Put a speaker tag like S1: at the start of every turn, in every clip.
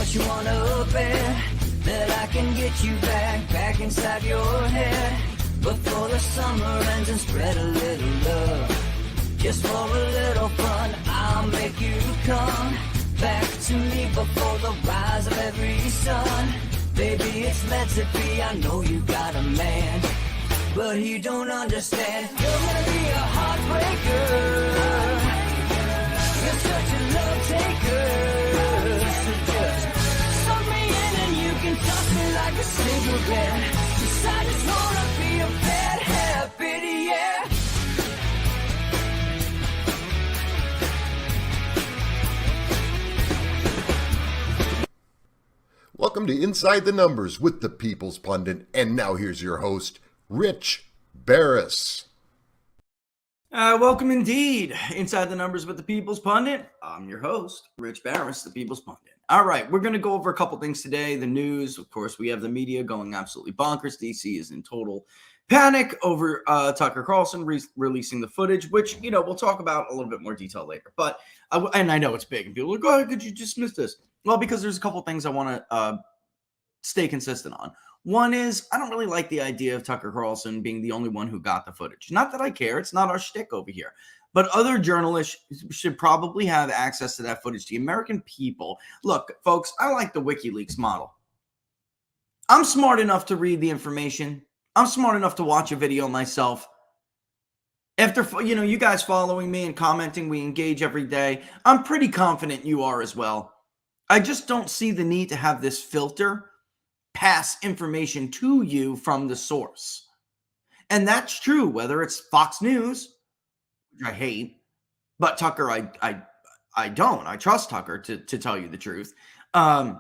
S1: Bet you wanna bet that I can get you back inside your head before the summer ends and spread a little love. Just for a little fun, I'll make you come back to me before the rise of every sun. Baby, it's meant to be, I know you got a man, but he don't understand. You're gonna be a heartbreaker. You're such a love taker. So just suck me in and you can toss me like a cigarette. 'Cause I just wanna be a bad habit, yeah.
S2: Welcome to Inside the Numbers with the People's Pundit. And now here's your host, Rich Barris.
S3: Welcome indeed. Inside the Numbers with the People's Pundit. I'm your host, Rich Barris, the People's Pundit. All right, we're going to go over a couple things today. The news, of course, we have the media going absolutely bonkers. DC is in total panic over Tucker Carlson releasing the footage, which, we'll talk about a little bit more detail later. But, and I know it's big, and people are like, oh, could you dismiss this? Well, because there's a couple things I want to stay consistent on. One is, I don't really like the idea of Tucker Carlson being the only one who got the footage. Not that I care. It's not our shtick over here. But other journalists should probably have access to that footage. The American people. Look, folks, I like the Wikileaks model. I'm smart enough to read the information. I'm smart enough to watch a video myself. After, you guys following me and commenting, we engage every day. I'm pretty confident you are as well. I just don't see the need to have this filter pass information to you from the source. And that's true, whether it's Fox News, which I hate, but Tucker, I don't. I trust Tucker to tell you the truth. Whether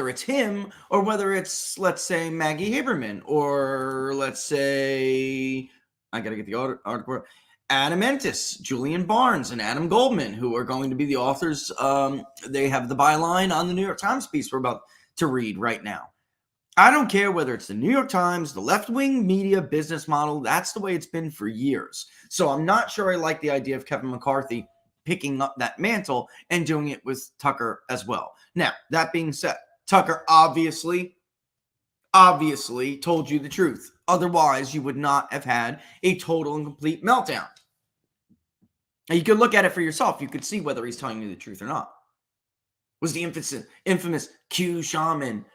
S3: it's him or whether it's, let's say, Maggie Haberman, or let's say, I got to get the article, Adam Entis, Julian Barnes, and Adam Goldman, who are going to be the authors. They have the byline on the New York Times piece we're about to read right now. I don't care whether it's the New York Times, the left-wing media business model. That's the way it's been for years. So I'm not sure I like the idea of Kevin McCarthy picking up that mantle and doing it with Tucker as well. Now, that being said, Tucker obviously told you the truth. Otherwise, you would not have had a total and complete meltdown. Now, you could look at it for yourself. You could see whether he's telling you the truth or not. Was the infamous Q shaman,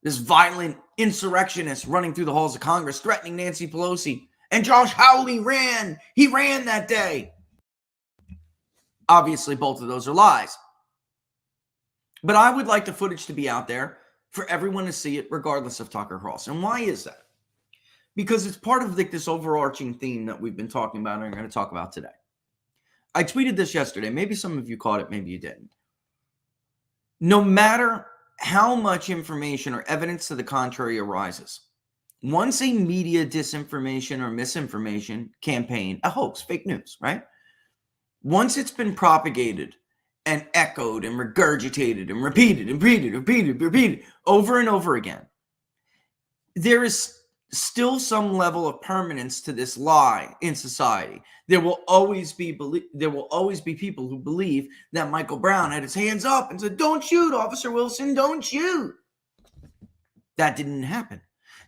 S3: this violent insurrectionist running through the halls of Congress, threatening Nancy Pelosi, and Josh Hawley ran. He ran that day. Obviously, both of those are lies. But I would like the footage to be out there for everyone to see it, regardless of Tucker Carlson. Why is that? Because it's part of this overarching theme that we've been talking about and are going to talk about today. I tweeted this yesterday. Maybe some of you caught it, maybe you didn't. No matter how much information or evidence to the contrary arises, once a media disinformation or misinformation campaign, a hoax, fake news, right? Once it's been propagated and echoed and regurgitated and repeated over and over again, there is still some level of permanence to this lie in society. There will always be people who believe that Michael Brown had his hands up and said, "Don't shoot, Officer Wilson, don't shoot." That didn't happen.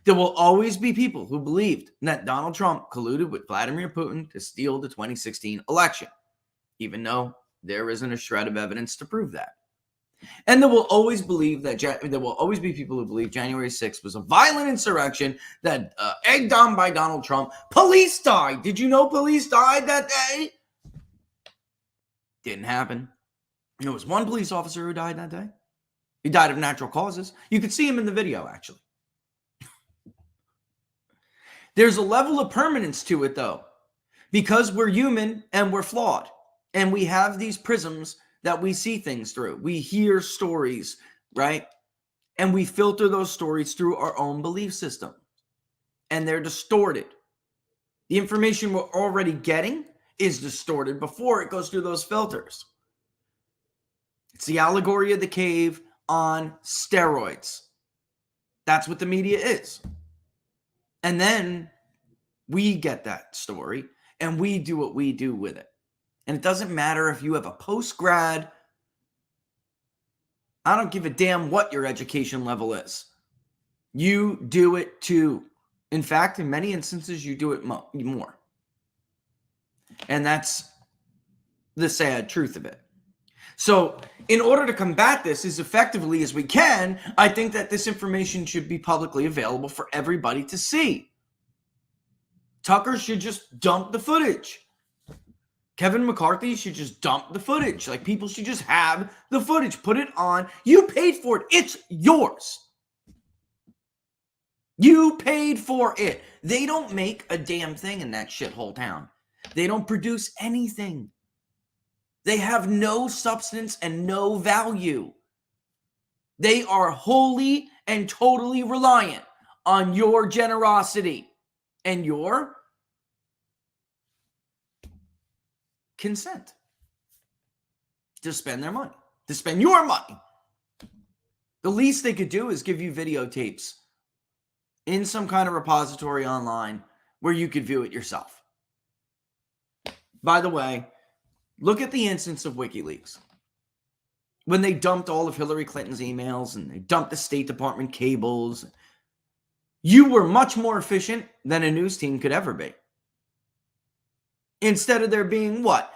S3: There will always be people who believed that Donald Trump colluded with Vladimir Putin to steal the 2016 election, even though there isn't a shred of evidence to prove that. And there will always be people who believe January 6th was a violent insurrection that egged on by Donald Trump. Police died. Did you know police died that day? Didn't happen. There was one police officer who died that day. He died of natural causes. You could see him in the video, actually. There's a level of permanence to it, though, because we're human and we're flawed. And we have these prisms that we see things through. We hear stories, right? And we filter those stories through our own belief system. And they're distorted. The information we're already getting is distorted before it goes through those filters. It's the allegory of the cave on steroids. That's what the media is. And then we get that story and we do what we do with it. And it doesn't matter if you have a post-grad I don't give a damn what your education level is. You do it too. In fact, in many instances, you do it more. And that's the sad truth of it. So in order to combat this as effectively as we can, I think that this information should be publicly available for everybody to see. Tucker should just dump the footage. Kevin McCarthy should just dump the footage. Like, people should just have the footage. Put it on. You paid for it. It's yours. You paid for it. They don't make a damn thing in that shithole town. They don't produce anything. They have no substance and no value. They are wholly and totally reliant on your generosity and your consent to spend their money, to spend your money. The least they could do is give you videotapes in some kind of repository online where you could view it yourself. By the way, look at the instance of Wikileaks. When they dumped all of Hillary Clinton's emails and they dumped the State Department cables, you were much more efficient than a news team could ever be. Instead of there being what?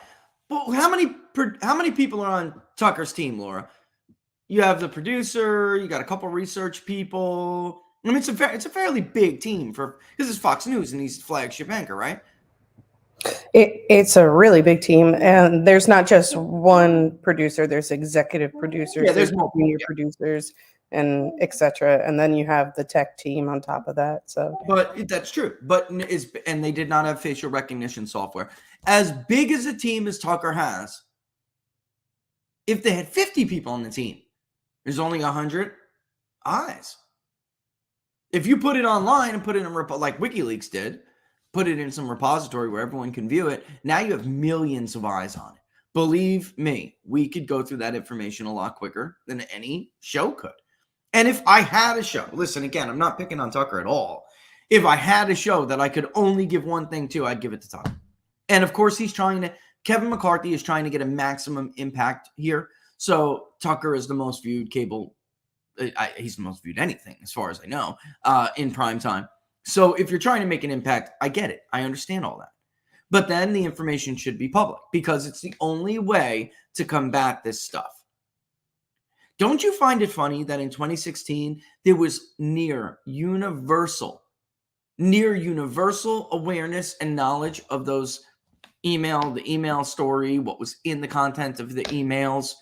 S3: Well, how many people are on Tucker's team, Laura? You have the producer, you got a couple research people. I mean, it's a fairly big team for, this is Fox News and he's the flagship anchor, right?
S4: It's a really big team, and there's not just one producer. There's executive producers,
S3: Yeah, there's more
S4: junior producers, and etc. And then you have the tech team on top of that. So,
S3: but that's true. But and they did not have facial recognition software. As big as a team as Tucker has, if they had 50 people on the team, there's only 100 eyes. If you put it online and put it in like WikiLeaks did, put it in some repository where everyone can view it, now you have millions of eyes on it. Believe me, we could go through that information a lot quicker than any show could. And if I had a show, listen, again, I'm not picking on Tucker at all. If I had a show that I could only give one thing to, I'd give it to Tucker. And of course, Kevin McCarthy is trying to get a maximum impact here. So Tucker is the most viewed cable. He's the most viewed anything, as far as I know, in prime time. So if you're trying to make an impact, I get it. I understand all that. But then the information should be public because it's the only way to combat this stuff. Don't you find it funny that in 2016, there was near universal awareness and knowledge of the email story, what was in the content of the emails.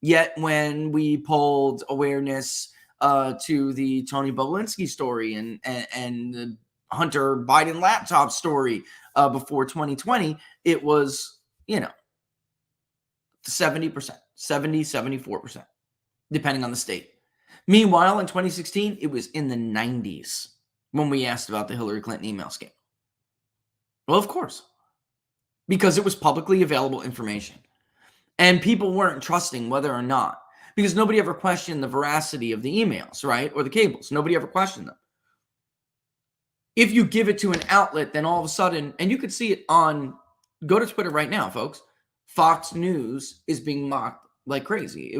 S3: Yet when we polled awareness to the Tony Bobulinski story and the Hunter Biden laptop story before 2020, it was, 70%, 70, 74%, depending on the state. Meanwhile, in 2016, it was in the 90s when we asked about the Hillary Clinton email scandal. Well, of course, because it was publicly available information. And people weren't trusting whether or not, because nobody ever questioned the veracity of the emails, right? Or the cables. Nobody ever questioned them. If you give it to an outlet, then all of a sudden, and you could see it go to Twitter right now, folks. Fox News is being mocked like crazy.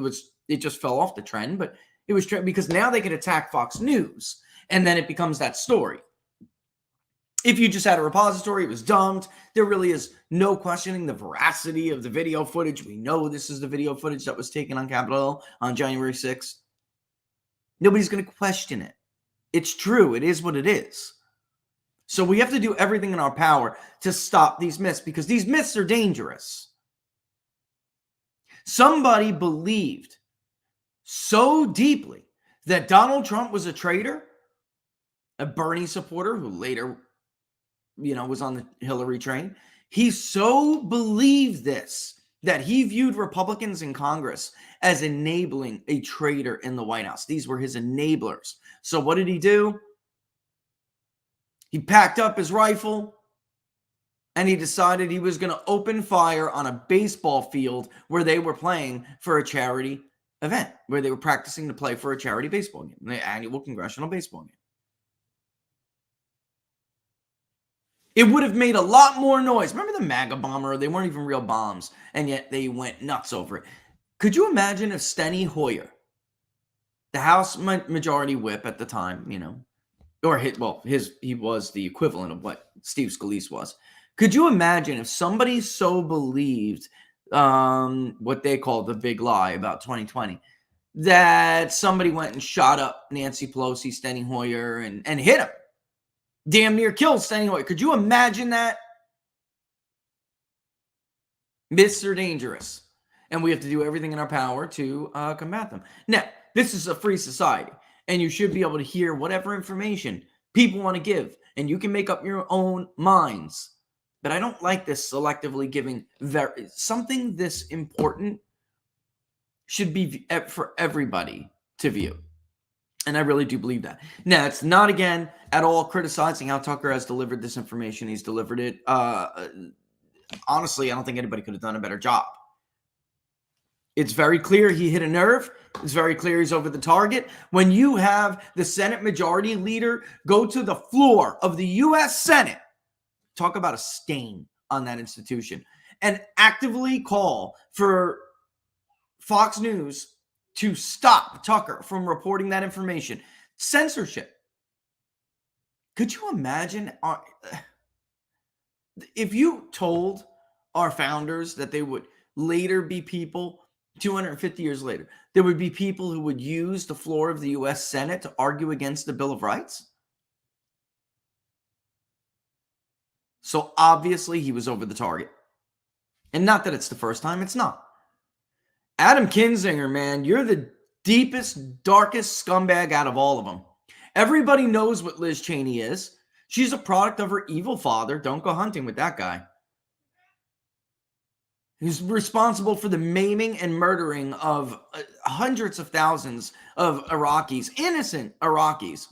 S3: It just fell off the trend, but it was because now they can attack Fox News, and then it becomes that story. If you just had a repository, it was dumped. There really is no questioning the veracity of the video footage. We know this is the video footage that was taken on Capitol Hill on January 6th. Nobody's going to question it. It's true. It is what it is. So we have to do everything in our power to stop these myths because these myths are dangerous. Somebody believed so deeply that Donald Trump was a traitor, a Bernie supporter who later was on the Hillary train. He so believed this that he viewed Republicans in Congress as enabling a traitor in the White House. These were his enablers. So what did he do? He packed up his rifle and he decided he was going to open fire on a baseball field where they were playing for a charity event, where they were practicing to play for a charity baseball game, the annual congressional baseball game. It would have made a lot more noise. Remember the MAGA bomber? They weren't even real bombs, and yet they went nuts over it. Could you imagine if Steny Hoyer the House Majority Whip at the time, or he was the equivalent of what Steve Scalise was. Could you imagine if somebody so believed what they call the big lie about 2020, that somebody went and shot up Nancy Pelosi, Steny Hoyer, and hit him, damn near killed Steny Hoyer? Could you imagine that? Myths are dangerous, and we have to do everything in our power to combat them. Now, this is a free society, and you should be able to hear whatever information people want to give, and you can make up your own minds. But I don't like this selectively giving. Something this important should be for everybody to view. And I really do believe that. Now, it's not, again, at all criticizing how Tucker has delivered this information. He's delivered it. Honestly, I don't think anybody could have done a better job. It's very clear he hit a nerve. It's very clear he's over the target. When you have the Senate Majority Leader go to the floor of the U.S. Senate, talk about a stain on that institution, and actively call for Fox News to stop Tucker from reporting that information. Censorship. Could you imagine if you told our founders that they would later be people, 250 years later, there would be people who would use the floor of the U.S. Senate to argue against the Bill of Rights? So obviously he was over the target. And not that it's the first time, it's not. Adam Kinzinger, man, you're the deepest, darkest scumbag out of all of them. Everybody knows what Liz Cheney is. She's a product of her evil father. Don't go hunting with that guy. He's responsible for the maiming and murdering of hundreds of thousands of Iraqis, innocent Iraqis.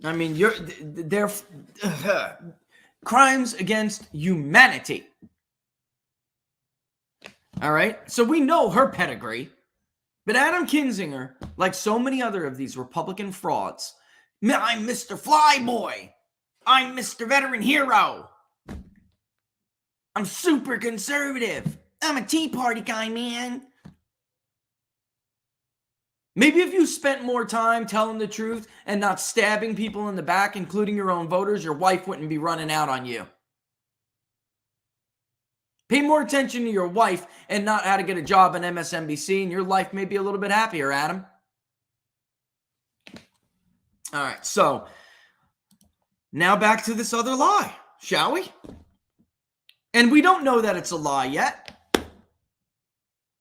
S3: I mean, they're crimes against humanity. All right? So we know her pedigree. But Adam Kinzinger, like so many other of these Republican frauds, I'm Mr. Flyboy. I'm Mr. Veteran Hero. I'm super conservative. I'm a Tea Party guy, man. Maybe if you spent more time telling the truth and not stabbing people in the back, including your own voters, your wife wouldn't be running out on you. Pay more attention to your wife and not how to get a job on MSNBC, and your life may be a little bit happier, Adam. All right, so now back to this other lie, shall we? And we don't know that it's a lie yet,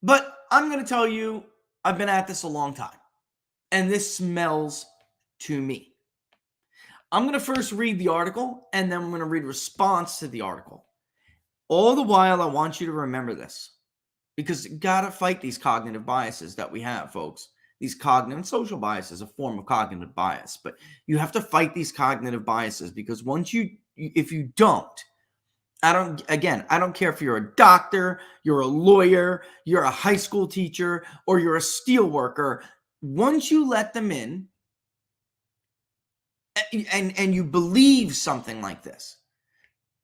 S3: but I'm going to tell you, I've been at this a long time, and this smells to me. I'm going to first read the article, and then I'm going to read a response to the article. All the while, I want you to remember this, because you got to fight these cognitive biases that we have, folks. These cognitive and social biases, a form of cognitive bias, but you have to fight these cognitive biases, because if you don't, I don't care if you're a doctor, you're a lawyer, you're a high school teacher, or you're a steel worker. Once you let them in and you believe something like this,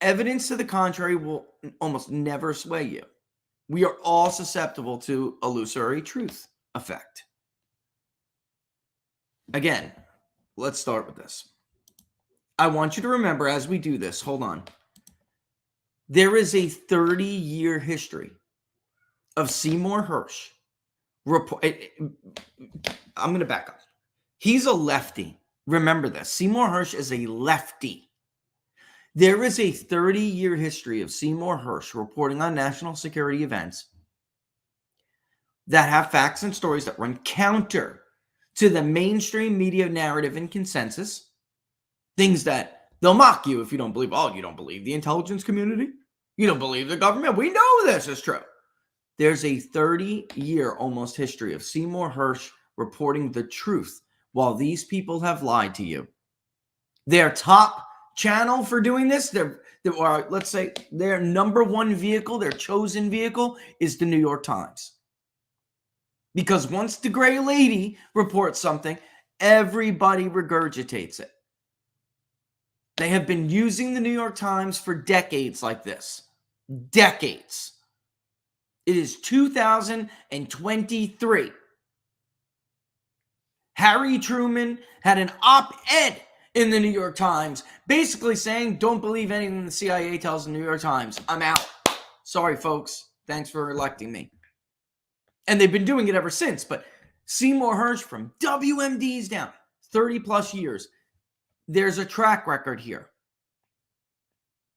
S3: evidence to the contrary will almost never sway you. We are all susceptible to illusory truth effect. Again, let's start with this. I want you to remember as we do this, hold on. There is a 30-year history of Seymour Hersh. I'm going to back up. He's a lefty. Remember this. Seymour Hersh is a lefty. There is a 30-year history of Seymour Hersh reporting on national security events that have facts and stories that run counter to the mainstream media narrative and consensus. Things that they'll mock you if you don't believe. Oh, you don't believe the intelligence community? You don't believe the government? We know this is true. There's a 30-year almost history of Seymour Hersh reporting the truth while these people have lied to you. Their top channel for doing this, let's say their number one vehicle, their chosen vehicle, is the New York Times. Because once the gray lady reports something, everybody regurgitates it. They have been using the New York Times for decades like this. Decades. It is 2023. Harry Truman had an op-ed in the New York Times basically saying, don't believe anything the CIA tells the New York Times. I'm out. Sorry, folks. Thanks for electing me. And they've been doing it ever since. But Seymour Hersh from WMD's down 30 plus years. There's a track record here.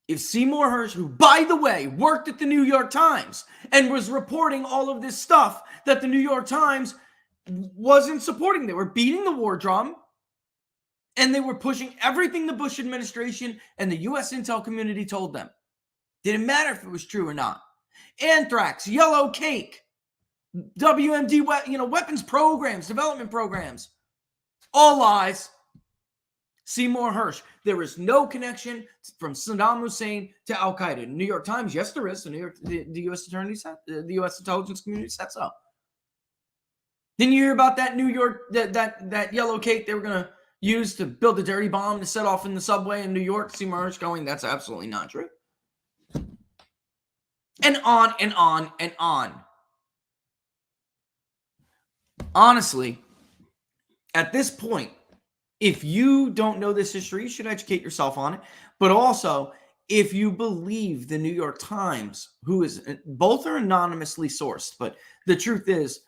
S3: If Seymour Hersh, who, by the way, worked at the New York Times and was reporting all of this stuff that the New York Times wasn't supporting, they were beating the war drum and they were pushing everything the Bush administration and the U.S. intel community told them. Didn't matter if it was true or not. Anthrax, yellow cake, WMD, weapons programs, development programs, all lies. Seymour Hersh, there is no connection from Saddam Hussein to Al Qaeda. New York Times, yes, there is. The U.S. Attorney said, the U.S. intelligence community sets up. Didn't you hear about that New York, that yellow cake they were going to use to build a dirty bomb to set off in the subway in New York? Seymour Hersh going, that's absolutely not true. And on and on and on. Honestly, at this point, if you don't know this history, you should educate yourself on it. But also, if you believe the New York Times, who is, both are anonymously sourced, but the truth is,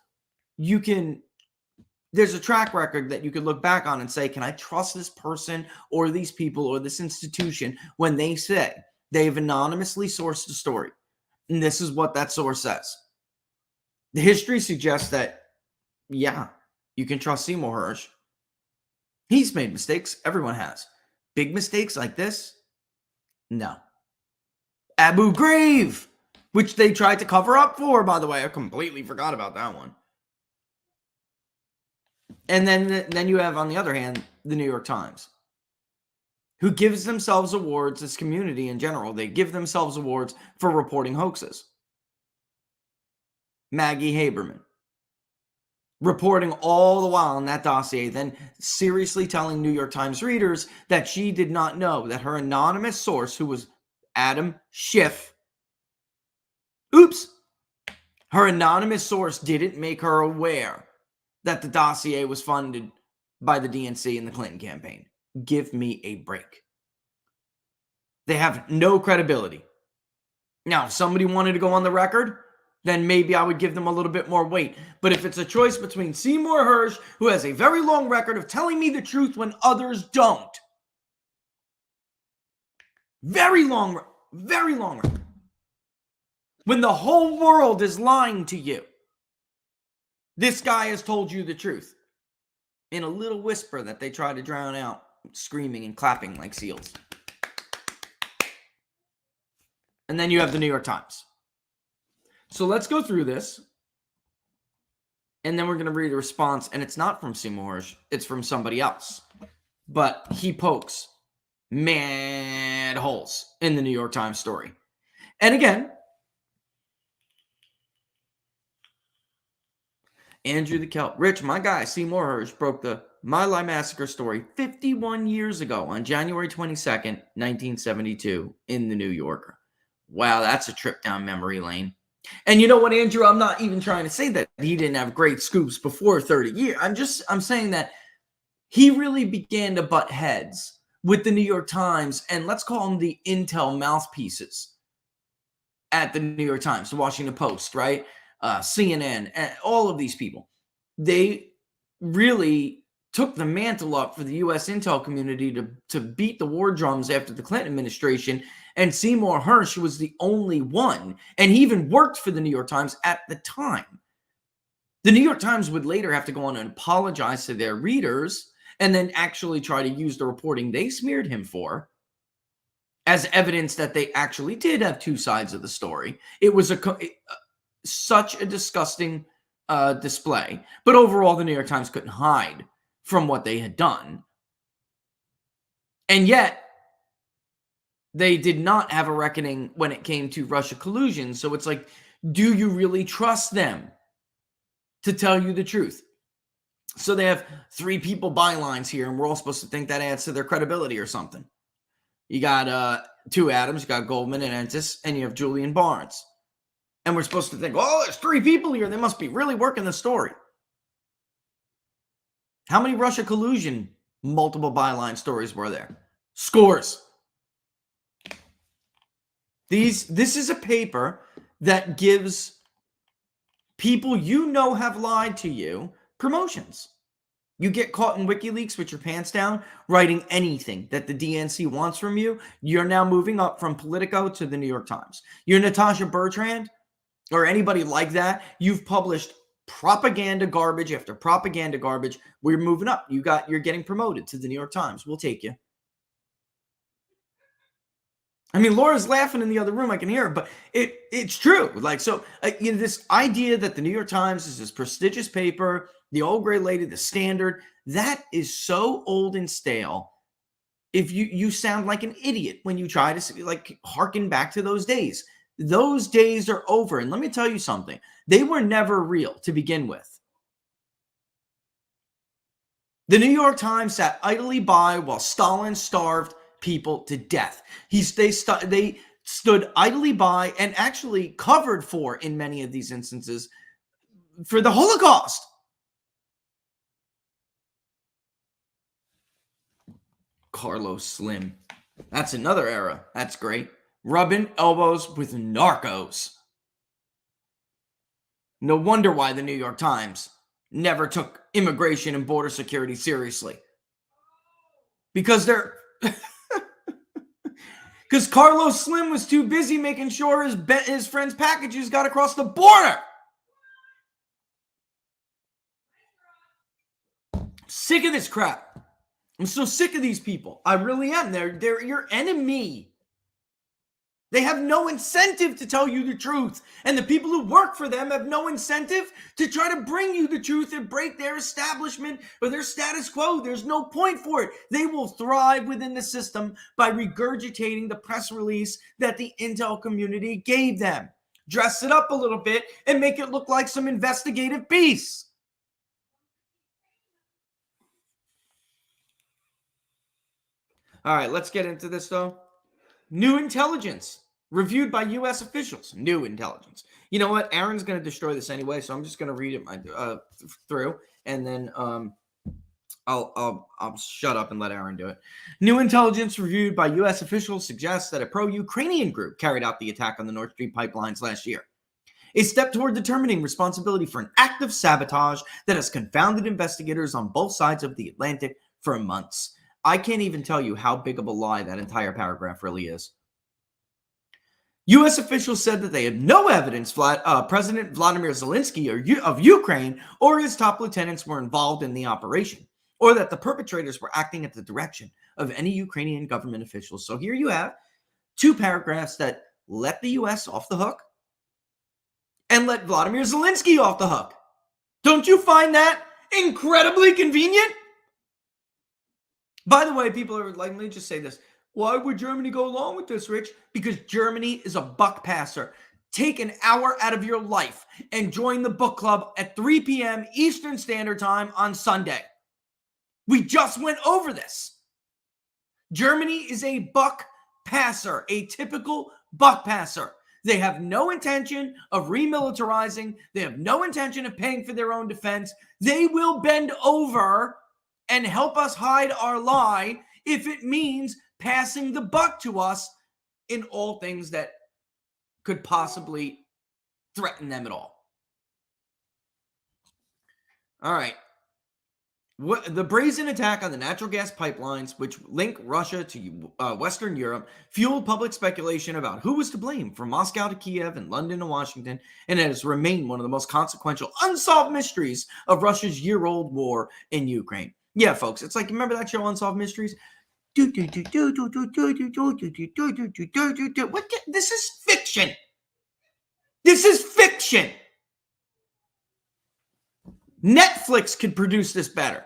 S3: there's a track record that you could look back on and say, can I trust this person or these people or this institution when they say they've anonymously sourced a story? And this is what that source says. The history suggests that, yeah, you can trust Seymour Hersh. He's made mistakes. Everyone has. Big mistakes like this? No. Abu Ghraib, which they tried to cover up for, by the way. I completely forgot about that one. And then you have, on the other hand, the New York Times, who gives themselves awards, this community in general, they give themselves awards for reporting hoaxes. Maggie Haberman, reporting all the while in that dossier, then seriously telling New York Times readers that she did not know that her anonymous source, who was Adam Schiff, her anonymous source didn't make her aware that the dossier was funded by the DNC and the Clinton campaign. Give me a break. They have no credibility. Now, if somebody wanted to go on the record, then maybe I would give them a little bit more weight. But if it's a choice between Seymour Hersh, who has a very long record of telling me the truth when others don't, very long record, when the whole world is lying to you, this guy has told you the truth in a little whisper that they try to drown out, screaming and clapping like seals. And then you have the New York Times. So let's go through this. And then we're going to read a response. And it's not from Seymour Hersh. It's from somebody else. But he pokes mad holes in the New York Times story. And again, Andrew the Kelp. Rich, my guy, Seymour Hersh, broke the My Lai Massacre story 51 years ago on January 22nd, 1972 in the New Yorker. Wow, that's a trip down memory lane. And you know what, Andrew? I'm not even trying to say that he didn't have great scoops before 30 years. I'm saying that he really began to butt heads with the New York Times, and let's call them the intel mouthpieces at the New York Times, the Washington Post, right? CNN, and all of these people. They really took the mantle up for the U.S. intel community to beat the war drums after the Clinton administration. And Seymour Hersh was the only one. And he even worked for the New York Times at the time. The New York Times would later have to go on and apologize to their readers and then actually try to use the reporting they smeared him for as evidence that they actually did have two sides of the story. It was such a disgusting display. But overall, the New York Times couldn't hide from what they had done. And yet, they did not have a reckoning when it came to Russia collusion. So it's like, do you really trust them to tell you the truth? So they have 3 people bylines here, and we're all supposed to think that adds to their credibility or something. You got 2 Adams, you got Goldman and Entis, and you have Julian Barnes. And we're supposed to think, oh, there's 3 people here. They must be really working the story. How many Russia collusion multiple byline stories were there? Scores. This is a paper that gives people you know have lied to you promotions. You get caught in WikiLeaks with your pants down, writing anything that the DNC wants from you. You're now moving up from Politico to the New York Times. You're Natasha Bertrand or anybody like that. You've published propaganda garbage after propaganda garbage. We're moving up. You're getting promoted to the New York Times. We'll take you. I mean, Laura's laughing in the other room. I can hear her, but it's true. Like, so, this idea that the New York Times is this prestigious paper, the old gray lady, the Standard, that is so old and stale. If you sound like an idiot when you try to like harken back to those days. Those days are over. And let me tell you something. They were never real to begin with. The New York Times sat idly by while Stalin starved people to death. They stood idly by and actually covered for, in many of these instances, for the Holocaust. Carlos Slim. That's another era. That's great. Rubbing elbows with narcos. No wonder why the New York Times never took immigration and border security seriously. Because because Carlos Slim was too busy making sure his friend's packages got across the border. Sick of this crap. I'm so sick of these people. I really am. They're your enemy. They have no incentive to tell you the truth. And the people who work for them have no incentive to try to bring you the truth and break their establishment or their status quo. There's no point for it. They will thrive within the system by regurgitating the press release that the intel community gave them. Dress it up a little bit and make it look like some investigative piece. All right, let's get into this, though. New intelligence reviewed by U.S. officials. New intelligence. You know what? Aaron's going to destroy this anyway, so I'm just going to read it through, and then I'll shut up and let Aaron do it. New intelligence reviewed by U.S. officials suggests that a pro-Ukrainian group carried out the attack on the Nord Stream pipelines last year. A step toward determining responsibility for an act of sabotage that has confounded investigators on both sides of the Atlantic for months. I can't even tell you how big of a lie that entire paragraph really is. U.S. officials said that they had no evidence President Vladimir Zelensky of Ukraine or his top lieutenants were involved in the operation, or that the perpetrators were acting at the direction of any Ukrainian government officials. So here you have two paragraphs that let the U.S. off the hook and let Vladimir Zelensky off the hook. Don't you find that incredibly convenient? By the way, people are like, let me just say this. Why would Germany go along with this, Rich? Because Germany is a buck passer. Take an hour out of your life and join the book club at 3 p.m. Eastern Standard Time on Sunday. We just went over this. Germany is a buck passer, a typical buck passer. They have no intention of remilitarizing. They have no intention of paying for their own defense. They will bend over and help us hide our lie if it means passing the buck to us in all things that could possibly threaten them at all. All right. The brazen attack on the natural gas pipelines, which link Russia to Western Europe, fueled public speculation about who was to blame, from Moscow to Kiev and London to Washington, and it has remained one of the most consequential unsolved mysteries of Russia's year-old war in Ukraine. Yeah, folks, it's like, remember that show Unsolved Mysteries? What? This is fiction. This is fiction. Netflix could produce this better.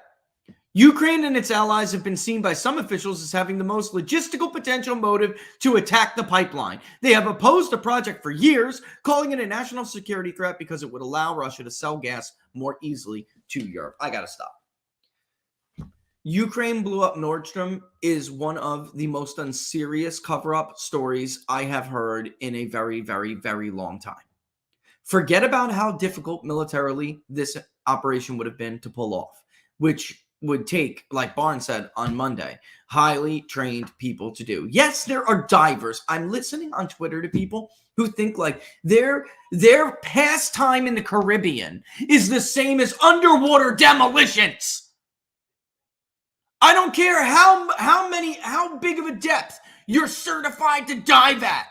S3: Ukraine and its allies have been seen by some officials as having the most logistical potential motive to attack the pipeline. They have opposed the project for years, calling it a national security threat because it would allow Russia to sell gas more easily to Europe. I gotta stop. Ukraine blew up Nord Stream is one of the most unserious cover-up stories I have heard in a very, very, very long time. Forget about how difficult militarily this operation would have been to pull off, which would take, like Barnes said on Monday, highly trained people to do. Yes, there are divers. I'm listening on Twitter to people who think like their pastime in the Caribbean is the same as underwater demolitions. I don't care how big of a depth you're certified to dive at.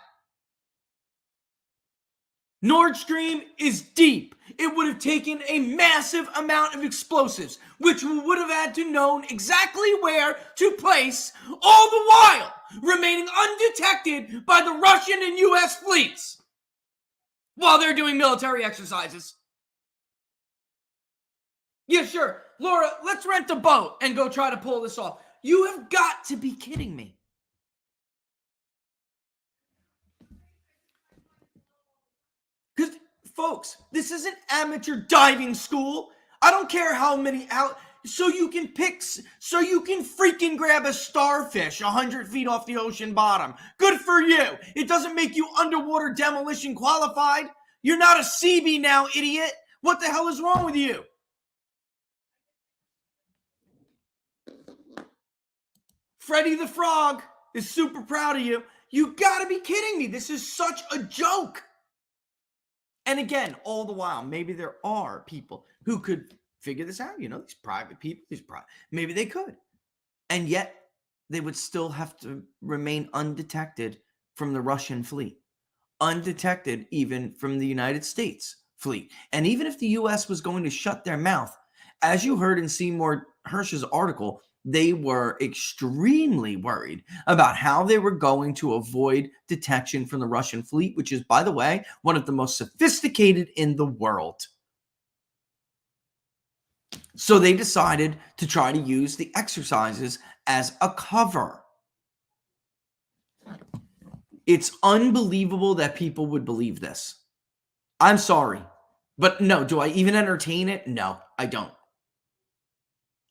S3: Nord Stream is deep. It would have taken a massive amount of explosives, which we would have had to know exactly where to place, all the while remaining undetected by the Russian and U.S. fleets while they're doing military exercises. Yeah, sure. Laura, let's rent a boat and go try to pull this off. You have got to be kidding me. Because, folks, this isn't amateur diving school. I don't care so you can freaking grab a starfish 100 feet off the ocean bottom. Good for you. It doesn't make you underwater demolition qualified. You're not a CB now, idiot. What the hell is wrong with you? Freddy the Frog is super proud of you. You gotta be kidding me. This is such a joke. And again, all the while, maybe there are people who could figure this out. You know, these private people, maybe they could. And yet, they would still have to remain undetected from the Russian fleet. Undetected even from the United States fleet. And even if the U.S. was going to shut their mouth, as you heard in Seymour Hersh's article, they were extremely worried about how they were going to avoid detection from the Russian fleet, which is, by the way, one of the most sophisticated in the world. So they decided to try to use the exercises as a cover. It's unbelievable that people would believe this. I'm sorry. But no, do I even entertain it? No, I don't.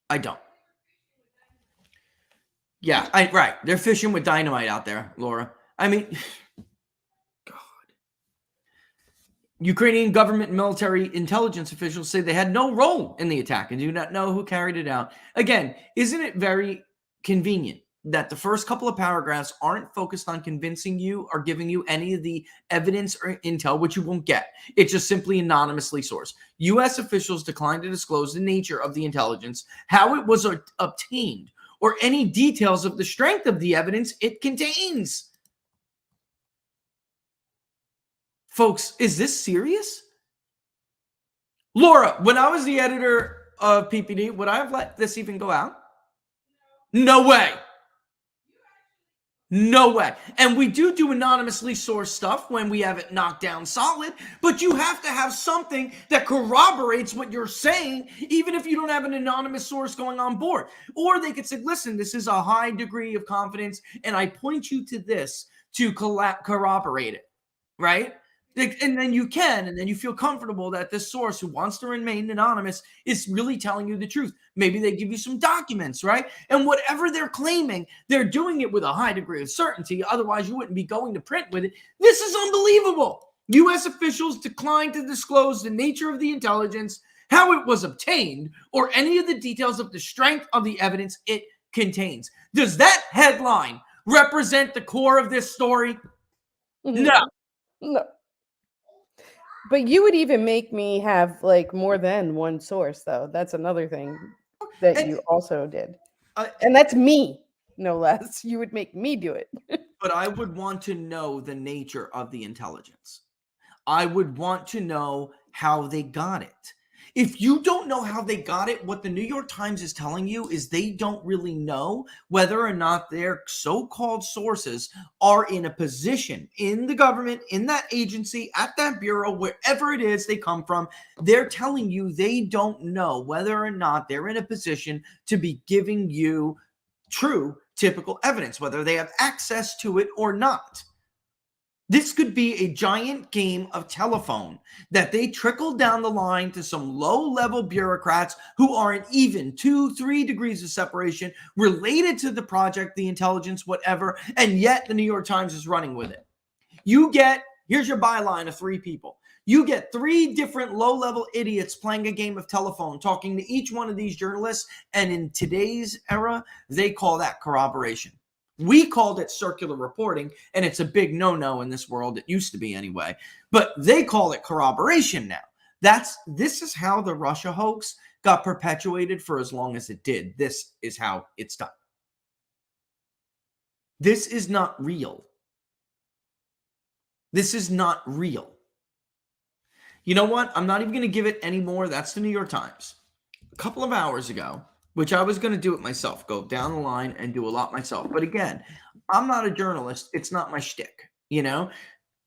S3: I don't. Yeah, right. They're fishing with dynamite out there, Laura. I mean, God. Ukrainian government and military intelligence officials say they had no role in the attack and do not know who carried it out. Again, isn't it very convenient that the first couple of paragraphs aren't focused on convincing you or giving you any of the evidence or intel, which you won't get? It's just simply anonymously sourced. U.S. officials declined to disclose the nature of the intelligence, how it was obtained, or any details of the strength of the evidence it contains. Folks, is this serious? Laura, when I was the editor of PPD, would I have let this even go out? No way. No way. And we do anonymously sourced stuff when we have it knocked down solid, but you have to have something that corroborates what you're saying, even if you don't have an anonymous source going on board. Or they could say, listen, this is a high degree of confidence, and I point you to this to corroborate it, right? And then you can, and then you feel comfortable that this source who wants to remain anonymous is really telling you the truth. Maybe they give you some documents, right? And whatever they're claiming, they're doing it with a high degree of certainty. Otherwise, you wouldn't be going to print with it. This is unbelievable. U.S. officials declined to disclose the nature of the intelligence, how it was obtained, or any of the details of the strength of the evidence it contains. Does that headline represent the core of this story? No.
S4: No. But you would even make me have like more than one source, though. That's another thing that you also did. And that's me, no less. You would make me do it.
S3: But I would want to know the nature of the intelligence. I would want to know how they got it. If you don't know how they got it, what the New York Times is telling you is they don't really know whether or not their so-called sources are in a position in the government, in that agency, at that bureau, wherever it is they come from. They're telling you they don't know whether or not they're in a position to be giving you true, typical evidence, whether they have access to it or not. This could be a giant game of telephone that they trickle down the line to some low-level bureaucrats who aren't even 2-3 degrees of separation related to the project, the intelligence, whatever, and yet the New York Times is running with it. Here's your byline of 3 people. You get 3 different low-level idiots playing a game of telephone, talking to each one of these journalists, and in today's era, they call that corroboration. We called it circular reporting, and it's a big no-no in this world. It used to be anyway, but they call it corroboration now. This is how the Russia hoax got perpetuated for as long as it did. This is how it's done. This is not real. This is not real. You know what? I'm not even going to give it any more. That's the New York Times. A couple of hours ago, which I was going to do it myself, go down the line and do a lot myself. But again, I'm not a journalist. It's not my shtick, you know?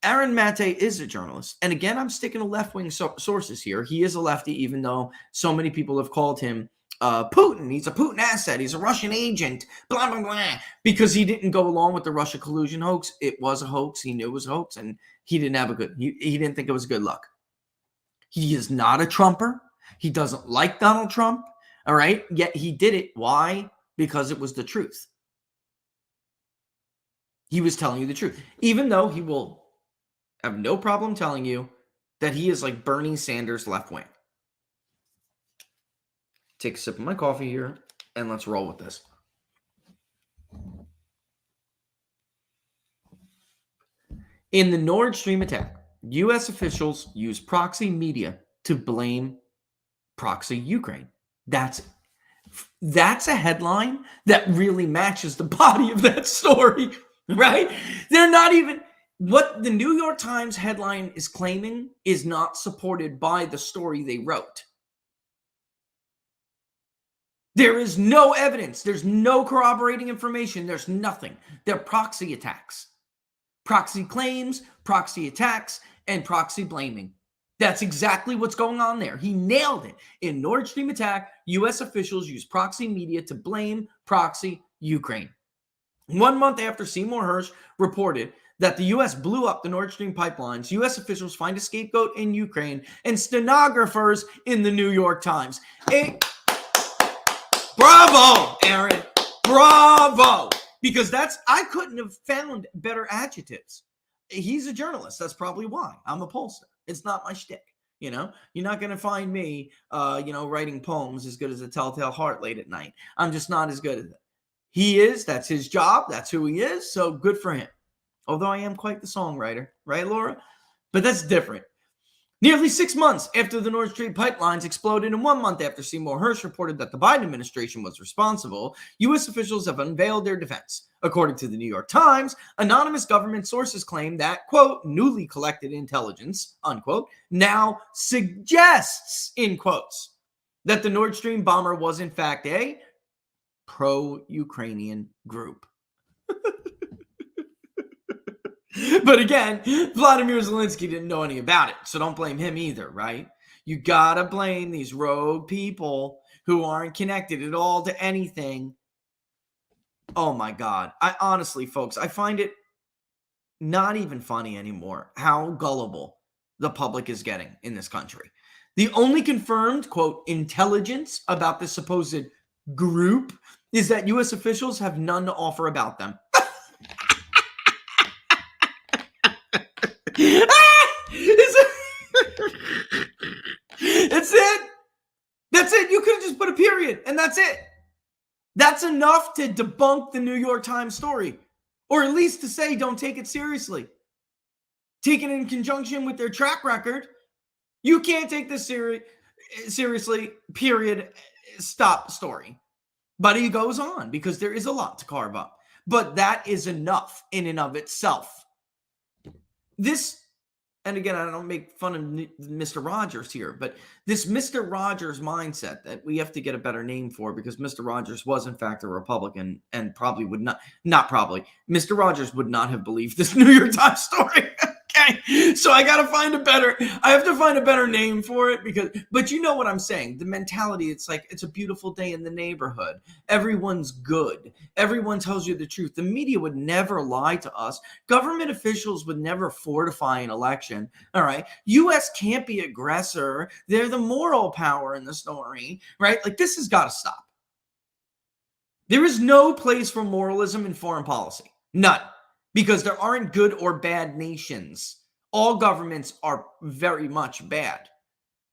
S3: Aaron Mate is a journalist. And again, I'm sticking to left-wing sources here. He is a lefty, even though so many people have called him Putin. He's a Putin asset. He's a Russian agent, blah, blah, blah, because he didn't go along with the Russia collusion hoax. It was a hoax. He knew it was a hoax, and he didn't have he didn't think it was good luck. He is not a Trumper. He doesn't like Donald Trump. All right. Yet he did it. Why? Because it was the truth. He was telling you the truth, even though he will have no problem telling you that he is like Bernie Sanders left wing. Take a sip of my coffee here and let's roll with this. In the Nord Stream attack, U.S. officials use proxy media to blame proxy Ukraine. That's a headline that really matches the body of that story, right? They're not even, what the New York Times headline is claiming is not supported by the story they wrote. There is no evidence. There's no corroborating information. There's nothing. They're proxy attacks. Proxy claims, proxy attacks, and proxy blaming. That's exactly what's going on there. He nailed it. In Nord Stream attack, U.S. officials use proxy media to blame proxy Ukraine. 1 month after Seymour Hersh reported that the U.S. blew up the Nord Stream pipelines, U.S. officials find a scapegoat in Ukraine and stenographers in the New York Times. Bravo, Aaron. Bravo. Because I couldn't have found better adjectives. He's a journalist. That's probably why. I'm a pollster. It's not my shtick. You know, you're not going to find me, writing poems as good as a Telltale Heart late at night. I'm just not as good at it. He is. That's his job. That's who he is. So good for him. Although I am quite the songwriter. Right, Laura? But that's different. Nearly 6 months after the Nord Stream pipelines exploded and 1 month after Seymour Hersh reported that the Biden administration was responsible, U.S. officials have unveiled their defense. According to the New York Times, anonymous government sources claim that, quote, newly collected intelligence, unquote, now suggests, in quotes, that the Nord Stream bomber was in fact a pro-Ukrainian group. But again, Vladimir Zelensky didn't know any about it, so don't blame him either, right? You gotta blame these rogue people who aren't connected at all to anything. Oh my God. I honestly, folks, I find it not even funny anymore how gullible the public is getting in this country. The only confirmed, quote, intelligence about this supposed group is that U.S. officials have none to offer about them. It's it. That's it. You could have just put a period and that's it. That's enough to debunk the New York Times story, or at least to say don't take it seriously. Take it in conjunction with their track record. You can't take this seriously, period. Stop story. But he goes on because there is a lot to carve up. But that is enough in and of itself. This, and again, I don't make fun of Mr. Rogers here, but this Mr. Rogers mindset that we have to get a better name for, because Mr. Rogers was in fact a Republican and probably would not probably, Mr. Rogers would not have believed this New York Times story. Okay. So I have to find a better name for it but you know what I'm saying? The mentality, it's like, it's a beautiful day in the neighborhood. Everyone's good. Everyone tells you the truth. The media would never lie to us. Government officials would never fortify an election. All right. U.S. can't be aggressor. They're the moral power in the story, right? Like, this has got to stop. There is no place for moralism in foreign policy. None. Because there aren't good or bad nations. All governments are very much bad.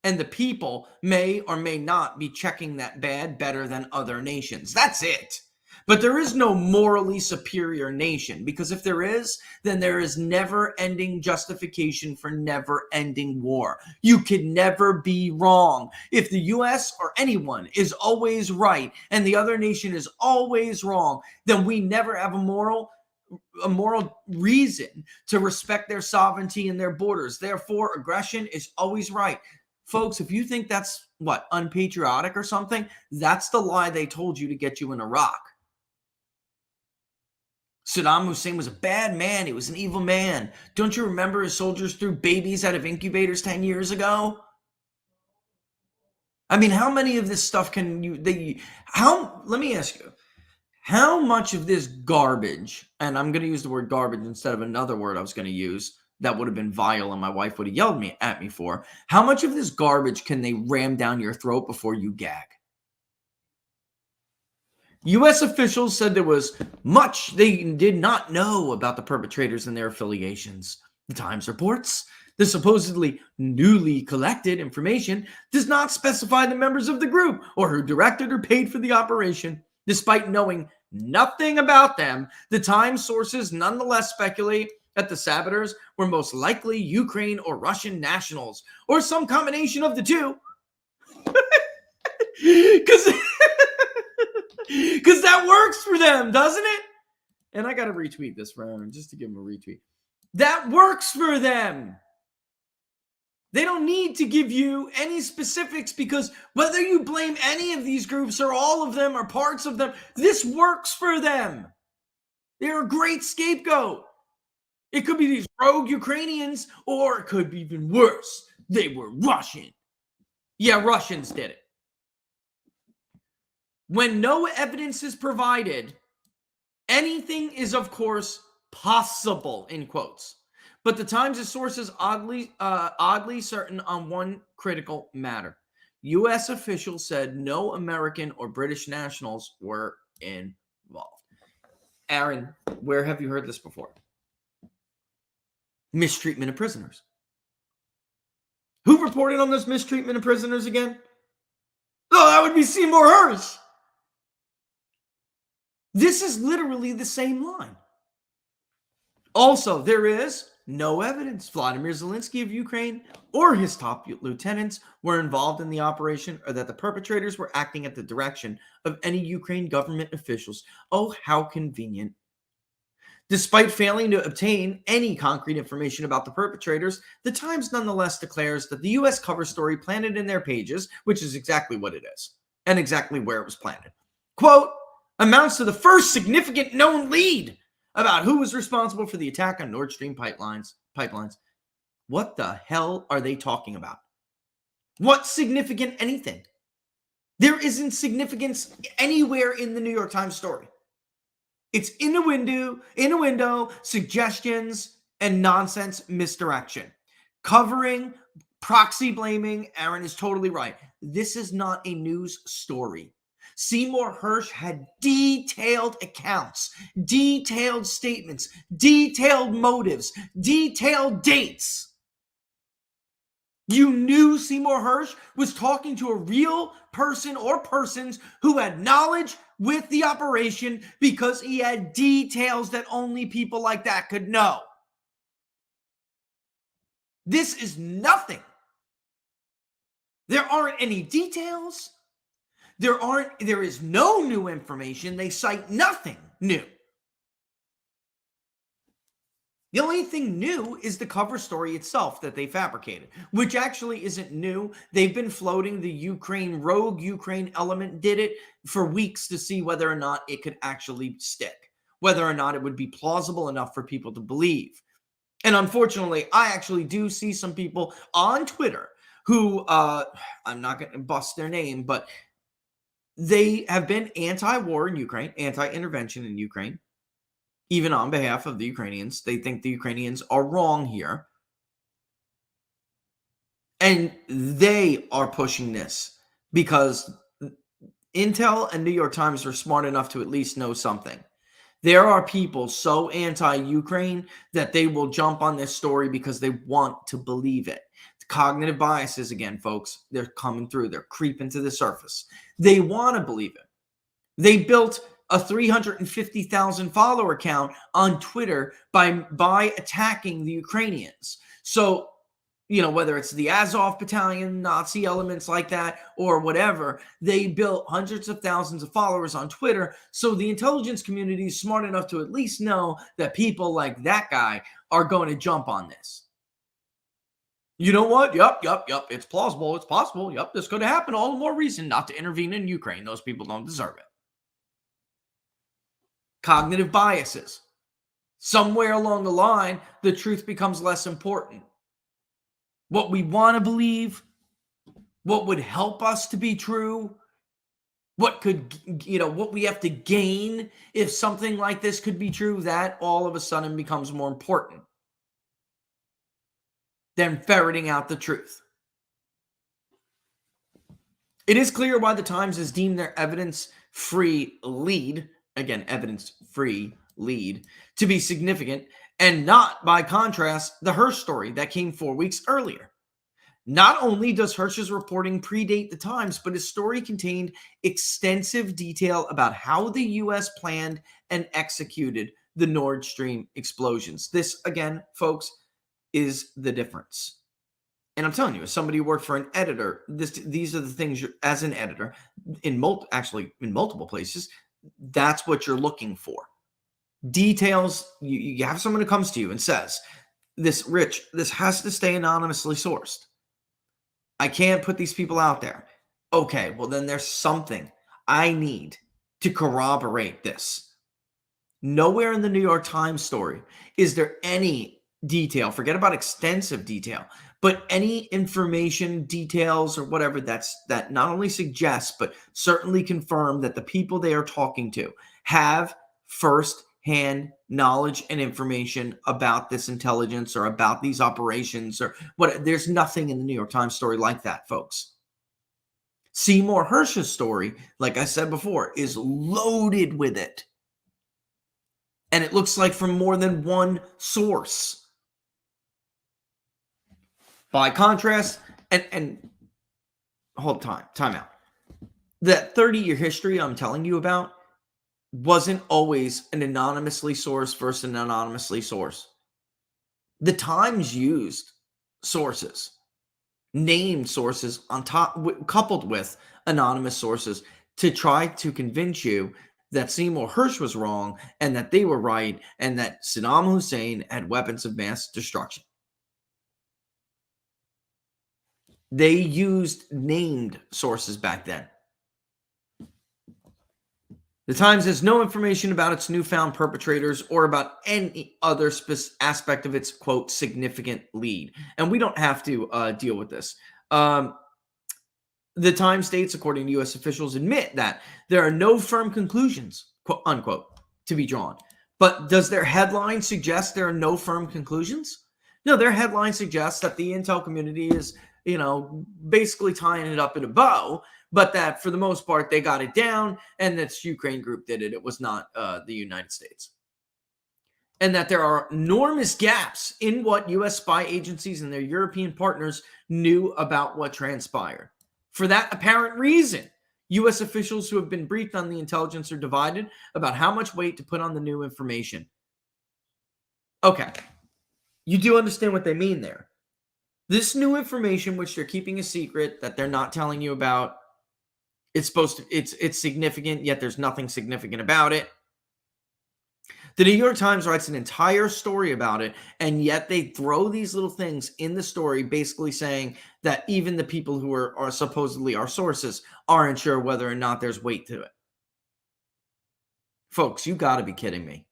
S3: And the people may or may not be checking that bad better than other nations. That's it. But there is no morally superior nation, because if there is, then there is never-ending justification for never-ending war. You can never be wrong. If the U.S. or anyone is always right and the other nation is always wrong, then we never have a moral reason to respect their sovereignty and their borders. Therefore, aggression is always right. Folks, if you think that's unpatriotic or something, that's the lie they told you to get you in Iraq. Saddam Hussein was a bad man. He was an evil man. Don't you remember his soldiers threw babies out of incubators 10 years ago? I mean, how many of this stuff let me ask you, how much of this garbage, and I'm going to use the word garbage instead of another word I was going to use that would have been vile and my wife would have yelled at me for, how much of this garbage can they ram down your throat before you gag? U.S. officials said there was much they did not know about the perpetrators and their affiliations. The Times reports the supposedly newly collected information does not specify the members of the group or who directed or paid for the operation. Despite knowing nothing about them, the Times sources nonetheless speculate that the saboteurs were most likely Ukraine or Russian nationals, or some combination of the two. Because that works for them, doesn't it? And I got to retweet this for Aaron just to give him a retweet. That works for them. They don't need to give you any specifics, because whether you blame any of these groups or all of them or parts of them, this works for them. They're a great scapegoat. It could be these rogue Ukrainians, or it could be even worse. They were Russian. Yeah, Russians did it. When no evidence is provided, anything is, of course, possible, in quotes. But the Times' source is oddly certain on one critical matter. U.S. officials said no American or British nationals were involved. Aaron, where have you heard this before? Mistreatment of prisoners. Who reported on this mistreatment of prisoners again? Oh, that would be Seymour Hersh. This is literally the same line. Also, there is no evidence Vladimir Zelensky of Ukraine or his top lieutenants were involved in the operation, or that the perpetrators were acting at the direction of any Ukraine government officials. Oh, how convenient. Despite failing to obtain any concrete information about the perpetrators, the Times nonetheless declares that the U.S. cover story planted in their pages, which is exactly what it is, and exactly where it was planted, quote, amounts to the first significant known lead about who was responsible for the attack on Nord Stream pipelines. What the hell are they talking about? What significant anything? There isn't significance anywhere in the New York Times story. It's in a window, suggestions, and nonsense misdirection. Covering, proxy blaming. Aaron is totally right. This is not a news story. Seymour Hersh had detailed accounts, detailed statements, detailed motives, detailed dates. You knew Seymour Hersh was talking to a real person or persons who had knowledge with the operation, because he had details that only people like that could know. This is nothing. There aren't any details. There is no new information. They cite nothing new. The only thing new is the cover story itself that they fabricated, which actually isn't new. They've been floating the rogue Ukraine element did it for weeks to see whether or not it could actually stick, whether or not it would be plausible enough for people to believe. And unfortunately, I actually do see some people on Twitter who, I'm not going to bust their name, but they have been anti-war in Ukraine, anti-intervention in Ukraine, even on behalf of the Ukrainians. They think the Ukrainians are wrong here. And they are pushing this because Intel and New York Times are smart enough to at least know something. There are people so anti-Ukraine that they will jump on this story because they want to believe it. Cognitive biases again, folks. They're coming through. They're creeping to the surface. They want to believe it. They built a 350,000 follower account on Twitter by attacking the Ukrainians. So, whether it's the Azov battalion, Nazi elements like that, or whatever, they built hundreds of thousands of followers on Twitter. So the intelligence community is smart enough to at least know that people like that guy are going to jump on this. You know what? Yep. It's plausible. It's possible. Yep, this could happen. All the more reason not to intervene in Ukraine. Those people don't deserve it. Cognitive biases. Somewhere along the line, the truth becomes less important. What we want to believe, what would help us to be true, what we have to gain if something like this could be true, that all of a sudden becomes more important than ferreting out the truth. It is clear why the Times has deemed their evidence-free lead, again, evidence-free lead, to be significant, and not, by contrast, the Hersh story that came 4 weeks earlier. Not only does Hersh's reporting predate the Times, but his story contained extensive detail about how the U.S. planned and executed the Nord Stream explosions. This, again, folks, is the difference. And I'm telling you, as somebody who worked for an editor, these are the things as an editor, in multiple places, that's what you're looking for. Details. You have someone who comes to you and says, this has to stay anonymously sourced. I can't put these people out there. Okay, well then there's something I need to corroborate this. Nowhere in the New York Times story is there any detail, forget about extensive detail, but any information, details, or whatever that not only suggests, but certainly confirm that the people they are talking to have first-hand knowledge and information about this intelligence or about these operations or what. There's nothing in the New York Times story like that, folks. Seymour Hersh's story, like I said before, is loaded with it. And it looks like from more than one source. By contrast, and hold time out. That 30-year history I'm telling you about wasn't always an anonymously sourced versus an anonymously sourced. The Times used sources, named sources on top, coupled with anonymous sources, to try to convince you that Seymour Hersh was wrong and that they were right and that Saddam Hussein had weapons of mass destruction. They used named sources back then. The Times has no information about its newfound perpetrators or about any other aspect of its, quote, significant lead. And we don't have to deal with this. The Times states, according to U.S. officials, admit that there are no firm conclusions, quote, unquote, to be drawn. But does their headline suggest there are no firm conclusions? No, their headline suggests that the intel community is, basically tying it up in a bow, but that for the most part, they got it down and that Ukraine group did it. It was not the United States. And that there are enormous gaps in what U.S. spy agencies and their European partners knew about what transpired. For that apparent reason, U.S. officials who have been briefed on the intelligence are divided about how much weight to put on the new information. Okay. You do understand what they mean there. This new information, which they're keeping a secret, that they're not telling you about, it's significant, yet there's nothing significant about it. The New York Times writes an entire story about it, and yet they throw these little things in the story, basically saying that even the people who are supposedly our sources aren't sure whether or not there's weight to it. Folks, you got to be kidding me.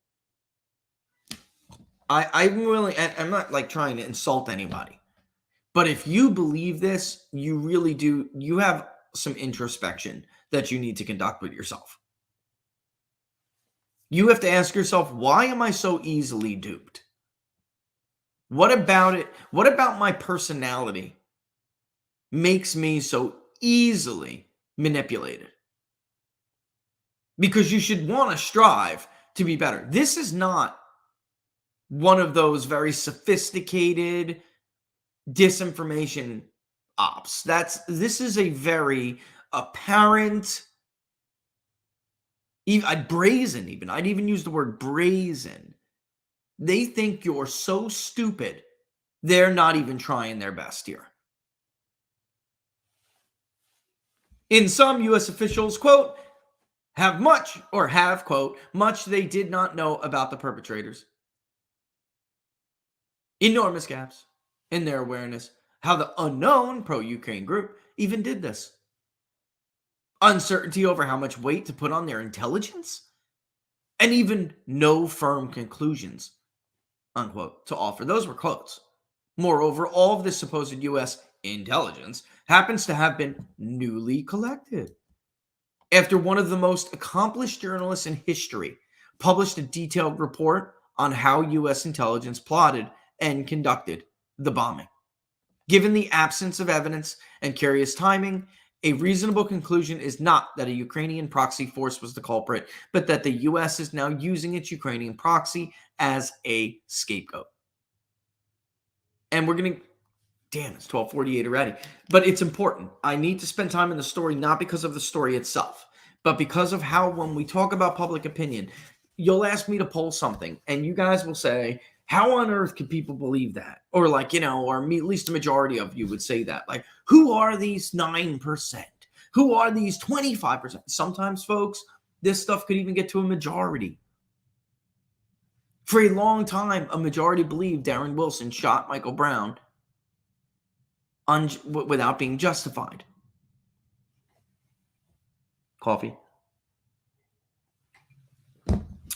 S3: I'm not like trying to insult anybody. But if you believe this, you really do, you have some introspection that you need to conduct with yourself. You have to ask yourself, why am I so easily duped? What about it? What about my personality makes me so easily manipulated? Because you should want to strive to be better. This is not one of those very sophisticated disinformation ops. This is a very apparent, brazen even. I'd even use the word brazen. They think you're so stupid, they're not even trying their best here. In some U.S. officials, quote, quote, much they did not know about the perpetrators. Enormous gaps in their awareness how the unknown pro-Ukraine group even did this. Uncertainty over how much weight to put on their intelligence, and even no firm conclusions, unquote, to offer. Those were quotes. Moreover, all of this supposed U.S. intelligence happens to have been newly collected after one of the most accomplished journalists in history published a detailed report on how U.S. intelligence plotted and conducted the bombing. Given the absence of evidence and curious timing, a reasonable conclusion is not that a Ukrainian proxy force was the culprit, but that the U.S. is now using its Ukrainian proxy as a scapegoat. And we're going to... Damn, it's 12:48 already. But it's important. I need to spend time in the story, not because of the story itself, but because of how when we talk about public opinion, you'll ask me to poll something, and you guys will say, how on earth can people believe that? Or like, or at least a majority of you would say that. Like, who are these 9%? Who are these 25%? Sometimes, folks, this stuff could even get to a majority. For a long time, a majority believed Darren Wilson shot Michael Brown without being justified. Coffee.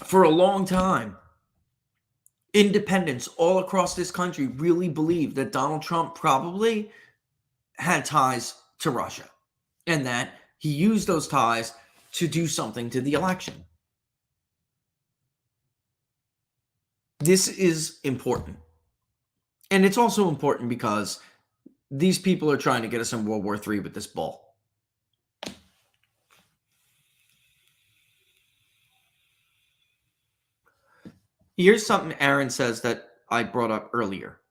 S3: For a long time, independents all across this country really believed that Donald Trump probably had ties to Russia and that he used those ties to do something to the election. This is important. And it's also important because these people are trying to get us in World War III with this bull. Here's something Aaron says that I brought up earlier.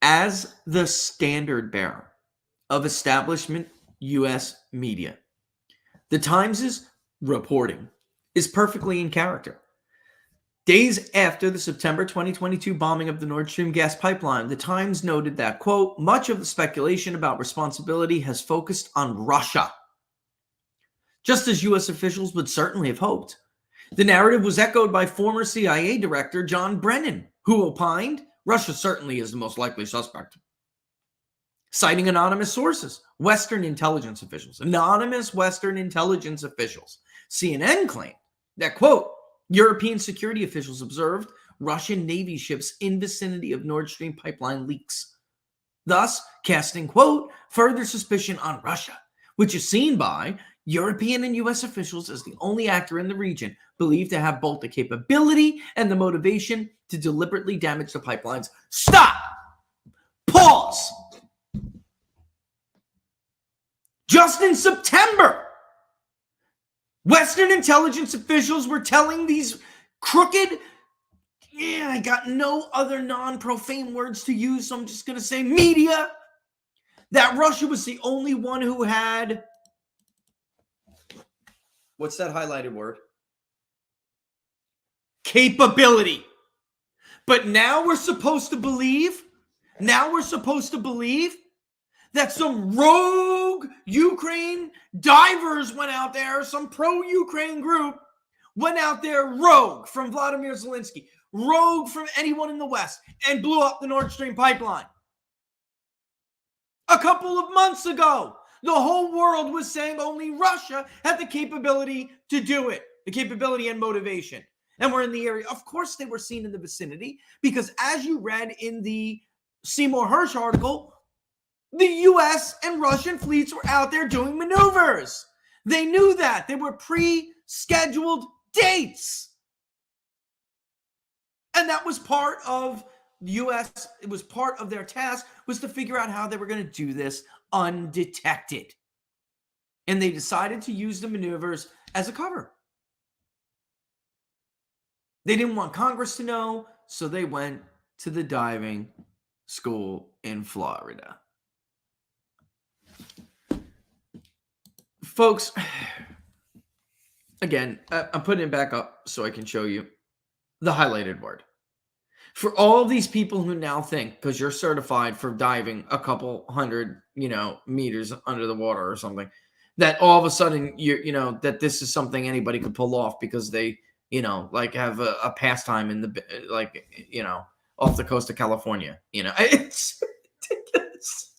S3: As the standard bearer of establishment U.S. media, the Times' reporting is perfectly in character. Days after the September 2022 bombing of the Nord Stream gas pipeline, the Times noted that, quote, much of the speculation about responsibility has focused on Russia, just as U.S. officials would certainly have hoped. The narrative was echoed by former CIA Director John Brennan, who opined Russia certainly is the most likely suspect. Citing anonymous sources, Western intelligence officials, CNN claimed that, quote, European security officials observed Russian Navy ships in vicinity of Nord Stream pipeline leaks, thus casting, quote, further suspicion on Russia, which is seen by European and U.S. officials as the only actor in the region believed to have both the capability and the motivation to deliberately damage the pipelines. Stop! Pause! Just in September, Western intelligence officials were telling these crooked, I got no other non-profane words to use, so I'm just going to say media, that Russia was the only one who had, what's that highlighted word? Capability. But now we're supposed to believe that some rogue Ukraine divers went out there, some pro-Ukraine group went out there rogue from Vladimir Zelensky, rogue from anyone in the West, and blew up the Nord Stream pipeline. A couple of months ago, the whole world was saying only Russia had the capability to do it, the capability and motivation. And we're in the area. Of course, they were seen in the vicinity because, as you read in the Seymour Hersh article, the U.S. and Russian fleets were out there doing maneuvers. They knew that. They were pre-scheduled dates. And that was part of the U.S. It was part of their task was to figure out how they were going to do this undetected. And they decided to use the maneuvers as a cover. They didn't want Congress to know, so they went to the diving school in Florida. Folks, again, I'm putting it back up so I can show you the highlighted word. For all of these people who now think, because you're certified for diving a couple hundred, meters under the water or something, that all of a sudden that this is something anybody could pull off because they, have a pastime in the, off the coast of California. It's ridiculous.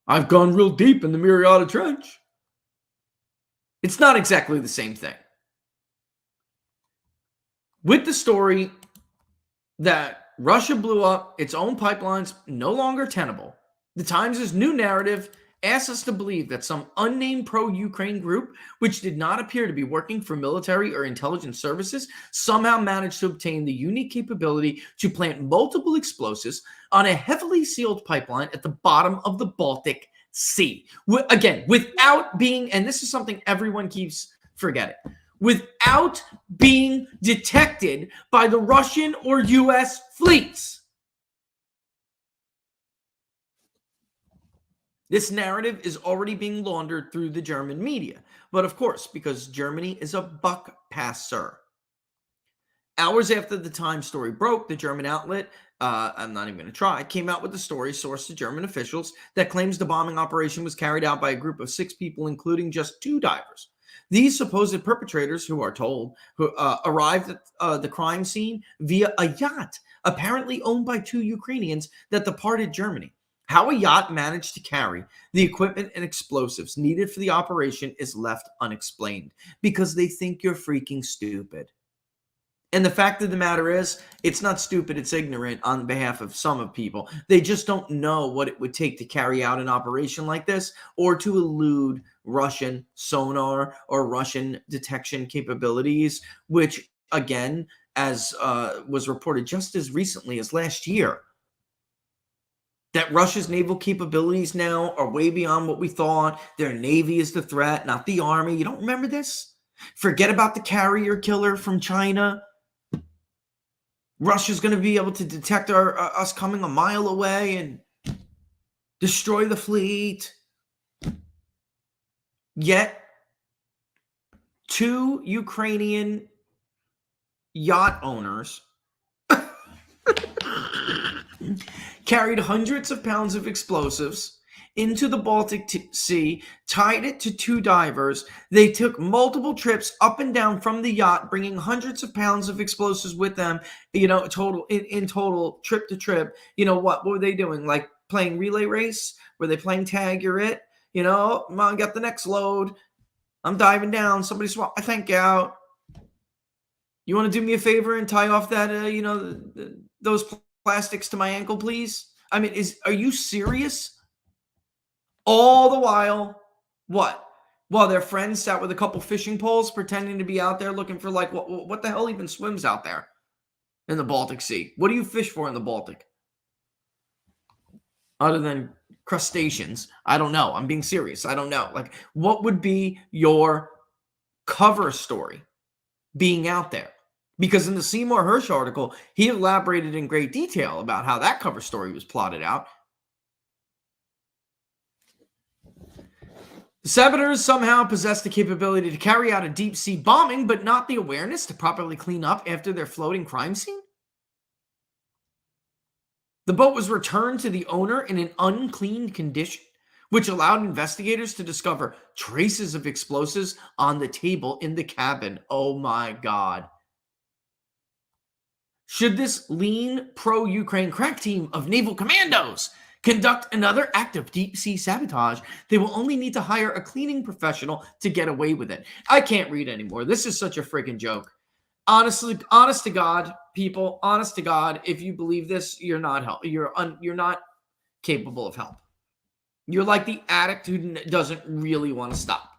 S3: I've gone real deep in the Mariana Trench. It's not exactly the same thing. With the story that Russia blew up its own pipelines, no longer tenable, the Times' new narrative asks us to believe that some unnamed pro-Ukraine group, which did not appear to be working for military or intelligence services, somehow managed to obtain the unique capability to plant multiple explosives on a heavily sealed pipeline at the bottom of the Baltic Sea. Again, without being, and this is something everyone keeps forgetting, without being detected by the Russian or U.S. fleets. This narrative is already being laundered through the German media. But of course, because Germany is a buck passer. Hours after the Times story broke, the German outlet, I'm not even going to try, came out with the story sourced to German officials that claims the bombing operation was carried out by a group of 6 people, including just 2 divers. These supposed perpetrators, who are told, arrived at the crime scene via a yacht, apparently owned by 2 Ukrainians that departed Germany. How a yacht managed to carry the equipment and explosives needed for the operation is left unexplained because they think you're freaking stupid. And the fact of the matter is, it's not stupid, it's ignorant on behalf of some of people. They just don't know what it would take to carry out an operation like this or to elude Russian sonar or Russian detection capabilities, which, again, as was reported just as recently as last year, that Russia's naval capabilities now are way beyond what we thought. Their navy is the threat, not the army. You don't remember this? Forget about the carrier killer from China. Russia's going to be able to detect us coming a mile away and destroy the fleet. Yet, 2 Ukrainian yacht owners carried hundreds of pounds of explosives into the Baltic Sea, tied it to 2 divers. They took multiple trips up and down from the yacht, bringing hundreds of pounds of explosives with them, total in total, trip to trip. What were they doing? Like playing relay race? Were they playing tag? You're it? Come on, got the next load. I'm diving down. Somebody swap my tank out. You want to do me a favor and tie off that, those plastics to my ankle, please? I mean, are you serious? All the while, what? While their friends sat with a couple fishing poles pretending to be out there looking for, like, what the hell even swims out there in the Baltic Sea? What do you fish for in the Baltic? Other than crustaceans. I don't know. I'm being serious. I don't know. Like, what would be your cover story being out there? Because in the Seymour Hersh article, he elaborated in great detail about how that cover story was plotted out. The saboteurs somehow possess the capability to carry out a deep-sea bombing, but not the awareness to properly clean up after their floating crime scene? The boat was returned to the owner in an uncleaned condition, which allowed investigators to discover traces of explosives on the table in the cabin. Oh my God. Should this lean pro-Ukraine crack team of naval commandos conduct another act of deep-sea sabotage, they will only need to hire a cleaning professional to get away with it. I can't read anymore. This is such a freaking joke. Honestly, honest to God, people, honest to God, if you believe this, you're not you're not capable of help. You're like the addict who doesn't really want to stop.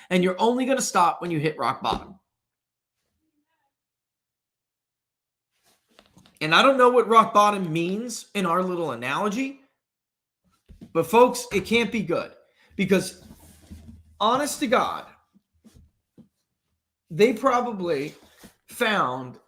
S3: And you're only going to stop when you hit rock bottom. And I don't know what rock bottom means in our little analogy, but folks, it can't be good. Because honest to God, they probably found,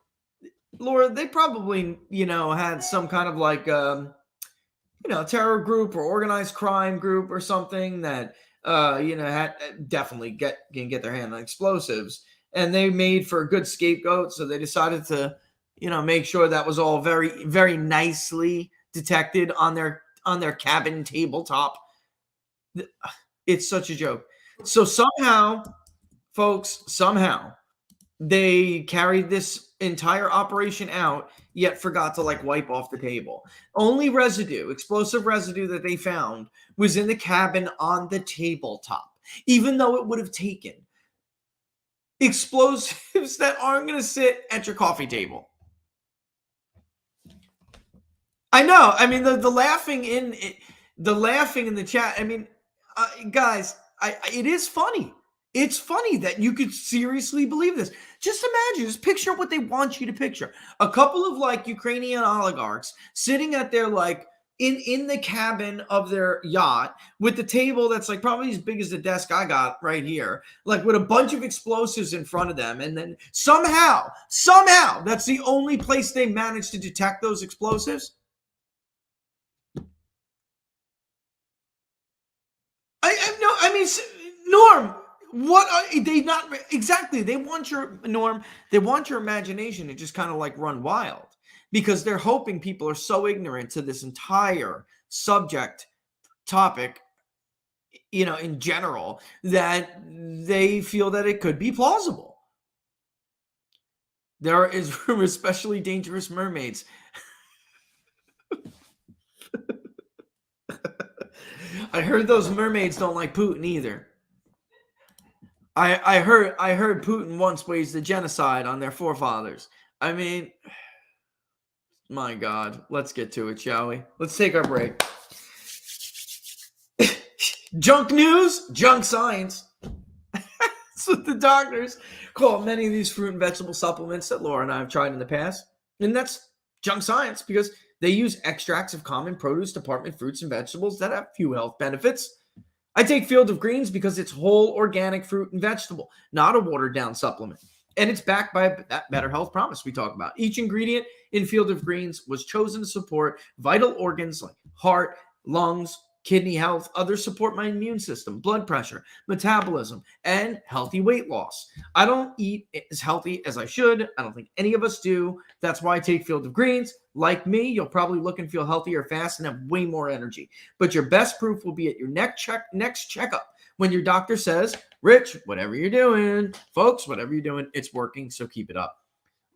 S3: Laura, they probably, had some kind of like, terror group or organized crime group or something that, had definitely can get their hand on explosives. And they made for a good scapegoat. So they decided to, make sure that was all very, very nicely detected on their cabin tabletop. It's such a joke. So somehow, folks, they carried this entire operation out, yet forgot to wipe off the table. Only explosive residue that they found was in the cabin on the tabletop, even though it would have taken explosives that aren't going to sit at your coffee table. I know. I mean, the laughing in the chat. I mean, guys, it is funny. It's funny that you could seriously believe this. Just picture what they want you to picture. A couple of Ukrainian oligarchs sitting at their in the cabin of their yacht with the table that's probably as big as the desk I got right here, with a bunch of explosives in front of them. And then somehow, that's the only place they managed to detect those explosives. Norm, what are they not exactly? They want your imagination to just kind of run wild, because they're hoping people are so ignorant to this entire topic, in general, that they feel that it could be plausible. There is especially dangerous mermaids. I heard those mermaids don't like Putin either. I heard Putin once waged a genocide on their forefathers. I mean, my God, let's get to it, shall we? Let's take our break. Junk news, junk science. That's what the doctors call many of these fruit and vegetable supplements that Laura and I have tried in the past. And that's junk science, because they use extracts of common produce department fruits and vegetables that have few health benefits. I take Field of Greens because it's whole organic fruit and vegetable, not a watered down supplement. And it's backed by that better health promise we talk about. Each ingredient in Field of Greens was chosen to support vital organs like heart, lungs, kidney health. Others support my immune system, blood pressure, metabolism, and healthy weight loss. I don't eat as healthy as I should. I don't think any of us do. That's why I take Field of Greens. Like me, you'll probably look and feel healthier fast and have way more energy. But your best proof will be at your next checkup, when your doctor says, Rich, whatever you're doing, folks, whatever you're doing, it's working, so keep it up.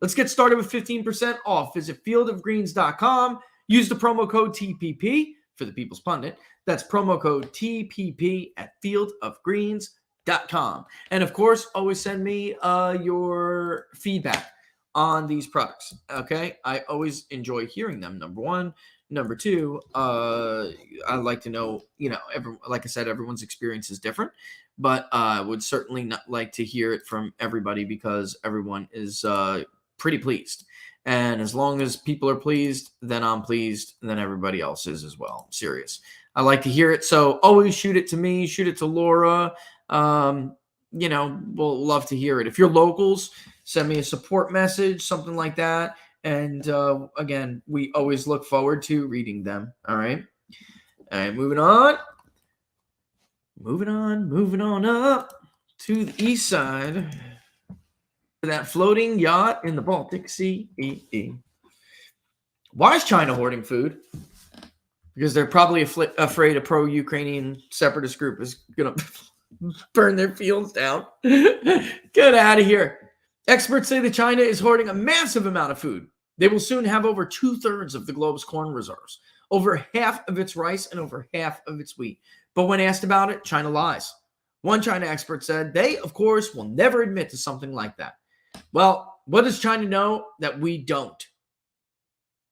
S3: Let's get started with 15% off. Visit fieldofgreens.com. Use the promo code TPP for the People's Pundit. That's promo code TPP at fieldofgreens.com. And of course, always send me your feedback on these products. Okay. I always enjoy hearing them. Number one. Number two, I'd like to know, like I said, everyone's experience is different, but I would certainly not like to hear it from everybody, because everyone is pretty pleased. And as long as people are pleased, then I'm pleased, and then everybody else is as well. I'm serious. I like to hear it. So always shoot it to me, shoot it to Laura. We'll love to hear it. If you're locals, send me a support message, something like that. And again, we always look forward to reading them. All right. All right, moving on up to the east side. That floating yacht in the Baltic Sea. Why is China hoarding food? Because they're probably afraid a pro-Ukrainian separatist group is going to burn their fields down. Get out of here. Experts say that China is hoarding a massive amount of food. They will soon have over 2/3 of the globe's corn reserves, over half of its rice, and over half of its wheat. But when asked about it, China lies. One China expert said they, of course, will never admit to something like that. Well, what does China know that we don't?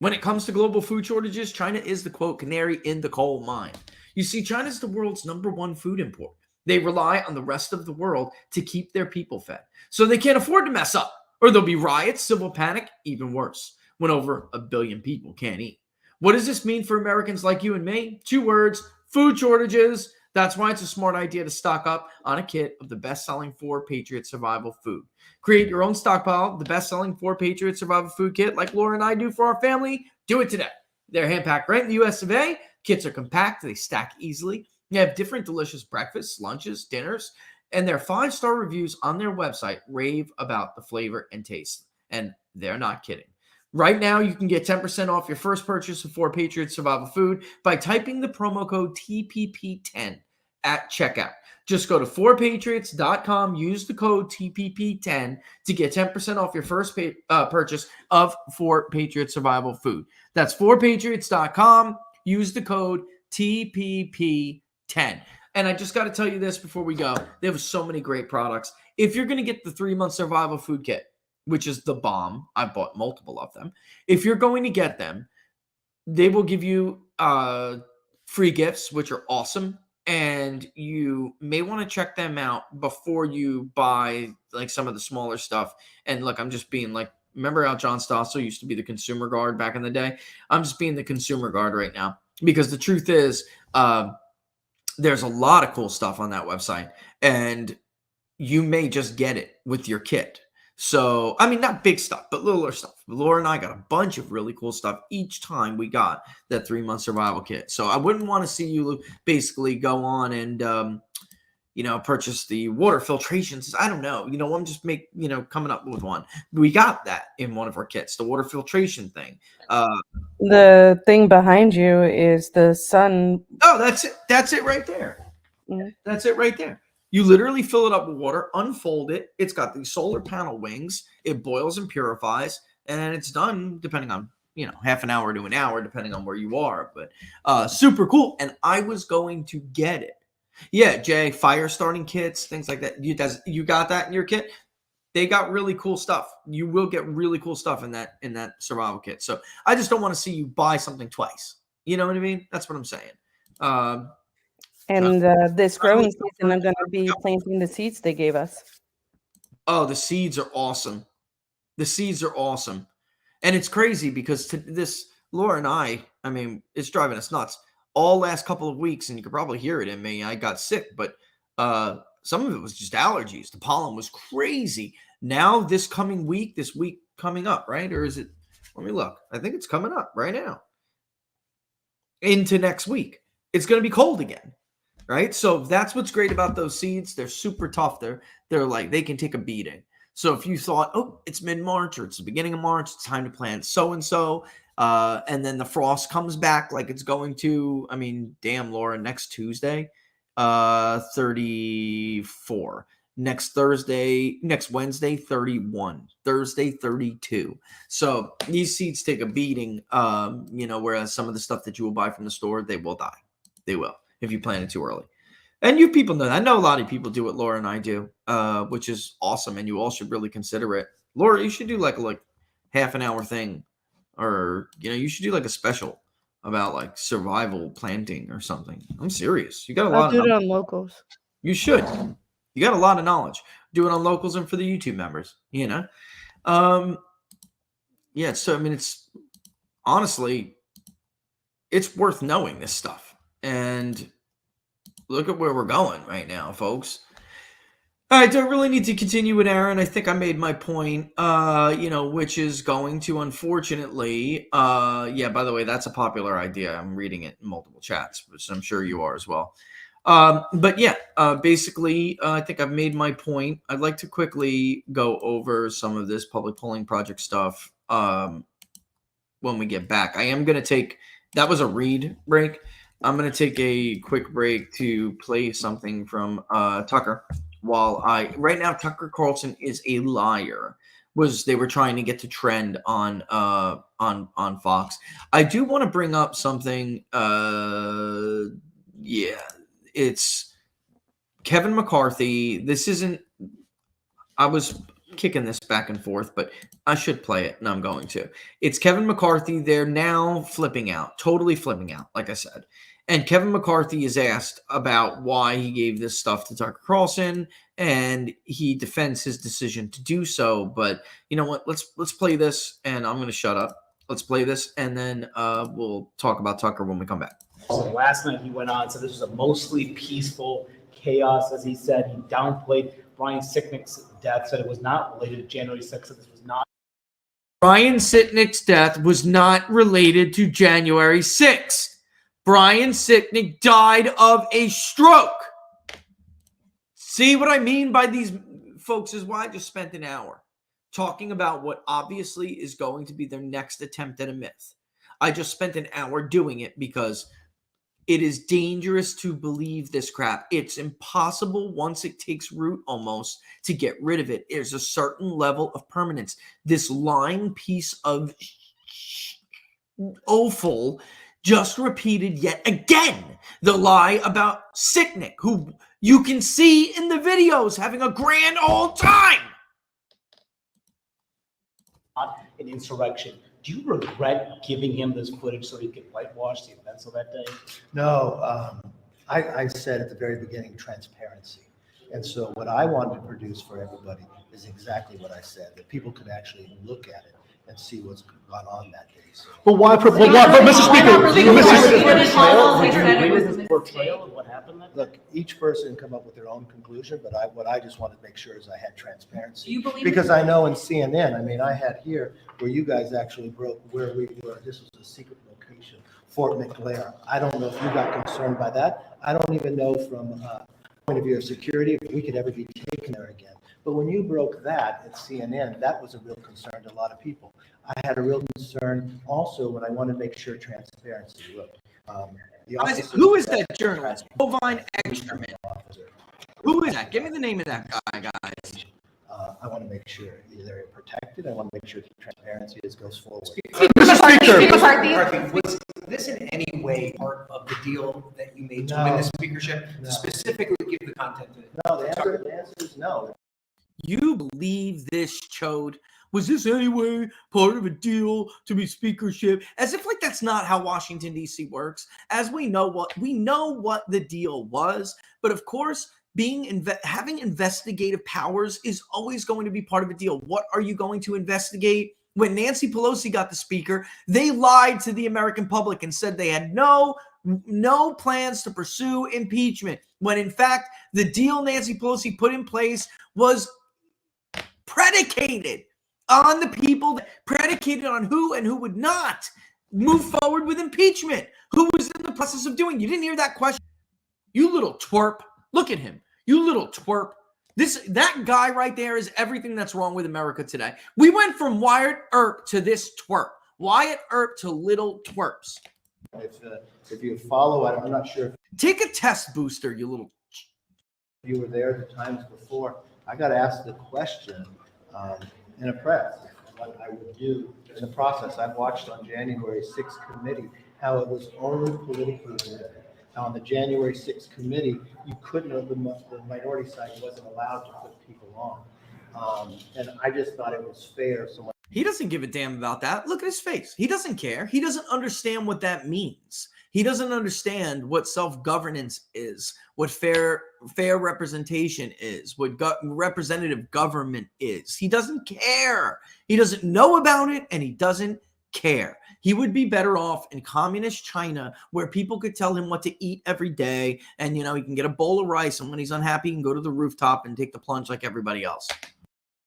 S3: When it comes to global food shortages, China is the, quote, canary in the coal mine. You see, China is the world's #1 food import. They rely on the rest of the world to keep their people fed. So they can't afford to mess up, or there'll be riots, civil panic, even worse, when over 1 billion people can't eat. What does this mean for Americans like you and me? 2 words: food shortages. That's why it's a smart idea to stock up on a kit of the best-selling 4 Patriot Survival Food. Create your own stockpile of the best-selling 4 Patriot Survival Food kit like Laura and I do for our family. Do it today. They're hand-packed right in the US of A. Kits are compact. They stack easily. You have different delicious breakfasts, lunches, dinners, and their 5-star reviews on their website rave about the flavor and taste. And they're not kidding. Right now, you can get 10% off your first purchase of 4 Patriot Survival Food by typing the promo code TPP10 at checkout. Just go to 4patriots.com, use the code TPP10 to get 10% off your first purchase of 4 Patriot Survival Food. That's 4patriots.com, use the code TPP10. And I just got to tell you this before we go. They have so many great products. If you're going to get the 3-month survival food kit, which is the bomb, I bought multiple of them. If you're going to get them, they will give you free gifts, which are awesome. And you may want to check them out before you buy like some of the smaller stuff. And look, I'm just being like, remember how John Stossel used to be the consumer guard back in the day? I'm just being the consumer guard right now, because the truth is, there's a lot of cool stuff on that website, and you may just get it with your kit. So, I mean, not big stuff, but littler stuff. Laura and I got a bunch of really cool stuff each time we got that 3-month survival kit. So I wouldn't want to see you basically go on and, purchase the water filtrations. I don't know. I'm just coming up with one. We got that in one of our kits, the water filtration thing.
S4: The thing behind you is the sun.
S3: Oh, that's it. That's it right there.
S4: Yeah.
S3: That's it right there. You literally fill it up with water, unfold it. It's got these solar panel wings. It boils and purifies, and it's done depending on, half an hour to an hour, depending on where you are. But super cool. And I was going to get it. Yeah, Jay, fire starting kits, things like that. You got that in your kit? They got really cool stuff. You will get really cool stuff in that survival kit. So I just don't want to see you buy something twice. You know what I mean? That's what I'm saying.
S4: And this growing season, I'm going to be planting the seeds they gave us.
S3: Oh, the seeds are awesome. The seeds are awesome. And it's crazy because Laura and I mean, it's driving us nuts. All last couple of weeks, and you could probably hear it in me, I got sick, but some of it was just allergies. The pollen was crazy. Now, this week coming up, right? Or is it? Let me look. I think it's coming up right now. Into next week. It's going to be cold again. Right. So that's what's great about those seeds. They're super tough. They're like, they can take a beating. So if you thought, oh, it's mid-March or it's the beginning of March, it's time to plant so-and-so. And then the frost comes back like it's going to, I mean, damn, Laura, next Tuesday, 34. Next Wednesday, 31. Thursday, 32. So these seeds take a beating, whereas some of the stuff that you will buy from the store, they will die. They will. If you plant it too early. And you people know that. I know a lot of people do what Laura and I do, which is awesome. And you all should really consider it. Laura, you should do like half an hour thing, or, you should do like a special about like survival planting or something. I'm serious. You got a lot
S4: I'll do it on Locals.
S3: You should. You got a lot of knowledge. Do it on Locals and for the YouTube members, Yeah. So, I mean, it's honestly, it's worth knowing this stuff. And look at where we're going right now, folks. I don't really need to continue with Aaron. I think I made my point, which is going to, unfortunately, by the way, that's a popular idea. I'm reading it in multiple chats, which I'm sure you are as well. Basically, I think I've made my point. I'd like to quickly go over some of this public polling project stuff when we get back. I am going to take, that was a read break. I'm going to take a quick break to play something from Tucker. Right now, Tucker Carlson is a liar. They were trying to get to trend on Fox. I do want to bring up something. It's Kevin McCarthy. I was kicking this back and forth, but I should play it, and I'm going to. It's Kevin McCarthy. They're now totally flipping out, like I said. And Kevin McCarthy is asked about why he gave this stuff to Tucker Carlson, and he defends his decision to do so. But you know what? Let's play this, and I'm going to shut up. Let's play this, and then we'll talk about Tucker when we come back.
S5: So last night he went on and said this was a mostly peaceful chaos, as he said. He downplayed Brian Sicknick's death, said it was not related to January 6th, that this was not.
S3: Brian Sicknick's death was not related to January 6th. Brian Sicknick died of a stroke. See what I mean by these folks is why I just spent an hour talking about what obviously is going to be their next attempt at a myth. I just spent an hour doing it because it is dangerous to believe this crap. It's impossible once it takes root almost to get rid of it. There's a certain level of permanence. This lying piece of offal just repeated yet again the lie about Sicknick, who you can see in the videos having a grand old time.
S5: An insurrection. Do you regret giving him this footage so he could whitewash the events of that day?
S6: No, I said at the very beginning, transparency. And so what I wanted to produce for everybody is exactly what I said, that people could actually look at it and see what's gone on that day. So,
S5: But why, Mr. Speaker, portrayal of what happened that day?
S6: look, each person come up with their own conclusion, but what I just wanted to make sure is I had transparency.
S7: Do you believe
S6: Because I know in CNN, I mean, I had here where you guys actually broke where we were. This was a secret location, Fort McClare. I don't know if you got concerned by that. I don't even know from a point of view of security if we could ever be taken there again. But when you broke that at CNN, that was a real concern to a lot of people. I had a real concern also when I wanted to make sure transparency. Look,
S3: Who is that journalist? Bovine excrement. Who is that? Give me the name of that guy, guys.
S6: I want to make sure they're protected. I want to make sure transparency goes forward.
S7: McCarthy,
S8: Was this in any way part of the deal that you made to
S6: No.
S8: win the speakership?
S6: No.
S8: To specifically give the content to
S6: No, the answer is no.
S3: You believe this chode? Was this anyway part of a deal to be speakership? As if like that's not how Washington, D.C. works. As we know what the deal was, but of course, having investigative powers is always going to be part of a deal. What are you going to investigate? When Nancy Pelosi got the speaker, they lied to the American public and said they had no plans to pursue impeachment, when in fact the deal Nancy Pelosi put in place was predicated on the people, predicated on who and who would not move forward with impeachment, who was in the process of doing. You didn't hear that question? You little twerp. Look at him. You little twerp. That guy right there is everything that's wrong with America today. We went from Wyatt Earp to this twerp. Wyatt Earp to little twerps.
S6: If you follow it, I'm not sure if
S3: Take a test booster, you little.
S6: you were there the times before. I got asked the question in a press what I would do in the process. I've watched on January 6th committee how it was only politically driven. Now, on the January 6th committee, you couldn't have, the minority side wasn't allowed to put people on. And I just thought it was fair. So
S3: He doesn't give a damn about that. Look at his face. He doesn't care. He doesn't understand what that means. He doesn't understand what self-governance is, what fair representation is, what representative government is. He doesn't care. He doesn't know about it, and he doesn't care. He would be better off in communist China, where people could tell him what to eat every day, and he can get a bowl of rice, and when he's unhappy, he can go to the rooftop and take the plunge like everybody else.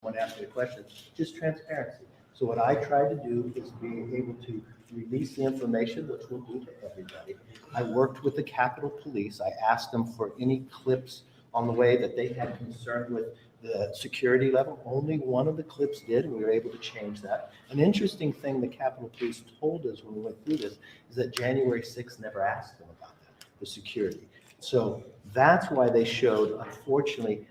S6: when asked me a question, just transparency. So what I try to do is be able to release the information, which we'll do to everybody. I worked with the Capitol Police. I asked them for any clips on the way that they had concern with the security level. Only one of the clips did, and we were able to change that. An interesting thing the Capitol Police told us when we went through this is that January 6th never asked them about that, the security. So that's why they showed, unfortunately,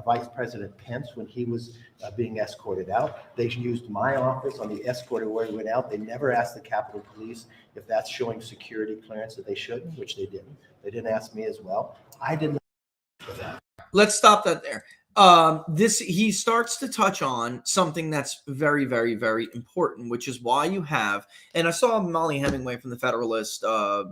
S6: Vice President Pence, when he was being escorted out, they used my office on the escort where he went out. They never asked the Capitol Police if that's showing security clearance that they shouldn't, which they didn't. They didn't ask me as well. I didn't for that.
S3: Let's stop that there. He starts to touch on something that's very, very, very important, which is why you have, and I saw Molly Hemingway from the Federalist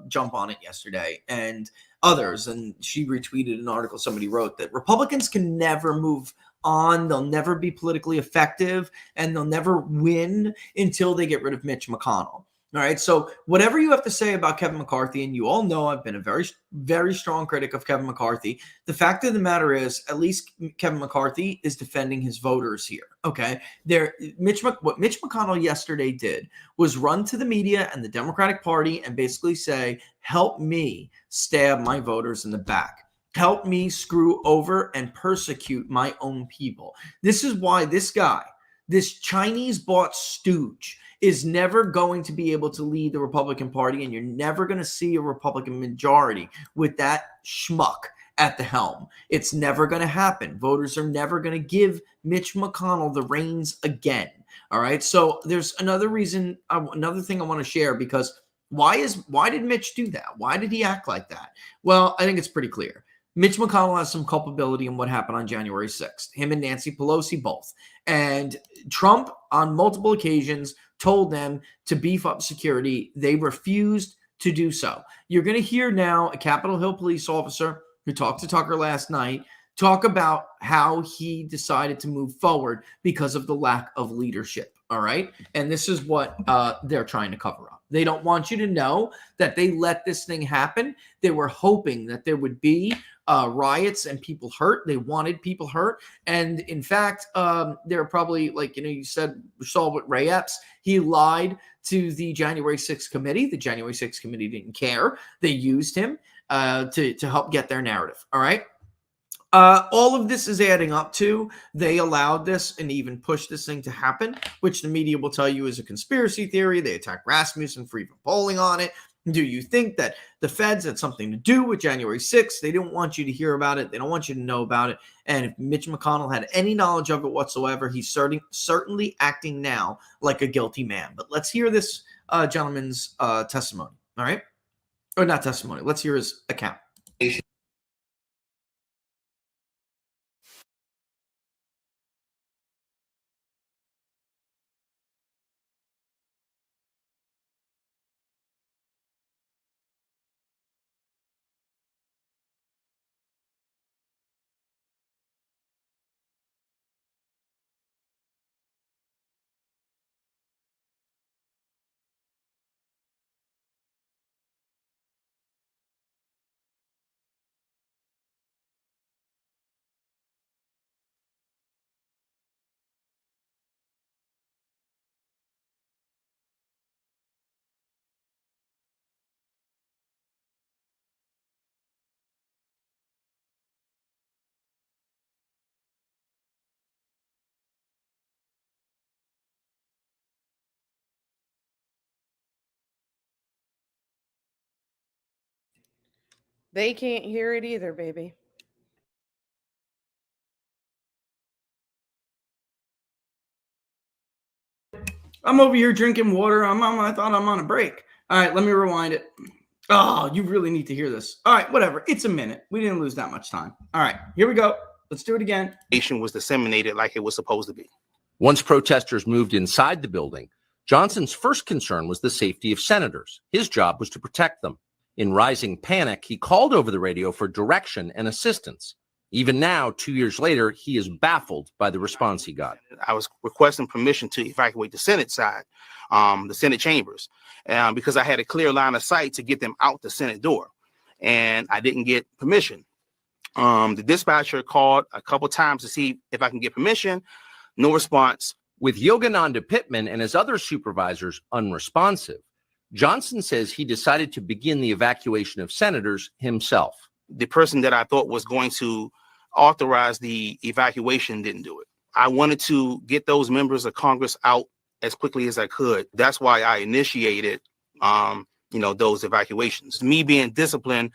S3: jump on it yesterday, and others, and she retweeted an article somebody wrote that Republicans can never move on, they'll never be politically effective, and they'll never win until they get rid of Mitch McConnell. All right. So whatever you have to say about Kevin McCarthy, and you all know I've been a very, very strong critic of Kevin McCarthy. The fact of the matter is, at least Kevin McCarthy is defending his voters here. Okay. What Mitch McConnell yesterday did was run to the media and the Democratic Party and basically say, help me stab my voters in the back. Help me screw over and persecute my own people. This is why this guy, this Chinese bought stooge, is never going to be able to lead the Republican Party, and you're never going to see a Republican majority with that schmuck at the helm. It's never going to happen. Voters are never going to give Mitch McConnell the reins again. All right. So there's another reason, another thing I want to share, because why did Mitch do that? Why did he act like that? Well, I think it's pretty clear. Mitch McConnell has some culpability in what happened on January 6th, him and Nancy Pelosi both. And Trump, on multiple occasions, told them to beef up security. They refused to do so. You're going to hear now a Capitol Hill police officer who talked to Tucker last night talk about how he decided to move forward because of the lack of leadership. All right. And this is what they're trying to cover up. They don't want you to know that they let this thing happen. They were hoping that there would be riots and people hurt. They wanted people hurt. And in fact, they're probably like, you saw with Ray Epps, he lied to the January 6th committee. The January 6th committee didn't care. They used him to help get their narrative. All right. All of this is adding up to they allowed this and even pushed this thing to happen, which the media will tell you is a conspiracy theory. They attacked Rasmussen for even polling on it. Do you think that the feds had something to do with January 6th? They don't want you to hear about it. They don't want you to know about it. And if Mitch McConnell had any knowledge of it whatsoever, he's certainly acting now like a guilty man. But let's hear this gentleman's testimony. All right. Or not testimony. Let's hear his account.
S4: They can't hear it either, baby.
S3: I'm over here drinking water. I thought I'm on a break. All right, let me rewind it. Oh, you really need to hear this. All right, whatever. It's a minute. We didn't lose that much time. All right, here we go. Let's do it again.
S7: Was disseminated like it was supposed to be.
S9: Once protesters moved inside the building, Johnson's first concern was the safety of senators. His job was to protect them. In rising panic, he called over the radio for direction and assistance. Even now, 2 years later, he is baffled by the response he got.
S7: I was requesting permission to evacuate the Senate side, the Senate chambers, because I had a clear line of sight to get them out the Senate door, and I didn't get permission. The dispatcher called a couple times to see if I can get permission. No response.
S9: With Yogananda Pittman and his other supervisors unresponsive, Johnson says he decided to begin the evacuation of senators himself.
S7: The person that I thought was going to authorize the evacuation didn't do it. I wanted to get those members of Congress out as quickly as I could. That's why I initiated, those evacuations. Me being disciplined,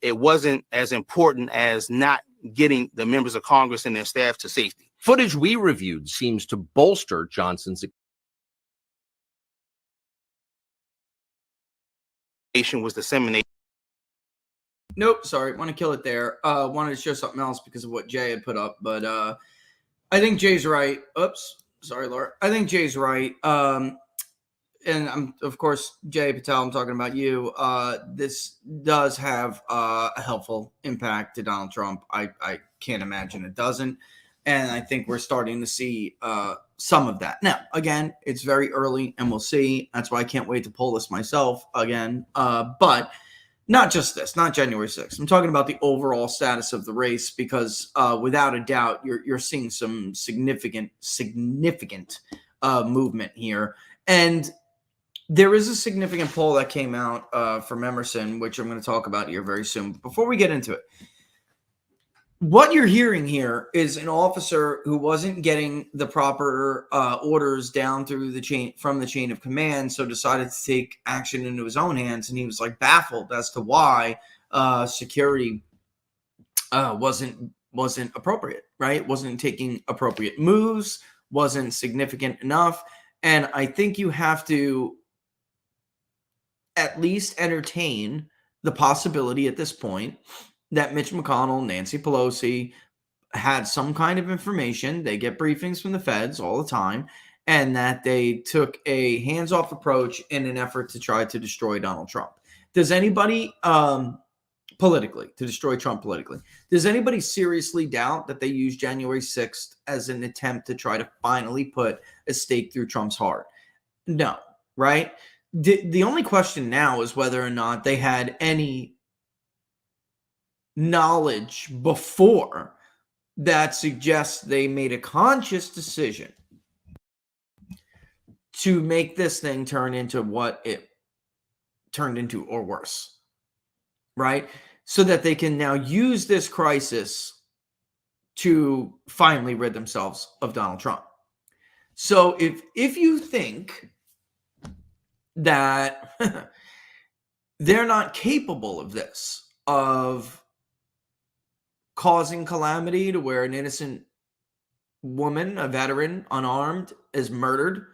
S7: it wasn't as important as not getting the members of Congress and their staff to safety.
S9: Footage we reviewed seems to bolster Johnson's
S7: was disseminated.
S3: Nope, sorry, want to kill it there. Wanted to show something else because of what Jay had put up, but I think Jay's right. Oops, sorry, Laura. I think Jay's right. And I'm, of course, Jay Patel, I'm talking about you. This does have a helpful impact to Donald Trump. I can't imagine it doesn't. And I think we're starting to see some of that. Now, again, it's very early and we'll see. That's why I can't wait to pull this myself again. But not just this, not January 6th. I'm talking about the overall status of the race because without a doubt, you're seeing some significant movement here. And there is a significant poll that came out from Emerson, which I'm going to talk about here very soon. But before we get into it, what you're hearing here is an officer who wasn't getting the proper orders down through the chain from the chain of command, so decided to take action into his own hands, and he was like baffled as to why security wasn't appropriate, right? Wasn't taking appropriate moves, wasn't significant enough, and I think you have to at least entertain the possibility at this point that Mitch McConnell, Nancy Pelosi had some kind of information. They get briefings from the feds all the time, and that they took a hands-off approach in an effort to try to destroy Donald Trump. Does anybody politically, to destroy Trump politically, does anybody seriously doubt that they used January 6th as an attempt to try to finally put a stake through Trump's heart? No, right? The only question now is whether or not they had any knowledge before that suggests they made a conscious decision to make this thing turn into what it turned into or worse, right? So that they can now use this crisis to finally rid themselves of Donald Trump. So if you think that they're not capable of this, of causing calamity to where an innocent woman, a veteran, unarmed, is murdered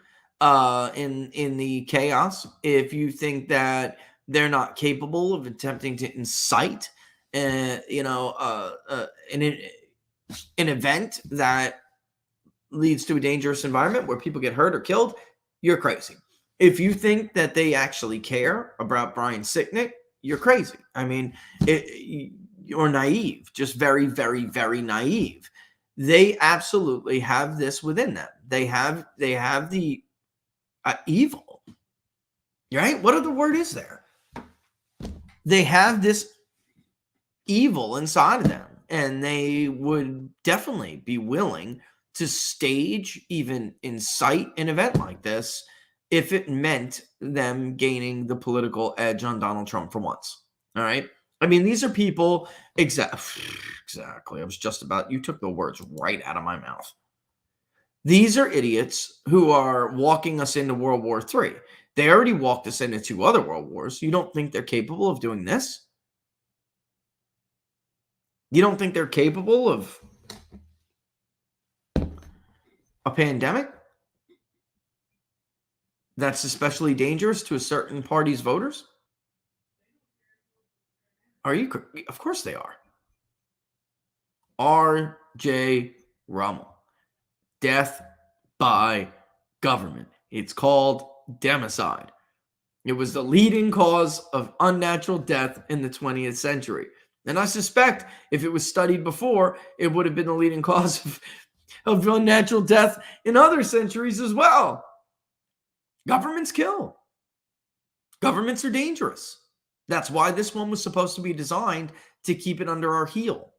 S3: in the chaos, if you think that they're not capable of attempting to incite an event that leads to a dangerous environment where people get hurt or killed, you're crazy. If you think that they actually care about Brian Sicknick, you're crazy. I mean, you're naive, just very, very, very naive. They absolutely have this within them. They have the evil, right? What other word is there? They have this evil inside of them, and they would definitely be willing to stage, even incite an event like this if it meant them gaining the political edge on Donald Trump for once. All right. I mean, these are people, exactly. I was just about, you took the words right out of my mouth. These are idiots who are walking us into World War III. They already walked us into 2 other world wars. You don't think they're capable of doing this? You don't think they're capable of a pandemic that's especially dangerous to a certain party's voters? Are you? Of course they are. R.J. Rummel. Death by government. It's called democide. It was the leading cause of unnatural death in the 20th century. And I suspect if it was studied before, it would have been the leading cause of unnatural death in other centuries as well. Governments kill. Governments are dangerous. That's why this one was supposed to be designed to keep it under our heel.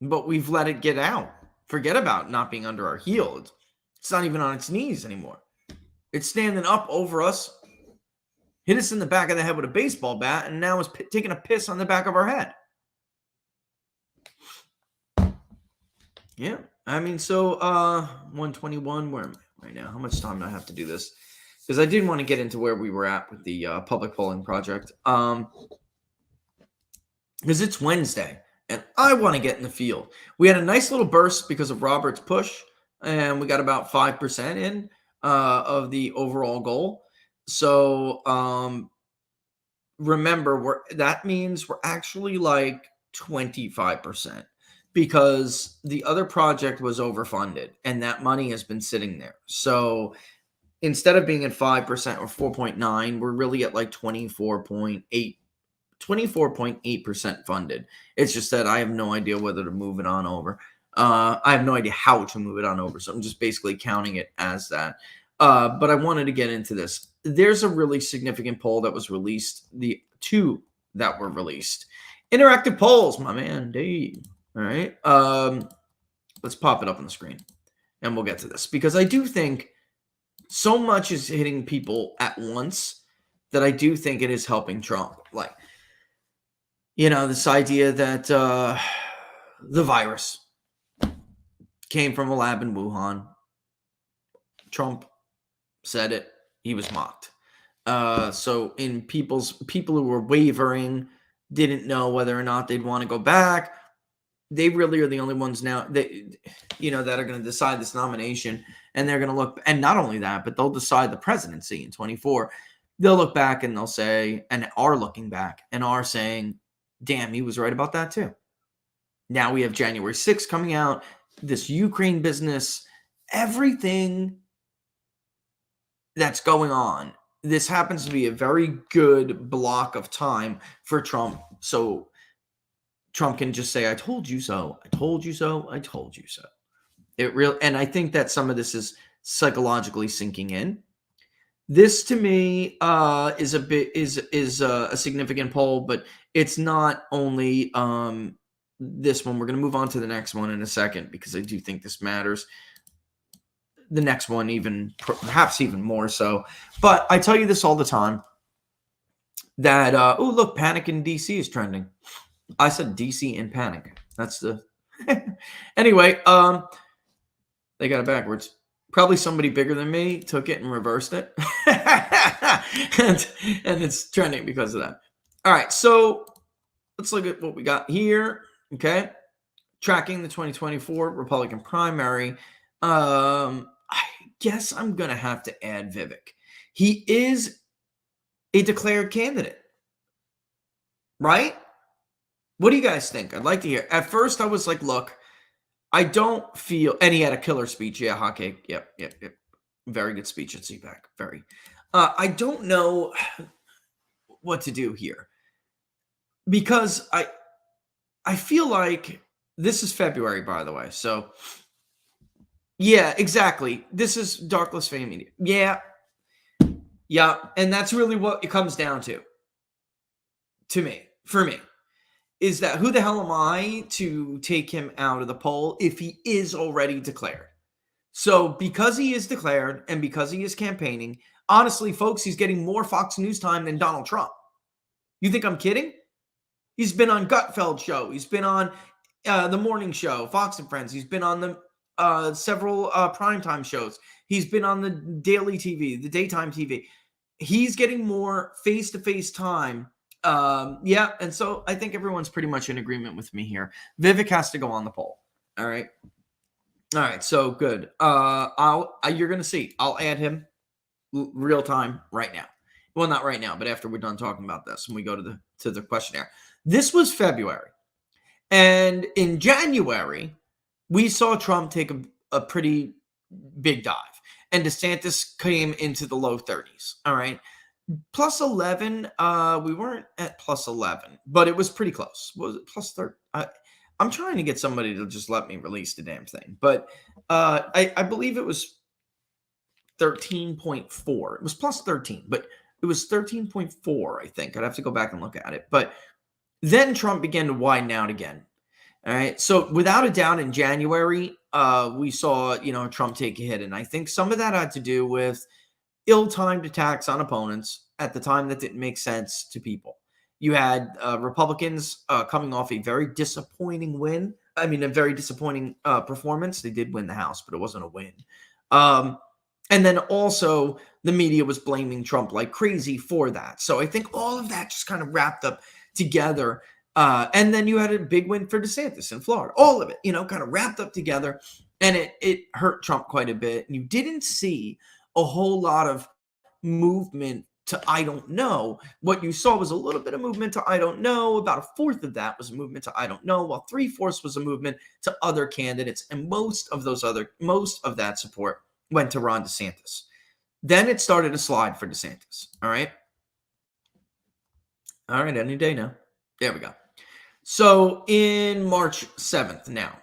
S3: But we've let it get out. Forget about not being under our heel. It's not even on its knees anymore. It's standing up over us, hit us in the back of the head with a baseball bat, and now is taking a piss on the back of our head. Yeah. I mean, so 121, where am I right now? How much time do I have to do this? Because I did want to get into where we were at with the public polling project. Because it's Wednesday, and I want to get in the field. We had a nice little burst because of Robert's push, and we got about 5% in of the overall goal. So remember, that means we're actually like 25%. Because the other project was overfunded, and that money has been sitting there. So instead of being at 5% or 4.9, we're really at like 24.8% funded. It's just that I have no idea whether to move it on over. I have no idea how to move it on over, so I'm just basically counting it as that. But I wanted to get into this. There's a really significant poll that was released, the two that were released. Interactive polls, my man, Dave. All right. Let's pop it up on the screen, and we'll get to this, because I do think so much is hitting people at once that I do think it is helping Trump. Like, this idea that the virus came from a lab in Wuhan. Trump said it. He was mocked. So in people who were wavering, didn't know whether or not they'd want to go back, they really are the only ones now that are going to decide this nomination, and they're going to look, and not only that, but they'll decide the presidency in 24. They'll look back and they'll say, and are looking back and are saying, damn, he was right about that too. Now we have January 6th coming out, this Ukraine business, everything that's going on. This happens to be a very good block of time for Trump. So Trump can just say, I told you so. I told you so. I told you so. And I think that some of this is psychologically sinking in. This to me is a significant poll, but it's not only this one. We're going to move on to the next one in a second, because I do think this matters. The next one perhaps even more so. But I tell you this all the time, that oh, look, panic in DC is trending. I said DC in panic. That's the anyway, they got it backwards. Probably somebody bigger than me took it and reversed it. and it's trending because of that. All right, so let's look at what we got here. Okay. Tracking the 2024 Republican primary. I guess I'm going to have to add Vivek. He is a declared candidate, right? What do you guys think? I'd like to hear. At first, I was like, look, I don't feel, and he had a killer speech. Yeah, hotcake. Yep. Very good speech at CPAC. Very. I don't know what to do here, because I feel like this is February, by the way. So, yeah, exactly. This is Darkless Fame Media. Yeah. And that's really what it comes down to me, for me, is that who the hell am I to take him out of the poll if he is already declared? So because he is declared and because he is campaigning, honestly, folks, he's getting more Fox News time than Donald Trump. You think I'm kidding? He's been on Gutfeld show. He's been on the morning show, Fox and Friends. He's been on the several primetime shows. He's been on the daily TV, the daytime TV. He's getting more face-to-face time. And so I think everyone's pretty much in agreement with me here. Vivek has to go on the poll. All right. So good. You're going to see. I'll add him real time right now. Well, not right now, but after we're done talking about this, when we go to the questionnaire. This was February. And in January, we saw Trump take a pretty big dive. And DeSantis came into the low 30s. All right. Plus 11. We weren't at plus 11, but it was pretty close. Was it plus 30? I'm trying to get somebody to just let me release the damn thing. But I believe it was 13.4. It was plus 13, but it was 13.4, I think. I'd have to go back and look at it. But then Trump began to widen out again. All right. So without a doubt, in January, we saw, Trump take a hit. And I think some of that had to do with ill-timed attacks on opponents at the time that didn't make sense to people. You had Republicans coming off a very disappointing win. I mean, a very disappointing performance. They did win the House, but it wasn't a win. And then also the media was blaming Trump like crazy for that. So I think all of that just kind of wrapped up together. And then you had a big win for DeSantis in Florida. All of it, kind of wrapped up together. And it hurt Trump quite a bit. And you didn't see a whole lot of movement to I don't know. What you saw was a little bit of movement to I don't know. About a fourth of that was a movement to I don't know, while 3/4 was a movement to other candidates. And most of that support went to Ron DeSantis. Then it started to slide for DeSantis. All right, any day now. There we go. So in March 7th now,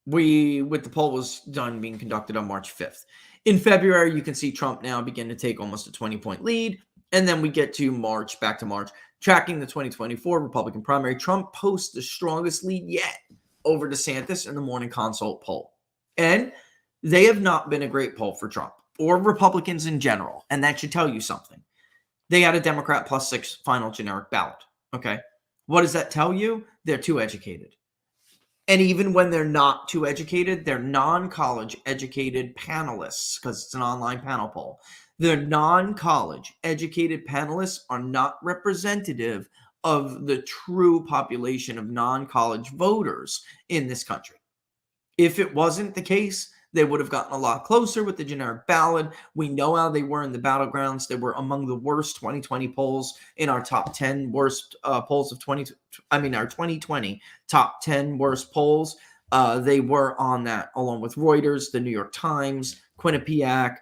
S3: With the poll was done being conducted on March 5th. In February, you can see Trump now begin to take almost a 20-point lead. And then we get to March, back to March, tracking the 2024 Republican primary. Trump posts the strongest lead yet over DeSantis in the Morning Consult poll. And they have not been a great poll for Trump or Republicans in general. And that should tell you something. They had a Democrat +6 final generic ballot. Okay. What does that tell you? They're too educated. And even when they're not too educated, they're non-college educated panelists, because it's an online panel poll. The non-college educated panelists are not representative of the true population of non-college voters in this country. If it wasn't the case, they would have gotten a lot closer with the generic ballot. We know how they were in the battlegrounds. They were among the worst 2020 polls in our top 10 worst polls of our 2020 top 10 worst polls. They were on that along with Reuters, the New York Times, Quinnipiac.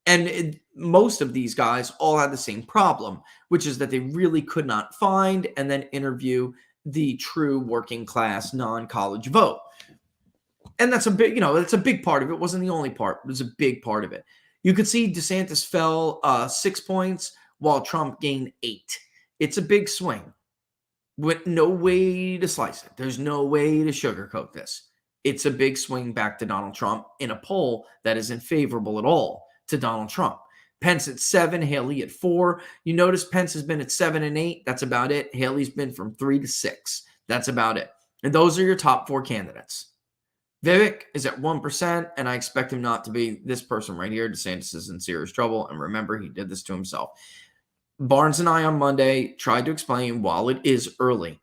S3: And most of these guys all had the same problem, which is that they really could not find and then interview the true working class non-college vote. And that's a big, that's a big part of it. It wasn't the only part. It was a big part of it. You could see DeSantis fell 6 points while Trump gained 8. It's a big swing with no way to slice it. There's no way to sugarcoat this. It's a big swing back to Donald Trump in a poll that isn't favorable at all to Donald Trump. Pence at 7, Haley at 4. You notice Pence has been at 7 and 8. That's about it. Haley's been from 3 to 6. That's about it. And those are your top 4 candidates. Vivek is at 1%, and I expect him not to be this person right here. DeSantis is in serious trouble, and remember, he did this to himself. Barnes and I on Monday tried to explain, while it is early,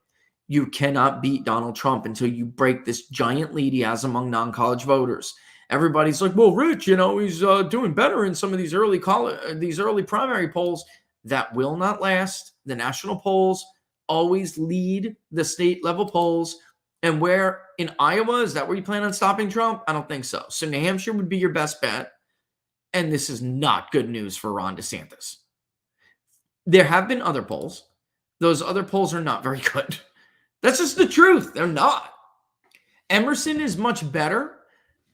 S3: you cannot beat Donald Trump until you break this giant lead he has among non-college voters. Everybody's like, well, Rich, he's doing better in some of these early primary polls. That will not last. The national polls always lead the state level polls. And where in Iowa, is that where you plan on stopping Trump? I don't think so. So New Hampshire would be your best bet. And this is not good news for Ron DeSantis. There have been other polls. Those other polls are not very good. That's just the truth. They're not. Emerson is much better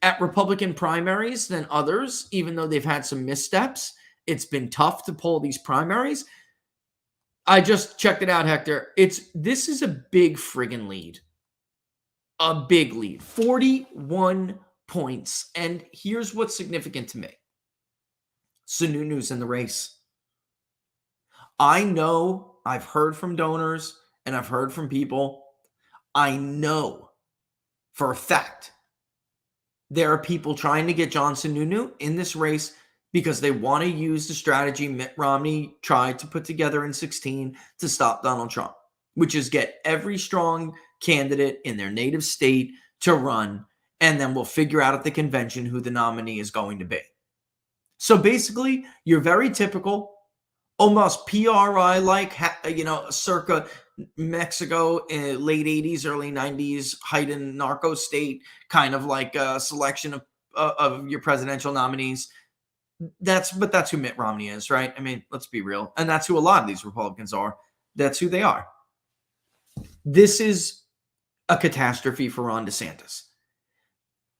S3: at Republican primaries than others, even though they've had some missteps. It's been tough to poll these primaries. I just checked it out, Hector. This is a big friggin' lead. A big lead, 41 points. And here's what's significant to me. Sununu's in the race. I know, I've heard from donors and I've heard from people. I know for a fact there are people trying to get John Sununu in this race because they want to use the strategy Mitt Romney tried to put together in 2016 to stop Donald Trump, which is get every strong candidate in their native state to run, and then we'll figure out at the convention who the nominee is going to be. So basically, you're very typical, almost PRI-like, circa Mexico in late 80s, early 90s, heightened narco state, kind of like a selection of your presidential nominees. That's who Mitt Romney is, right? I mean, let's be real. And that's who a lot of these Republicans are. That's who they are. This is a catastrophe for Ron DeSantis.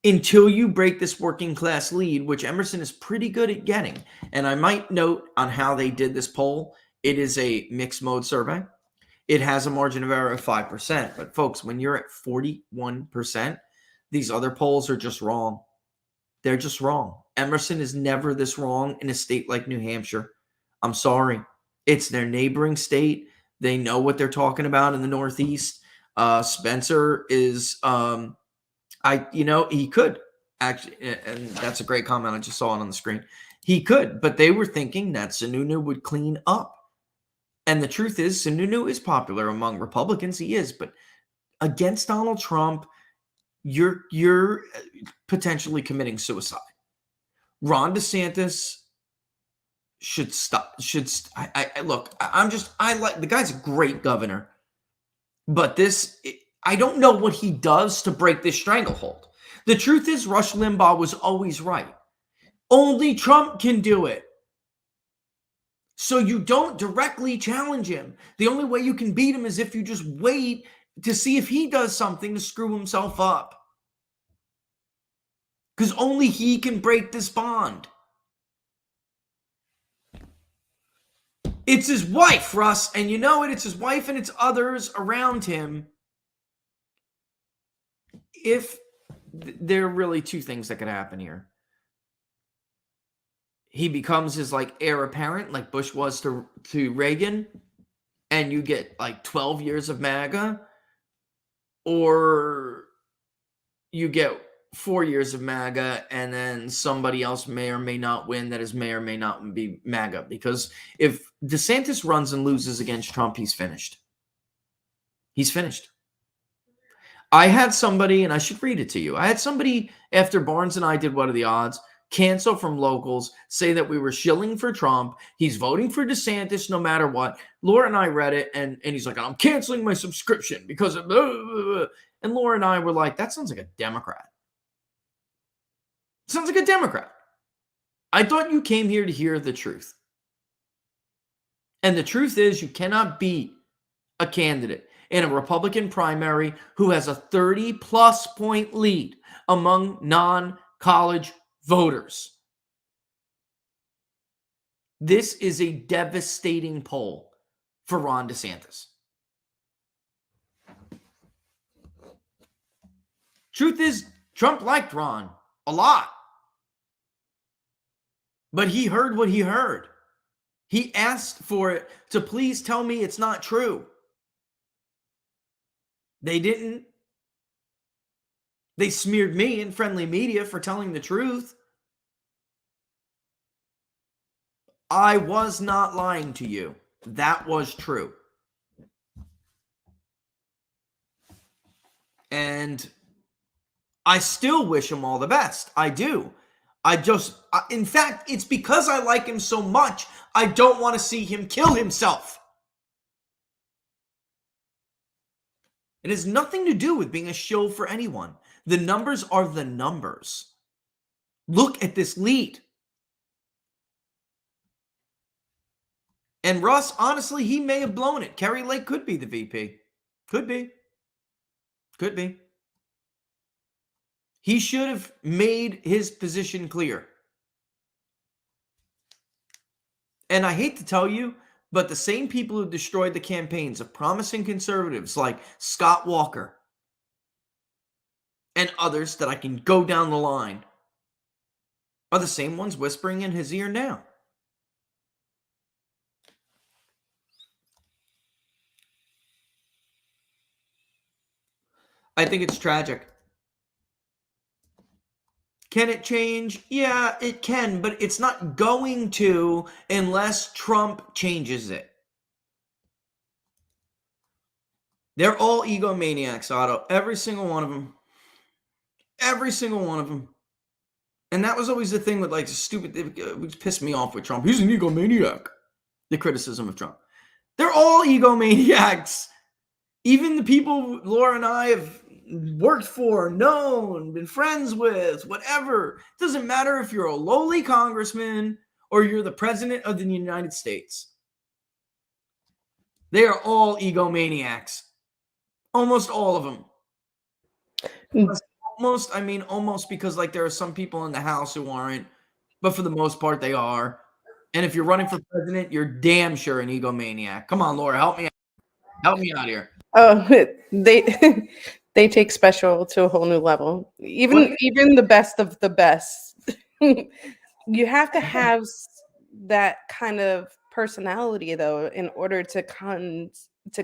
S3: Until you break this working class lead, which Emerson is pretty good at getting. And I might note on how they did this poll, it is a mixed mode survey. It has a margin of error of 5%. But folks, when you're at 41%, these other polls are just wrong. They're just wrong. Emerson is never this wrong in a state like New Hampshire. I'm sorry. It's their neighboring state. They know what they're talking about in the Northeast. Spencer is, he could actually, and that's a great comment. I just saw it on the screen. He could, but they were thinking that Sununu would clean up. And the truth is, Sununu is popular among Republicans. He is, but against Donald Trump, you're potentially committing suicide. Ron DeSantis should stop. I like the guy's a great governor, but I don't know what he does to break this stranglehold. The truth is, Rush Limbaugh was always right. Only Trump can do it. So you don't directly challenge him. The only way you can beat him is if you just wait to see if he does something to screw himself up. because only he can break this bond. It's his wife, Russ, and you know it. It's his wife and it's others around him. If there are really two things that could happen here. He becomes his like heir apparent, like Bush was to Reagan, and you get like 12 years of MAGA, or you get 4 years of MAGA, and then somebody else may or may not win that is may or may not be MAGA. Because if DeSantis runs and loses against Trump, he's finished. He's finished. I had somebody, and I should read it to you. I had somebody after Barnes and I did What Are the Odds, cancel from locals, say that we were shilling for Trump. He's voting for DeSantis no matter what. Laura and I read it, and he's like, I'm canceling my subscription because of blah, blah, blah. And Laura and I were like, that sounds like a Democrat. Sounds like a Democrat. I thought you came here to hear the truth. And the truth is you cannot beat a candidate in a Republican primary who has a 30-plus point lead among non-college voters. This is a devastating poll for Ron DeSantis. Truth is, Trump liked Ron a lot. But he heard what he heard. He asked for it to please tell me it's not true. They didn't. They smeared me in friendly media for telling the truth. I was not lying to you. That was true. And I still wish him all the best. I do. In fact, it's because I like him so much, I don't want to see him kill himself. It has nothing to do with being a shill for anyone. The numbers are the numbers. Look at this lead. And Russ, honestly, he may have blown it. Kerry Lake could be the VP. Could be. Could be. He should have made his position clear. And I hate to tell you, but the same people who destroyed the campaigns of promising conservatives like Scott Walker and others that I can go down the line are the same ones whispering in his ear now. I think it's tragic. Can it change? Yeah, it can, but it's not going to unless Trump changes it. They're all egomaniacs, Otto. Every single one of them. Every single one of them. And that was always the thing with like stupid, it would piss me off with Trump. He's an egomaniac. The criticism of Trump. They're all egomaniacs. Even the people Laura and I have worked for, known, been friends with, whatever. It doesn't matter if you're a lowly congressman or you're the president of the United States. They are all egomaniacs. Almost all of them. Almost because like there are some people in the House who aren't, but for the most part they are. And if you're running for president, you're damn sure an egomaniac. Come on, Laura, help me out. Help me out here.
S4: Oh, they take special to a whole new level. Even the best of the best. You have to have that kind of personality, though, in order to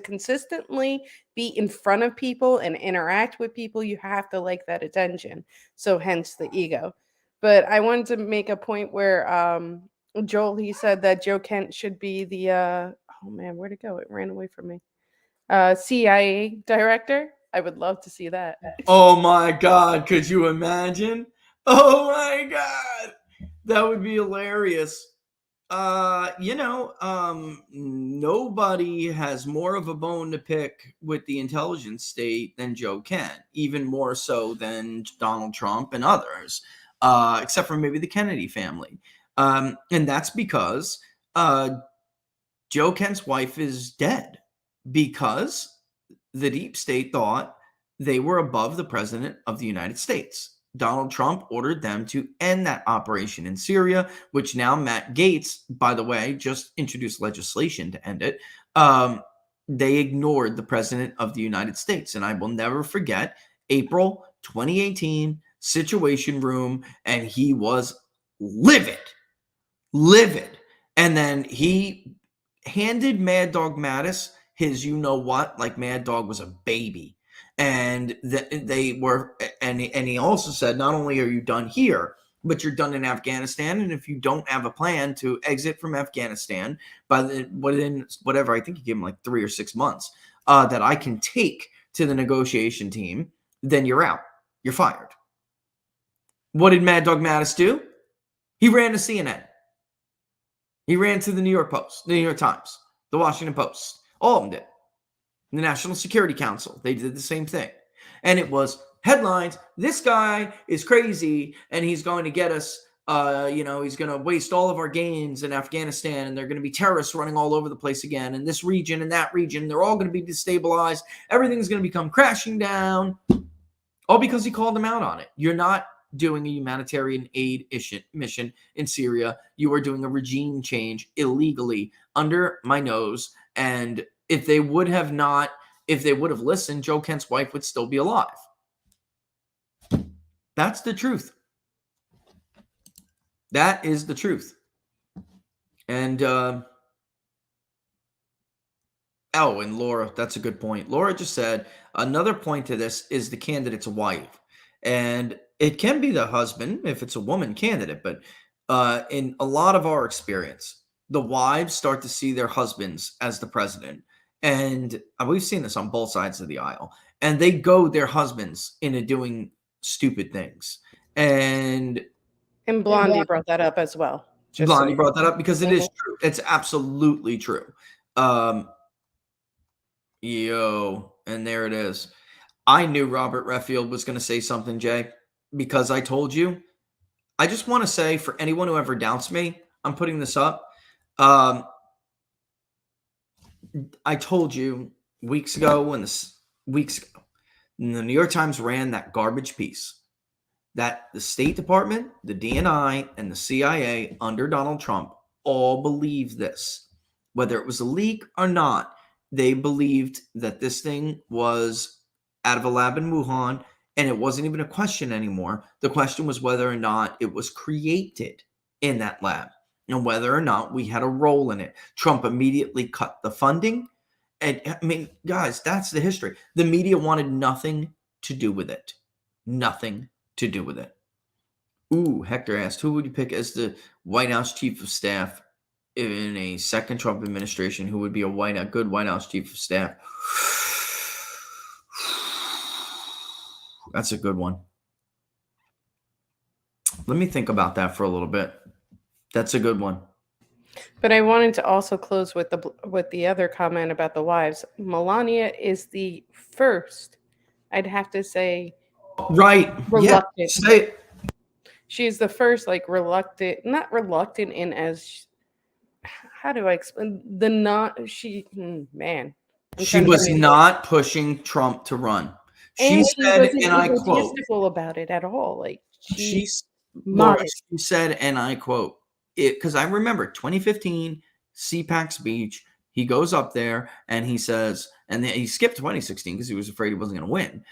S4: consistently be in front of people and interact with people. You have to like that attention. So hence the ego. But I wanted to make a point where Joel, he said that Joe Kent should be the oh man, where'd it go? It ran away from me. CIA director. I would love to see that.
S3: Oh my God, could you imagine? Oh my God, that would be hilarious. Nobody has more of a bone to pick with the intelligence state than Joe Kent, even more so than Donald Trump and others, except for maybe the Kennedy family. And that's because Joe Kent's wife is dead because the deep state thought they were above the president of the United States. Donald Trump ordered them to end that operation in Syria, which now Matt Gaetz, by the way, just introduced legislation to end it. They ignored the president of the United States. And I will never forget April 2018 Situation Room, and he was livid. And then he handed Mad Dog Mattis his you-know-what, like Mad Dog was a baby. And they were, and he also said, not only are you done here, but you're done in Afghanistan. And if you don't have a plan to exit from Afghanistan within whatever, I think he gave him like 3 or 6 months, that I can take to the negotiation team, then you're out. You're fired. What did Mad Dog Mattis do? He ran to CNN. He ran to the New York Post, the New York Times, the Washington Post. All of them did. The National Security Council, they did the same thing. And it was headlines, this guy is crazy and he's going to get us, he's going to waste all of our gains in Afghanistan, and they're going to be terrorists running all over the place again. And this region and that region, they're all going to be destabilized. Everything's going to become crashing down. All because he called them out on it. You're not doing a humanitarian aid mission in Syria. You are doing a regime change illegally under my nose. And if they would have listened, Joe Kent's wife would still be alive. That's the truth. That is the truth. And, and Laura, that's a good point. Laura just said, another point to this is the candidate's wife. And it can be the husband if it's a woman candidate, but in a lot of our experience, the wives start to see their husbands as the president. And we've seen this on both sides of the aisle. And they goad their husbands into doing stupid things. And
S4: Blondie brought that up as well.
S3: Blondie brought that up because it is true. It's absolutely true. And there it is. I knew Robert Redfield was going to say something, Jay, because I told you. I just want to say, for anyone who ever doubts me, I'm putting this up. I told you weeks ago when the New York Times ran that garbage piece that the State Department, the DNI, and the CIA under Donald Trump all believed this. Whether it was a leak or not, they believed that this thing was out of a lab in Wuhan, and it wasn't even a question anymore. The question was whether or not it was created in that lab and whether or not we had a role in it. Trump immediately cut the funding. And I mean, guys, that's the history. The media wanted nothing to do with it. Nothing to do with it. Ooh, Hector asked, who would you pick as the White House chief of staff in a second Trump administration? Who would be a good White House chief of staff? That's a good one. Let me think about that for a little bit. That's a good one.
S4: But I wanted to also close with the other comment about the wives. Melania is the first, I'd have to say,
S3: right,
S4: reluctant.
S3: Yeah, say it.
S4: She's the first, like, not reluctant in as, how do I explain she
S3: was not pushing Trump to run. She said, and I quote,
S4: about it at all. Like,
S3: she said, and I quote, because I remember 2015 CPAC speech. He goes up there and he says, and he skipped 2016 because he was afraid he wasn't going to win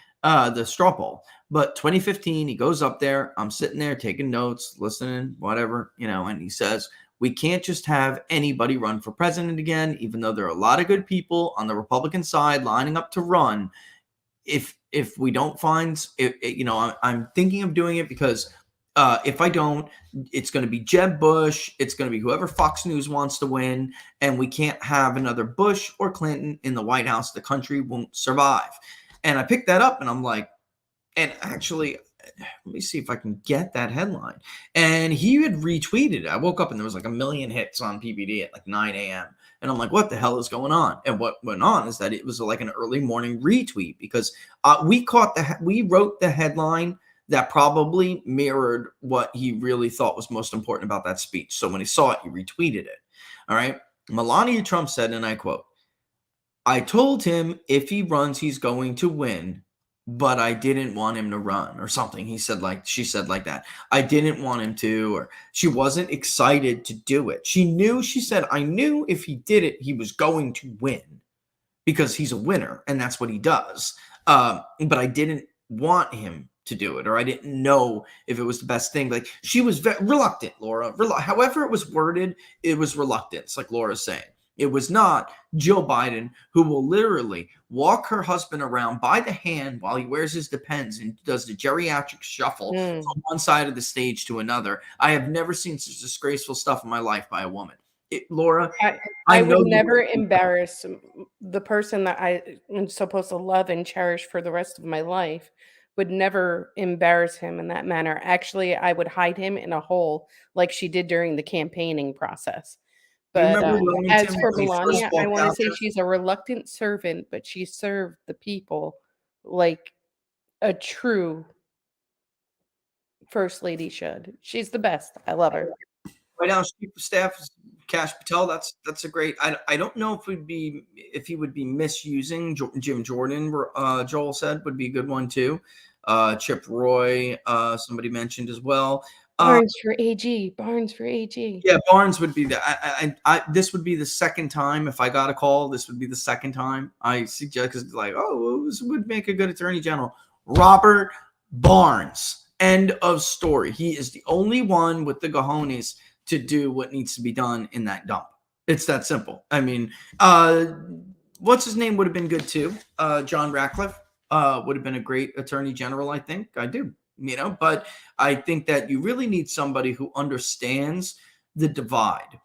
S3: the straw poll. But 2015, he goes up there. I'm sitting there taking notes, listening, whatever, and he says, we can't just have anybody run for president again, even though there are a lot of good people on the Republican side lining up to run. If we don't find, I'm thinking of doing it because if I don't, it's going to be Jeb Bush. It's going to be whoever Fox News wants to win. And we can't have another Bush or Clinton in the White House. The country won't survive. And I picked that up and I'm like, and actually, let me see if I can get that headline. And he had retweeted it. I woke up and there was like 1 million hits on PBD at like 9 a.m. And I'm like, what the hell is going on? And what went on is that it was like an early morning retweet because we wrote the headline that probably mirrored what he really thought was most important about that speech. So when he saw it, he retweeted it. All right. Melania Trump said, and I quote, I told him if he runs, he's going to win. but I didn't want him to run or something. She said like that. I didn't want him to, or she wasn't excited to do it. She said, I knew if he did it, he was going to win because he's a winner and that's what he does. But I didn't want him to do it, or I didn't know if it was the best thing. Like, she was reluctant, Laura. However it was worded, it was reluctance, like Laura's saying. It was not Joe Biden, who will literally walk her husband around by the hand while he wears his Depends and does the geriatric shuffle from one side of the stage to another. I have never seen such disgraceful stuff in my life by a woman. Laura,
S4: I would never embarrass the person that I'm supposed to love and cherish for the rest of my life. Would never embarrass him in that manner. Actually, I would hide him in a hole like she did during the campaigning process. But as for Melania, I want to say she's a reluctant servant, but she served the people like a true first lady should. She's the best. I love her.
S3: Right now, Chief of Staff is Kash Patel. That's a great. I don't know if he would be misusing Jim Jordan. Joel said would be a good one too. Chip Roy, somebody mentioned as well.
S4: Barnes for AG. Barnes for AG.
S3: Yeah, Barnes would be this would be the second time if I got a call. This would be the second time I suggest, because this would make a good attorney general. Robert Barnes. End of story. He is the only one with the cojones to do what needs to be done in that dump. It's that simple. I mean, what's his name would have been good too. John Ratcliffe would have been a great attorney general. I think I do. But I think that you really need somebody who understands the divide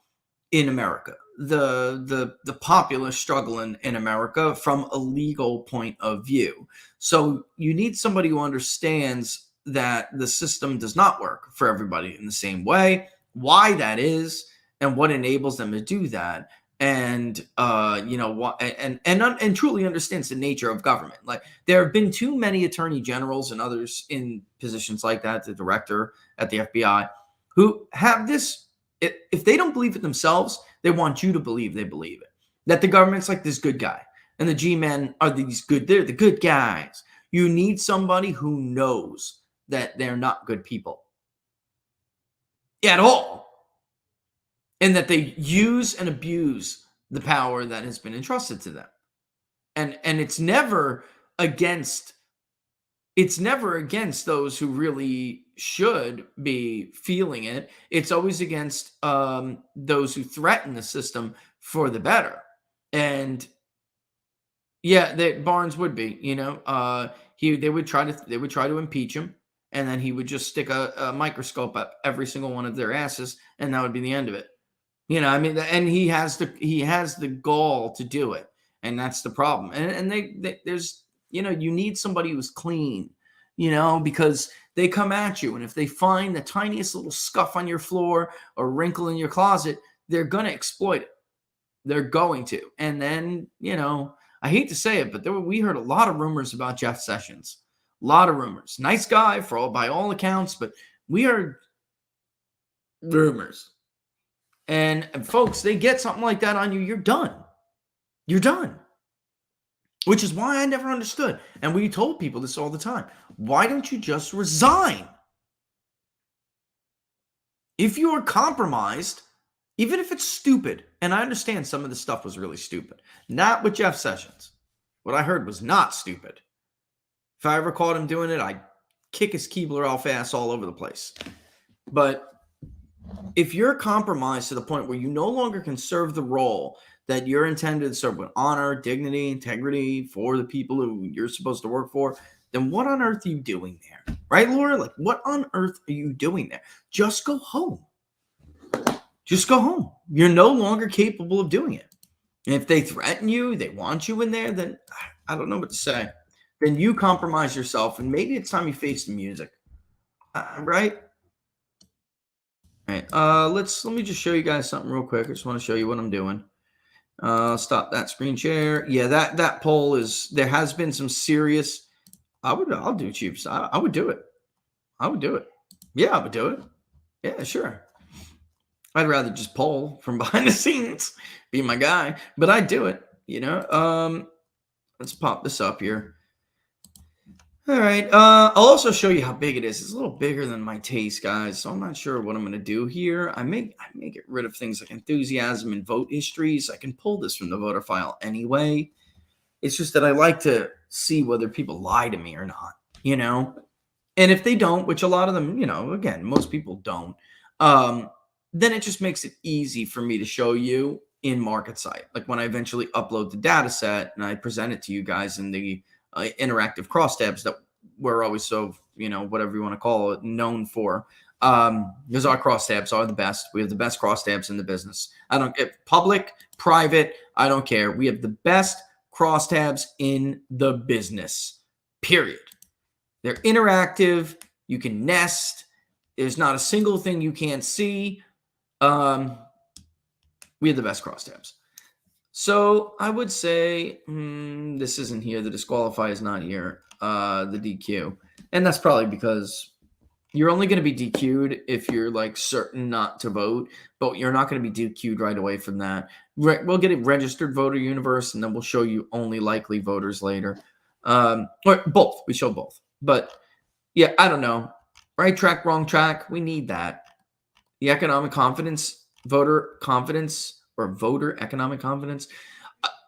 S3: in America, the populace struggle in America from a legal point of view. So you need somebody who understands that the system does not work for everybody in the same way, why that is, and what enables them to do that. And and truly understands the nature of government. Like, there have been too many attorney generals and others in positions like that, the director at the FBI, who have this. If they don't believe it themselves, they want you to believe they believe it. That the government's like this good guy, and the G-men are these good. They're the good guys. You need somebody who knows that they're not good people at all, and that they use and abuse the power that has been entrusted to them. And it's never against those who really should be feeling it. It's always against those who threaten the system for the better. And Barnes would be, they would try to impeach him, and then he would just stick a microscope up every single one of their asses, and that would be the end of it. And he has the gall to do it, and that's the problem. And there's, you need somebody who's clean, because they come at you, and if they find the tiniest little scuff on your floor or wrinkle in your closet, they're gonna exploit it. They're going to. And then, I hate to say it, but we heard a lot of rumors about Jeff Sessions. A lot of rumors. Nice guy by all accounts, but we heard rumors. And folks, they get something like that on you, you're done. You're done. Which is why I never understood. And we told people this all the time. Why don't you just resign? If you are compromised, even if it's stupid, and I understand some of the stuff was really stupid. Not with Jeff Sessions. What I heard was not stupid. If I ever caught him doing it, I'd kick his Keebler off ass all over the place. But if you're compromised to the point where you no longer can serve the role that you're intended to serve with honor, dignity, integrity for the people who you're supposed to work for, then what on earth are you doing there? Right, Laura? Like, what on earth are you doing there? Just go home. Just go home. You're no longer capable of doing it. And if they threaten you, they want you in there, then I don't know what to say. Then you compromise yourself, and maybe it's time you face the music. Right? All right. Let me just show you guys something real quick. I just want to show you what I'm doing. Stop that screen share. Yeah, that poll is, there has been some serious. I'll do Chiefs. I would do it. I would do it. Yeah, I would do it. Yeah, sure. I'd rather just poll from behind the scenes, be my guy, but I'd do it. Let's pop this up here. All right. I'll also show you how big it is. It's a little bigger than my taste, guys. So I'm not sure what I'm going to do here. I may get rid of things like enthusiasm and vote histories. I can pull this from the voter file anyway. It's just that I like to see whether people lie to me or not, you know? And if they don't, which a lot of them, you know, again, most people don't, then it just makes it easy for me to show you in MarketSite. Like when I eventually upload the data set and I present it to you guys in the interactive crosstabs that we're always so, you know, whatever you want to call it, known for. Because our crosstabs are the best. We have the best crosstabs in the business. I don't get public, private, I don't care. We have the best crosstabs in the business, period. They're interactive. You can nest. There's not a single thing you can't see. We have the best crosstabs. So I would say this isn't here. The disqualify is not here. The DQ. And that's probably because you're only going to be DQ'd if you're like certain not to vote, but you're not going to be DQ'd right away from that. We'll get a registered voter universe, and then we'll show you only likely voters later. Or both. We show both. But yeah, I don't know. Right track, wrong track. We need that. The economic confidence, voter confidence, or voter economic confidence.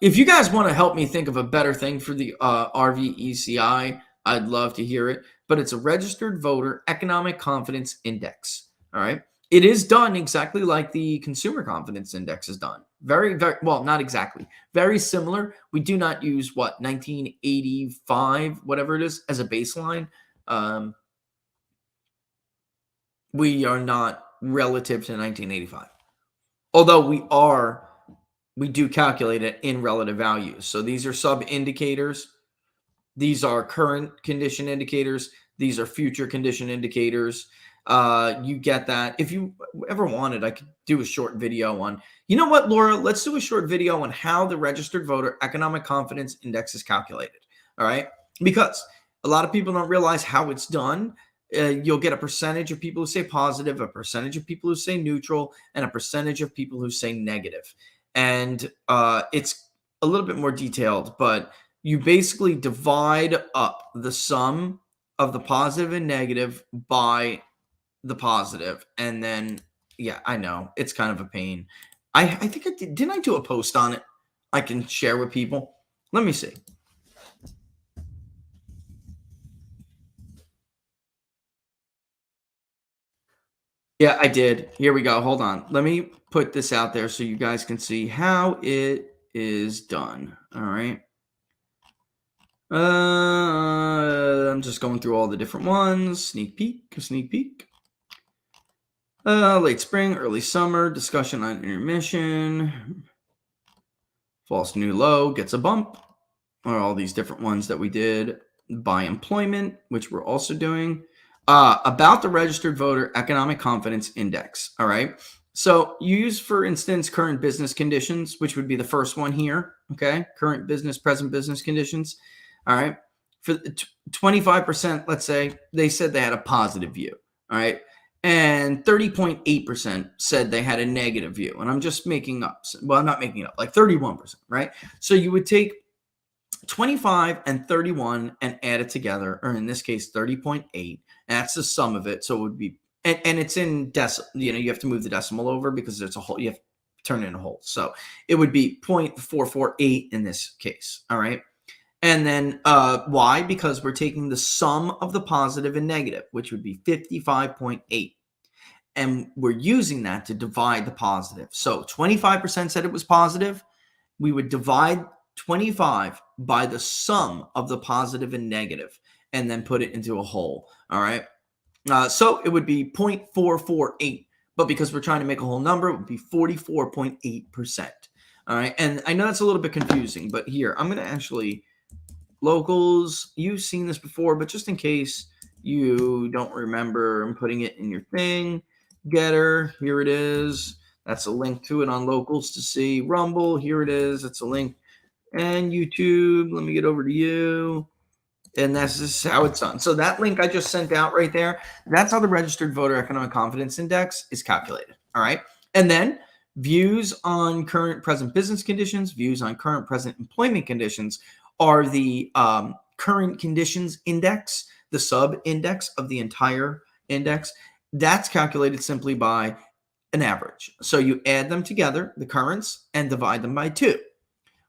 S3: If you guys want to help me think of a better thing for the RVECI, I'd love to hear it. But it's a registered voter economic confidence index. All right. It is done exactly like the consumer confidence index is done. Very, very well, not exactly. Very similar. We do not use 1985, whatever it is, as a baseline. We are not relative to 1985. Although we do calculate it in relative values. So these are sub indicators. These are current condition indicators. These are future condition indicators. You get that. If you ever wanted, I could do a short video on, you know what, Laura, let's do a short video on how the registered voter economic confidence index is calculated. All right. Because a lot of people don't realize how it's done. You'll get a percentage of people who say positive, a percentage of people who say neutral, and a percentage of people who say negative. And it's a little bit more detailed, but you basically divide up the sum of the positive and negative by the positive. And then, yeah, I know it's kind of a pain. I think I did. Didn't I do a post on it? I can share with people. Let me see. Yeah, I did. Here we go. Hold on. Let me put this out there so you guys can see how it is done. All right. I'm just going through all the different ones. Sneak peek. Late spring, early summer, discussion on intermission. False new low gets a bump. Or all these different ones that we did. By employment, which we're also doing. About the registered voter economic confidence index. All right. So you use, for instance, current business conditions, which would be the first one here. Okay. Current business, present business conditions. All right. For 25%, let's say they said they had a positive view. All right. And 30.8% said they had a negative view. And I'm just making up. Well, I'm not making it up, like 31%. Right. So you would take 25 and 31 and add it together, or in this case, 30.8. That's the sum of it. So it would be, and it's in decimal, you know, you have to move the decimal over because it's a whole, you have to turn it in a whole. So it would be 0.448 in this case. All right. And then why? Because we're taking the sum of the positive and negative, which would be 55.8. And we're using that to divide the positive. So 25% said it was positive. We would divide 25 by the sum of the positive and negative, and then put it into a whole. All right. So it would be 0.448, but because we're trying to make a whole number, it would be 44.8%. All right. And I know that's a little bit confusing, but here, I'm going to actually locals. You've seen this before, but just in case you don't remember, I'm putting it in your thing. Getter, here it is. That's a link to it on locals to see. Rumble, here it is. It's a link. And YouTube, let me get over to you. And that's just how it's done. So that link I just sent out right there, that's how the registered voter economic confidence index is calculated. All right. And then views on current present business conditions, views on current present employment conditions are the current conditions index, the sub-index of the entire index, that's calculated simply by an average. So you add them together, the currents, and divide them by 2.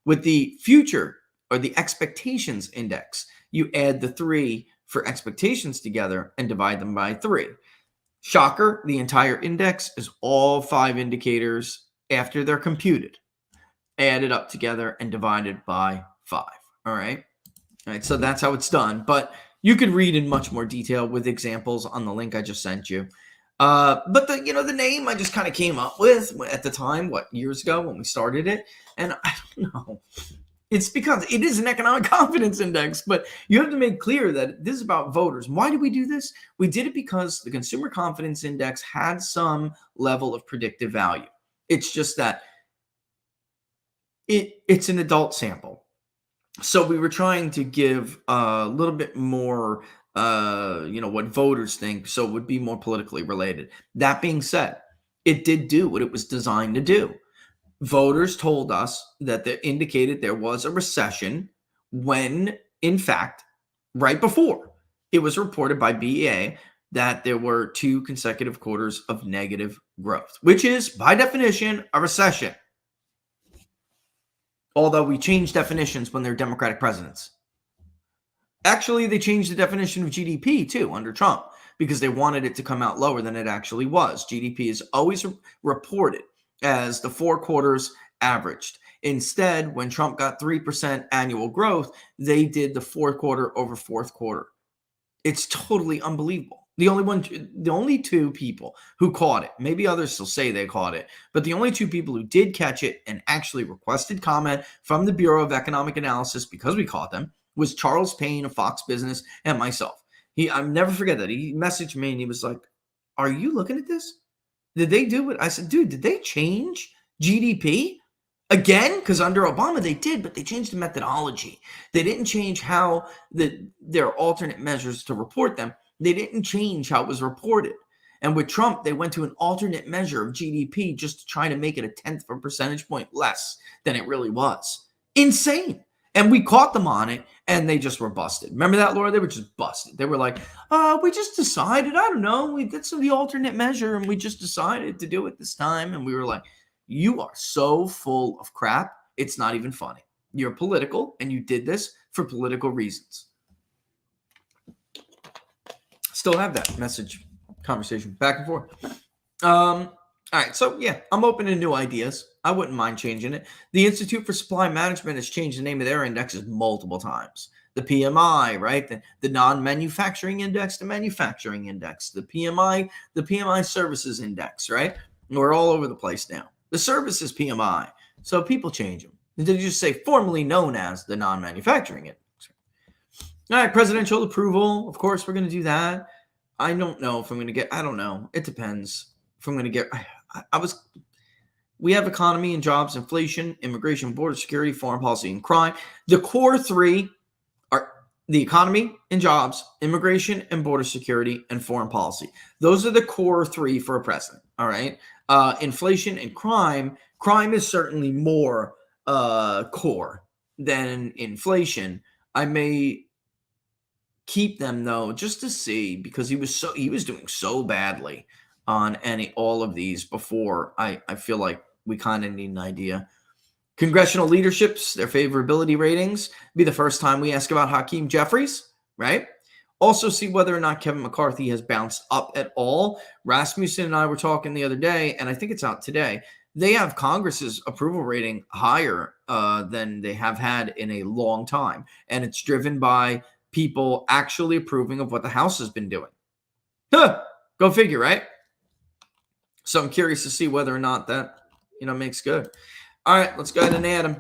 S3: With the future or the expectations index, you add the 3 for expectations together and divide them by 3. Shocker, the entire index is all 5 indicators after they're computed, added up together and divided by 5. All right. All right. So that's how it's done. But you could read in much more detail with examples on the link I just sent you. But the name I just kind of came up with at the time, years ago when we started it. And I don't know. It's because it is an economic confidence index, but you have to make clear that this is about voters. Why did we do this? We did it because the consumer confidence index had some level of predictive value. It's just that it's an adult sample. So we were trying to give a little bit more, what voters think, so it would be more politically related. That being said, it did do what it was designed to do. Voters told us that they indicated there was a recession when, in fact, right before, it was reported by BEA that there were 2 consecutive quarters of negative growth, which is, by definition, a recession. Although we changed definitions when they're Democratic presidents. Actually, they changed the definition of GDP, too, under Trump, because they wanted it to come out lower than it actually was. GDP is always reported as the 4 quarters averaged. Instead, when Trump got 3% annual growth, they did the 4th quarter over 4th quarter. It's totally unbelievable. The only 2 people who caught it, maybe others still say they caught it, but the only 2 people who did catch it and actually requested comment from the Bureau of Economic Analysis, because we caught them, was Charles Payne of Fox Business and myself. I'll never forget that. He messaged me and he was like, "Are you looking at this? Did they do it?" I said, "Dude, did they change GDP again?" Because under Obama they did, but they changed the methodology. They didn't change how their alternate measures to report them. They didn't change how it was reported. And with Trump, they went to an alternate measure of GDP just to try to make it 1/10 of a percentage point less than it really was. Insane. And we caught them on it, and they just were busted. Remember that, Laura? They were just busted. They were like, we just decided, I don't know, we did the alternate measure, and we just decided to do it this time. And we were like, you are so full of crap, it's not even funny. You're political, and you did this for political reasons. Still have that message conversation back and forth. All right, so yeah, I'm open to new ideas. I wouldn't mind changing it. The Institute for Supply Management has changed the name of their indexes multiple times. The PMI, right? The non-manufacturing index, the manufacturing index, the PMI services index, right? We're all over the place now. The services PMI. So people change them. They just say formerly known as the non-manufacturing index. All right, presidential approval. Of course, we're going to do that. I don't know if I'm going to get, I don't know. It depends if I'm going to get, we have economy and jobs, inflation, immigration, border security, foreign policy, and crime. The core 3 are the economy and jobs, immigration and border security, and foreign policy. Those are the core 3 for a president. All right. Inflation and crime. Crime is certainly more core than inflation. I may keep them though, just to see, because he was doing so badly on all of these before. I feel like we kind of need an idea. Congressional leaderships, their favorability ratings. Be the first time we ask about Hakeem Jeffries, right? Also see whether or not Kevin McCarthy has bounced up at all. Rasmussen and I were talking the other day, and I think it's out today. They have Congress's approval rating higher than they have had in a long time. And it's driven by people actually approving of what the House has been doing. Huh, go figure, right? So I'm curious to see whether or not that, makes good. All right, let's go ahead and add him.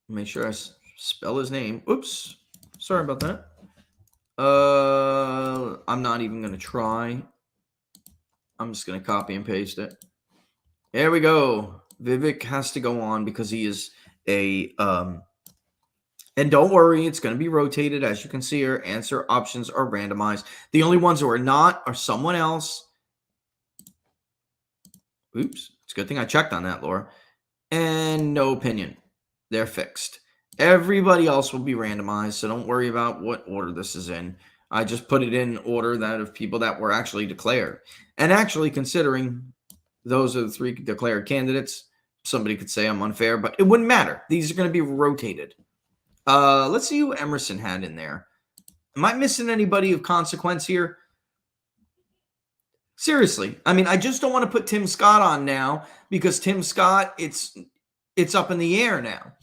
S3: Make sure I spell his name. Oops, sorry about that. I'm not even going to try. I'm just going to copy and paste it. There we go. Vivek has to go on because he is a and don't worry, it's going to be rotated. As you can see here, answer options are randomized. The only ones who are not are someone else. Oops. It's a good thing I checked on that, Laura. And no opinion. They're fixed. Everybody else will be randomized, so don't worry about what order this is in. I just put it in order that of people that were actually declared. And actually, considering those are the 3 declared candidates, somebody could say I'm unfair, but it wouldn't matter. These are going to be rotated. Let's see who Emerson had in there. Am I missing anybody of consequence here? Seriously. I mean, I just don't want to put Tim Scott on now because Tim Scott, it's up in the air now.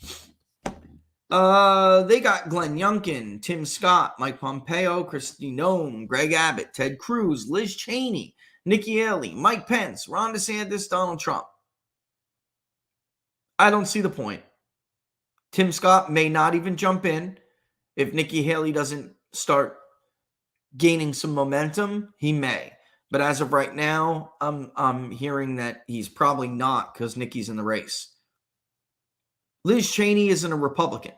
S3: They got Glenn Youngkin, Tim Scott, Mike Pompeo, Kristi Noem, Greg Abbott, Ted Cruz, Liz Cheney, Nikki Haley, Mike Pence, Ron DeSantis, Donald Trump. I don't see the point. Tim Scott may not even jump in. If Nikki Haley doesn't start gaining some momentum, he may. But as of right now, I'm hearing that he's probably not because Nikki's in the race. Liz Cheney isn't a Republican.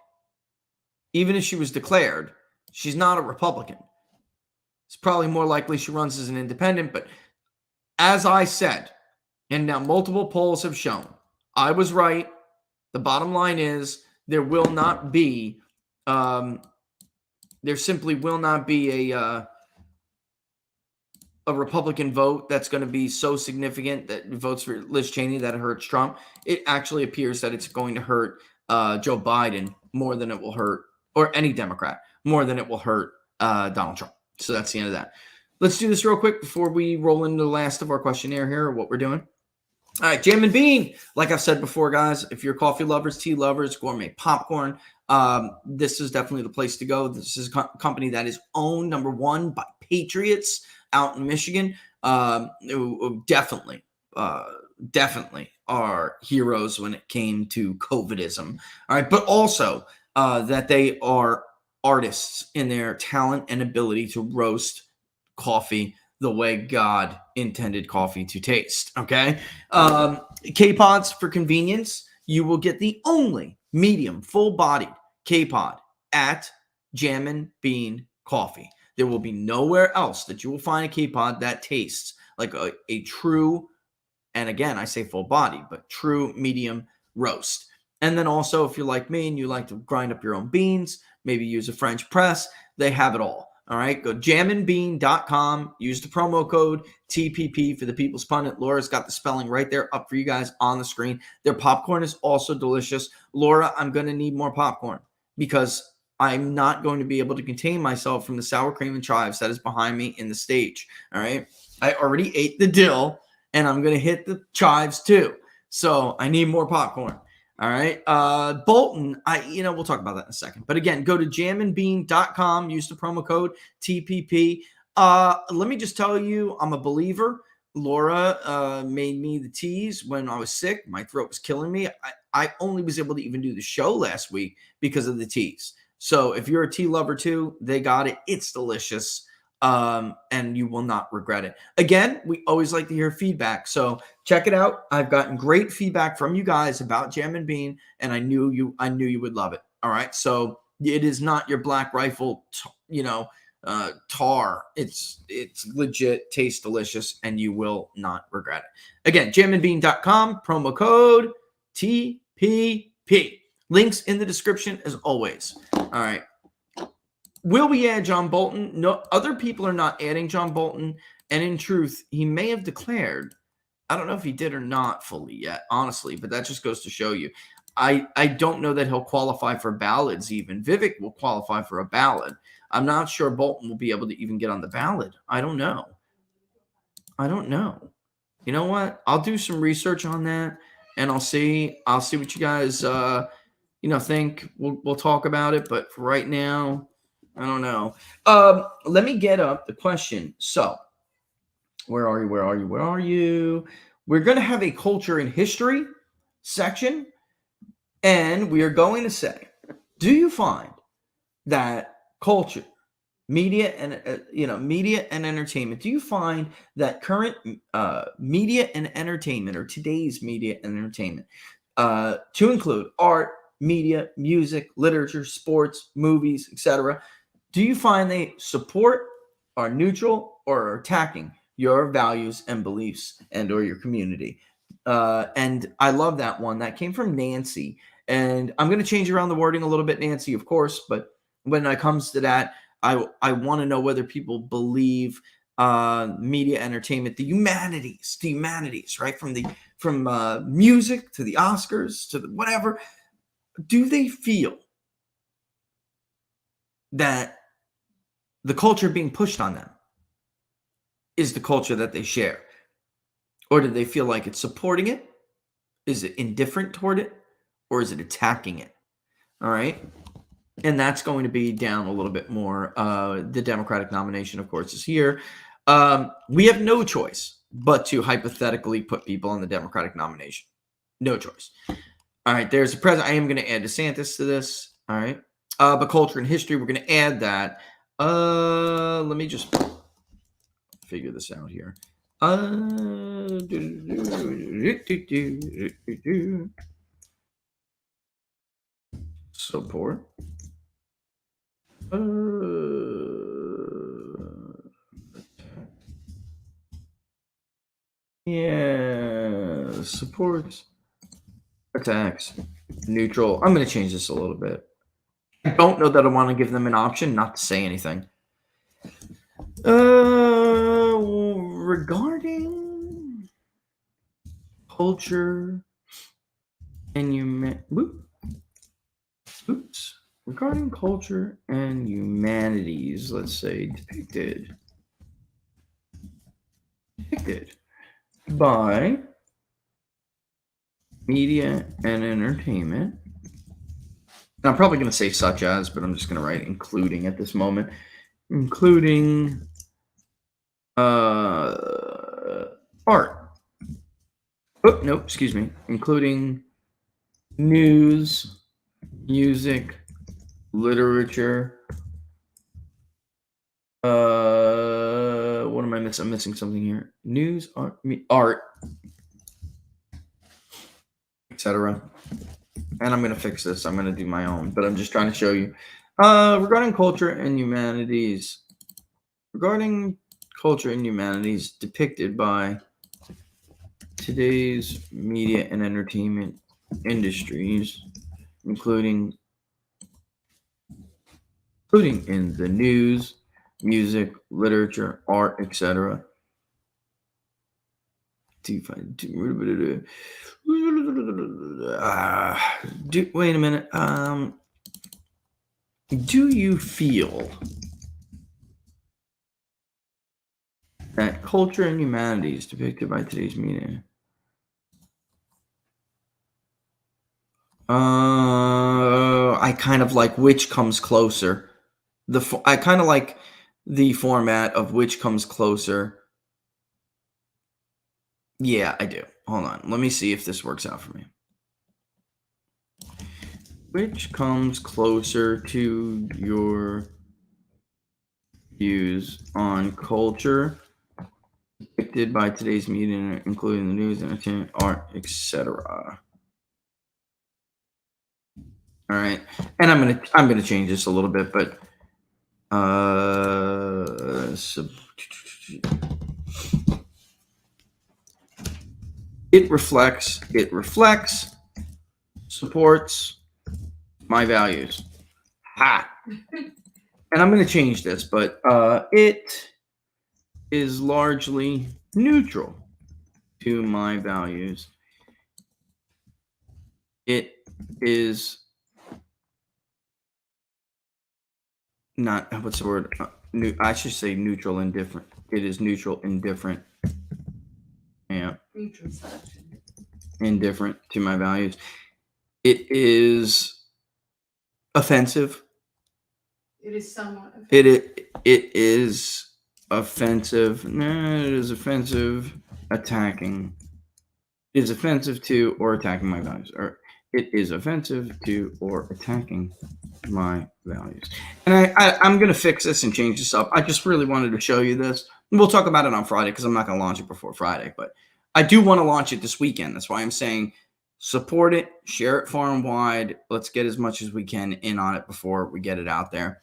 S3: Even if she was declared, she's not a Republican. It's probably more likely she runs as an independent. But as I said, and now multiple polls have shown, I was right. The bottom line is there will not be, there simply will not be a Republican vote that's going to be so significant that votes for Liz Cheney that it hurts Trump. It actually appears that it's going to hurt Joe Biden more than it will hurt, or any Democrat, more than it will hurt Donald Trump. So that's the end of that. Let's do this real quick before we roll into the last of our questionnaire here, or what we're doing. All right, Jammin Bean. Like I've said before, guys, if you're coffee lovers, tea lovers, gourmet popcorn, this is definitely the place to go. This is a company that is owned, number one, by patriots out in Michigan, who definitely are heroes when it came to COVIDism. All right, but also that they are artists in their talent and ability to roast coffee the way God intended coffee to taste. Okay, K-Pods for convenience. You will get the only medium, full-bodied K-Pod at Jammin Bean Coffee. There will be nowhere else that you will find a K-Pod that tastes like a true, and again, I say full body, but true medium roast. And then also, if you're like me and you like to grind up your own beans, maybe use a French press, they have it all. All right, go jamminbean.com, use the promo code TPP for the People's Pundit. Laura's got the spelling right there up for you guys on the screen. Their popcorn is also delicious. Laura, I'm going to need more popcorn because I'm not going to be able to contain myself from the sour cream and chives that is behind me in the stage. All right. I already ate the dill and I'm going to hit the chives too. So I need more popcorn. All right. Bolton, we'll talk about that in a second. But again, go to jamminbean.com, use the promo code TPP. Let me just tell you, I'm a believer. Laura made me the teas when I was sick. My throat was killing me. I only was able to even do the show last week because of the teas. So if you're a tea lover too, they got it. It's delicious. And you will not regret it. Again, we always like to hear feedback. So check it out. I've gotten great feedback from you guys about Jammin Bean, and I knew you would love it. All right. So it is not your Black Rifle, tar. It's legit, tastes delicious, and you will not regret it. Again, jamminbean.com, promo code TPP. Links in the description as always. All right. Will we add John Bolton? No, other people are not adding John Bolton. And in truth, he may have declared. I don't know if he did or not fully yet, honestly, but that just goes to show you. I don't know that he'll qualify for ballots even. Vivek will qualify for a ballot. I'm not sure Bolton will be able to even get on the ballot. I don't know. You know what? I'll do some research on that, and I'll see what you guys think. We'll talk about it, but for right now, I don't know. Let me get up the question. So, where are you? We're going to have a culture and history section, and we are going to say, do you find that culture, media and entertainment, do you find that current media and entertainment, or today's media and entertainment, to include art, media, music, literature, sports, movies, etc., do you find they support, are neutral, or are attacking your values and beliefs and or your community? And I love that one. That came from Nancy. And I'm going to change around the wording a little bit, Nancy, of course. But when it comes to that, I want to know whether people believe media, entertainment, the humanities, right? From music to the Oscars to whatever. Do they feel that the culture being pushed on them is the culture that they share? Or do they feel like it's supporting it? Is it indifferent toward it? Or is it attacking it? All right. And that's going to be down a little bit more. The Democratic nomination, of course, is here. We have no choice but to hypothetically put people on the Democratic nomination. No choice. All right. There's a president. I am going to add DeSantis to this. All right. But culture and history, we're going to add that. Let me just figure this out here. Support. Yeah, supports, attacks, neutral. I'm going to change this a little bit. I don't know that I want to give them an option not to say anything. Regarding culture and regarding culture and humanities, let's say depicted by media and entertainment. And I'm probably going to say such as, but I'm just going to write including at this moment, including art. Oh, no, excuse me. Including news, music, literature. What am I missing? I'm missing something here. News, art, etc. And I'm going to fix this. I'm going to do my own, but I'm just trying to show you. Regarding culture and humanities. Regarding culture and humanities depicted by today's media and entertainment industries, including in the news, music, literature, art, etc. Wait a minute. Do you feel that culture and humanities depicted by today's media? I kind of like which comes closer. I kind of like the format of which comes closer. Yeah, I do. Hold on. Let me see if this works out for me. Which comes closer to your views on culture depicted by today's media, including the news, entertainment, art, etc. All right, and I'm gonna change this a little bit, but it reflects, supports my values. Ha! And I'm going to change this, but it is largely neutral to my values. It is not, what's the word? I should say neutral, indifferent. It is neutral, indifferent. Yeah. Indifferent to my values. It is offensive.
S4: It is somewhat offensive.
S3: It is offensive. No, it is offensive, attacking. It is offensive to or attacking my values. Or it is offensive to or attacking my values. And I'm going to fix this and change this up. I just really wanted to show you this. We'll talk about it on Friday because I'm not going to launch it before Friday. But I do want to launch it this weekend. That's why I'm saying support it, share it far and wide. Let's get as much as we can in on it before we get it out there.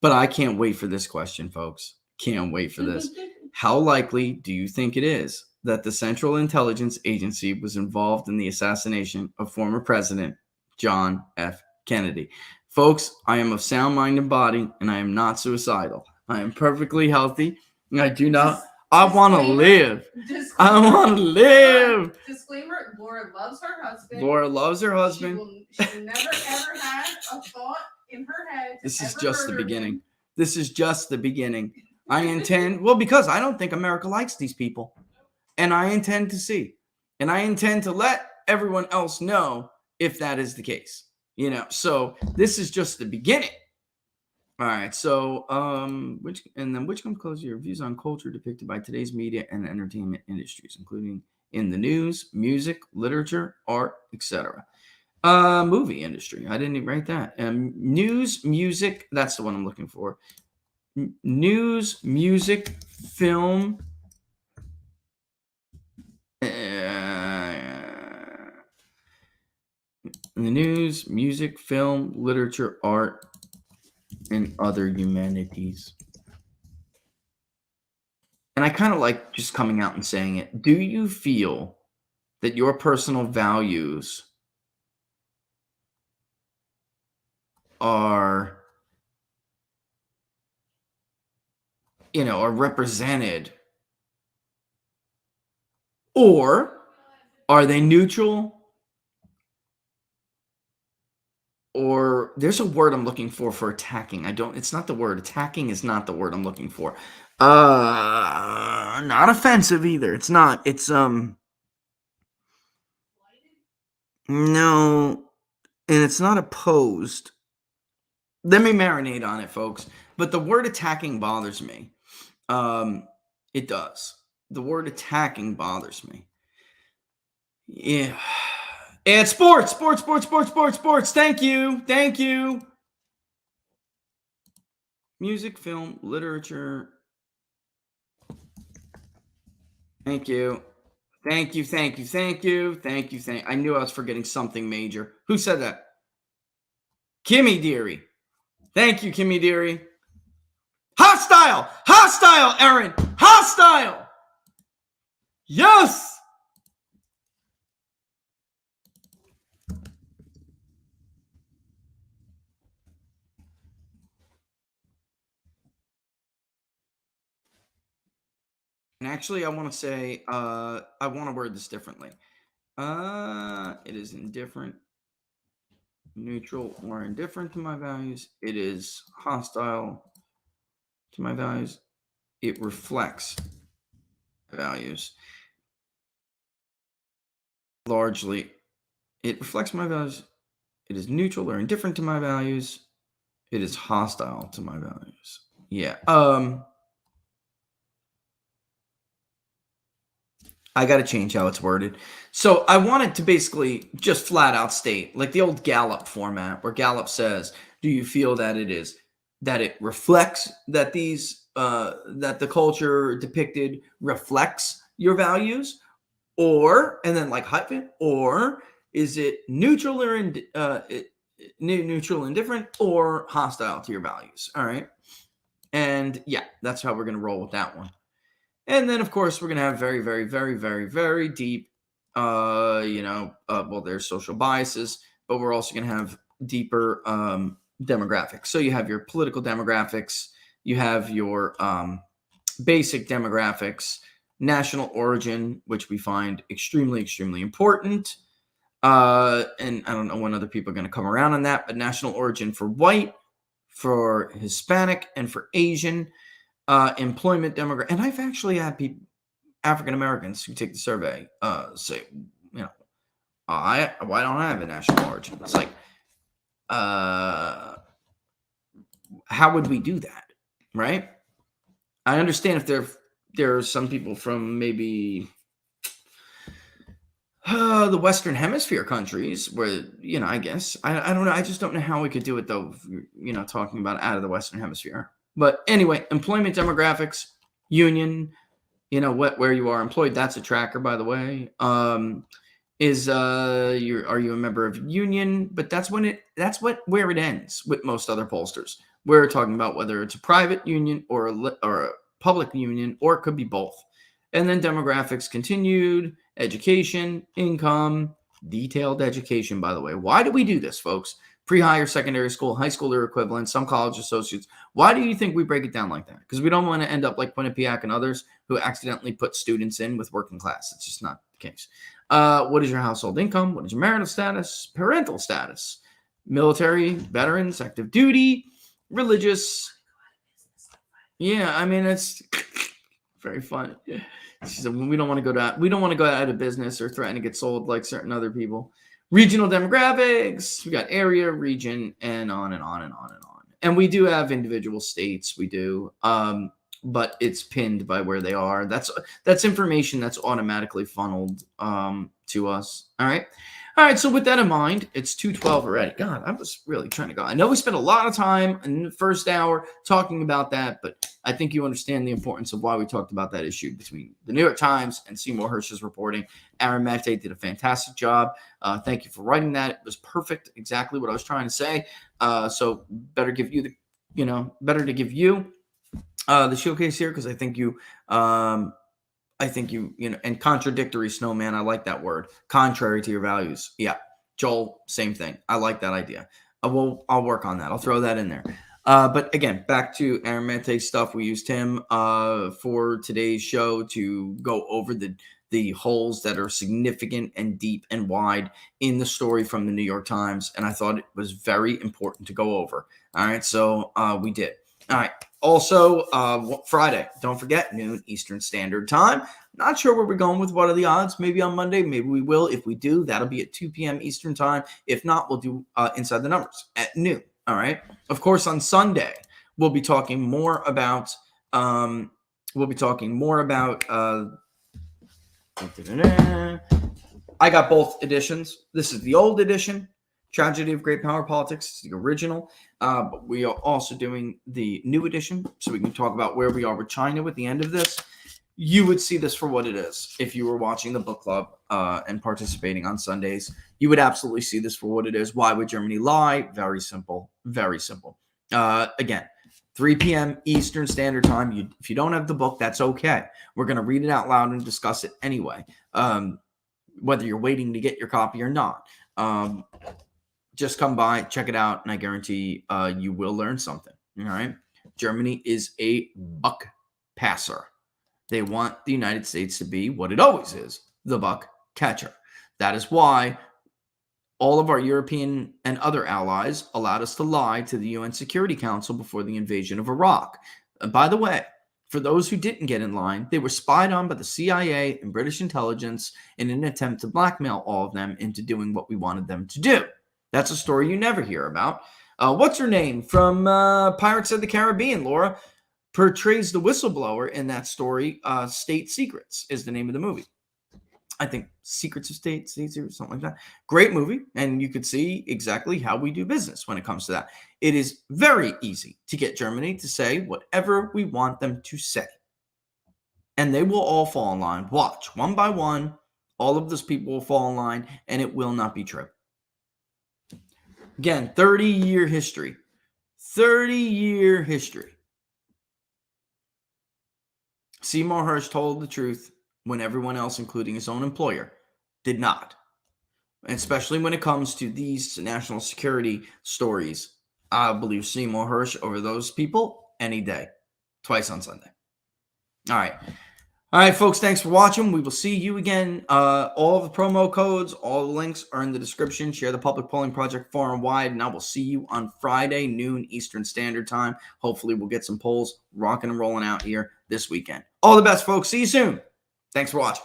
S3: But I can't wait for this question, folks. Can't wait for this. How likely do you think it is that the Central Intelligence Agency was involved in the assassination of former President John F. Kennedy. Folks, I am of sound mind and body, and I am not suicidal. I am perfectly healthy. And I do not. I want to live. I want to live.
S4: Disclaimer: Laura loves her husband.
S3: Laura loves her husband.
S4: She never ever had a thought in her head.
S3: This is just the beginning. This is just the beginning. I intend, well, because I don't think America likes these people. And I intend to see. And I intend to let everyone else know if that is the case. You know, so this is just the beginning. All right. So, which comes closer to your views on culture depicted by today's media and entertainment industries, including in the news, music, literature, art, etc. Movie industry. I didn't even write that. News, music. That's the one I'm looking for. News, music, film. In the news, music, film, literature, art, and other humanities. And I kind of like just coming out and saying it. Do you feel that your personal values are, are represented? Or are they neutral? Or there's a word I'm looking for attacking. It's not the word. Attacking is not the word I'm looking for. Not offensive either. It's not. It's, no, and it's not opposed. Let me marinate on it, folks. But the word attacking bothers me. It does. The word attacking bothers me. Yeah. And sports. Thank you. Music, film, literature. Thank you. I knew I was forgetting something major. Who said that? Kimmy Deary. Thank you, Kimmy Deary. Hostile, Aaron. Hostile. Yes. And actually, I want to say, I want to word this differently. It is indifferent, neutral, or indifferent to my values. It is hostile to my values. It reflects values. Largely, it reflects my values. It is neutral or indifferent to my values. It is hostile to my values. Yeah. I got to change how it's worded. So I wanted to basically just flat out state, like the old Gallup format, where Gallup says, do you feel that it reflects that that the culture depicted reflects your values, or, and then like hyphen, or is it neutral or neutral, indifferent, or hostile to your values? All right. And yeah, that's how we're going to roll with that one. And then, of course, we're going to have very, very, very, very, very deep, well, there's social biases, but we're also going to have deeper demographics. So you have your political demographics, you have your basic demographics, national origin, which we find extremely, extremely important. And I don't know when other people are going to come around on that, but national origin for white, for Hispanic, and for Asian. Employment demographic, and I've actually had people, African Americans, who take the survey, say, why don't I have a national origin? It's like, how would we do that, right? I understand if there are some people from maybe the Western Hemisphere countries where, I guess I don't know. I just don't know how we could do it though. Talking about out of the Western Hemisphere. But anyway, employment demographics, union, where you are employed. That's a tracker, by the way. Are you a member of union? But where it ends with most other pollsters. We're talking about whether it's a private union or a public union, or it could be both. And then demographics continued, education, income, Detailed education, by the way. Why do we do this, folks? Pre-higher secondary school, high school or equivalent, some college associates. Why do you think we break it down like that? Because we don't want to end up like Quinnipiac and others who accidentally put students in with working class. It's just not the case. What is your household income? What is your marital status? Parental status? Military, veterans, active duty, religious. Yeah, I mean, it's very fun. She said, we don't want to go out of business or threaten to get sold like certain other people. Regional demographics, we got area, region, and on and on and on and on. And we do have individual states, we do, but it's pinned by where they are. That's information that's automatically funneled to us. All right, so with that in mind, it's 2:12 already. God, I was really trying to go. I know we spent a lot of time in the first hour talking about that, but I think you understand the importance of why we talked about that issue between the New York Times and Seymour Hersh's reporting. Aaron Mate did a fantastic job. Thank you for writing that. It was perfect, exactly what I was trying to say. So better to give you the showcase here, because I think you and contradictory snowman. I like that word. Contrary to your values. Yeah. Joel, same thing. I like that idea. I'll work on that. I'll throw that in there. But again, back to Aaron Mate's stuff. We used him for today's show to go over the holes that are significant and deep and wide in the story from the New York Times. And I thought it was very important to go over. All right. So we did. All right. Also, Friday, don't forget, noon Eastern Standard Time. Not sure where we're going with what are the odds. Maybe on Monday, maybe we will. If we do, that'll be at 2 p.m. Eastern Time. If not, we'll do Inside the Numbers at noon. All right. Of course, on Sunday, we'll be talking more about. I got both editions. This is the old edition. Tragedy of Great Power Politics. It's the original. But we are also doing the new edition, so we can talk about where we are with China at the end of this. You would see this for what it is. If you were watching the book club and participating on Sundays, you would absolutely see this for what it is. Why would Germany lie? Very simple. Very simple. Again, 3 p.m. Eastern Standard Time. If you don't have the book, that's okay. We're going to read it out loud and discuss it anyway, whether you're waiting to get your copy or not. Just come by, check it out, and I guarantee you will learn something. All right? Germany is a buck passer. They want the United States to be what it always is, the buck catcher. That is why all of our European and other allies allowed us to lie to the UN Security Council before the invasion of Iraq. And by the way, for those who didn't get in line, they were spied on by the CIA and British intelligence in an attempt to blackmail all of them into doing what we wanted them to do. That's a story you never hear about. What's her name from Pirates of the Caribbean, Laura, portrays the whistleblower in that story. State Secrets is the name of the movie. I think Secrets of State Secrets, something like that. Great movie, and you could see exactly how we do business when it comes to that. It is very easy to get Germany to say whatever we want them to say. And they will all fall in line. Watch, one by one, all of those people will fall in line, and it will not be true. Again, 30-year history. 30-year history. Seymour Hersh told the truth when everyone else, including his own employer, did not. Especially when it comes to these national security stories. I believe Seymour Hersh over those people any day. Twice on Sunday. All right. All right, folks, thanks for watching. We will see you again. All of the promo codes, all the links are in the description. Share the Public Polling Project far and wide, and I will see you on Friday, noon Eastern Standard Time. Hopefully, we'll get some polls rocking and rolling out here this weekend. All the best, folks. See you soon. Thanks for watching.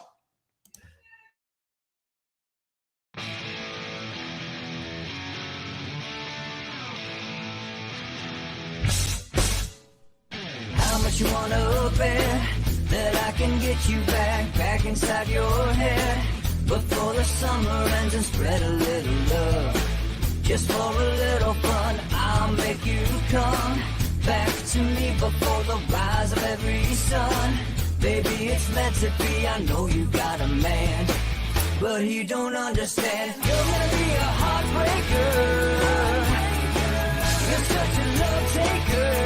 S1: How much you wanna bet that I can get you back inside your head before the summer ends and spread a little love. Just for a little fun, I'll make you come back to me before the rise of every sun. Baby, it's meant to be, I know you got a man, but he don't understand. You're gonna be a heartbreaker. You're such a love taker.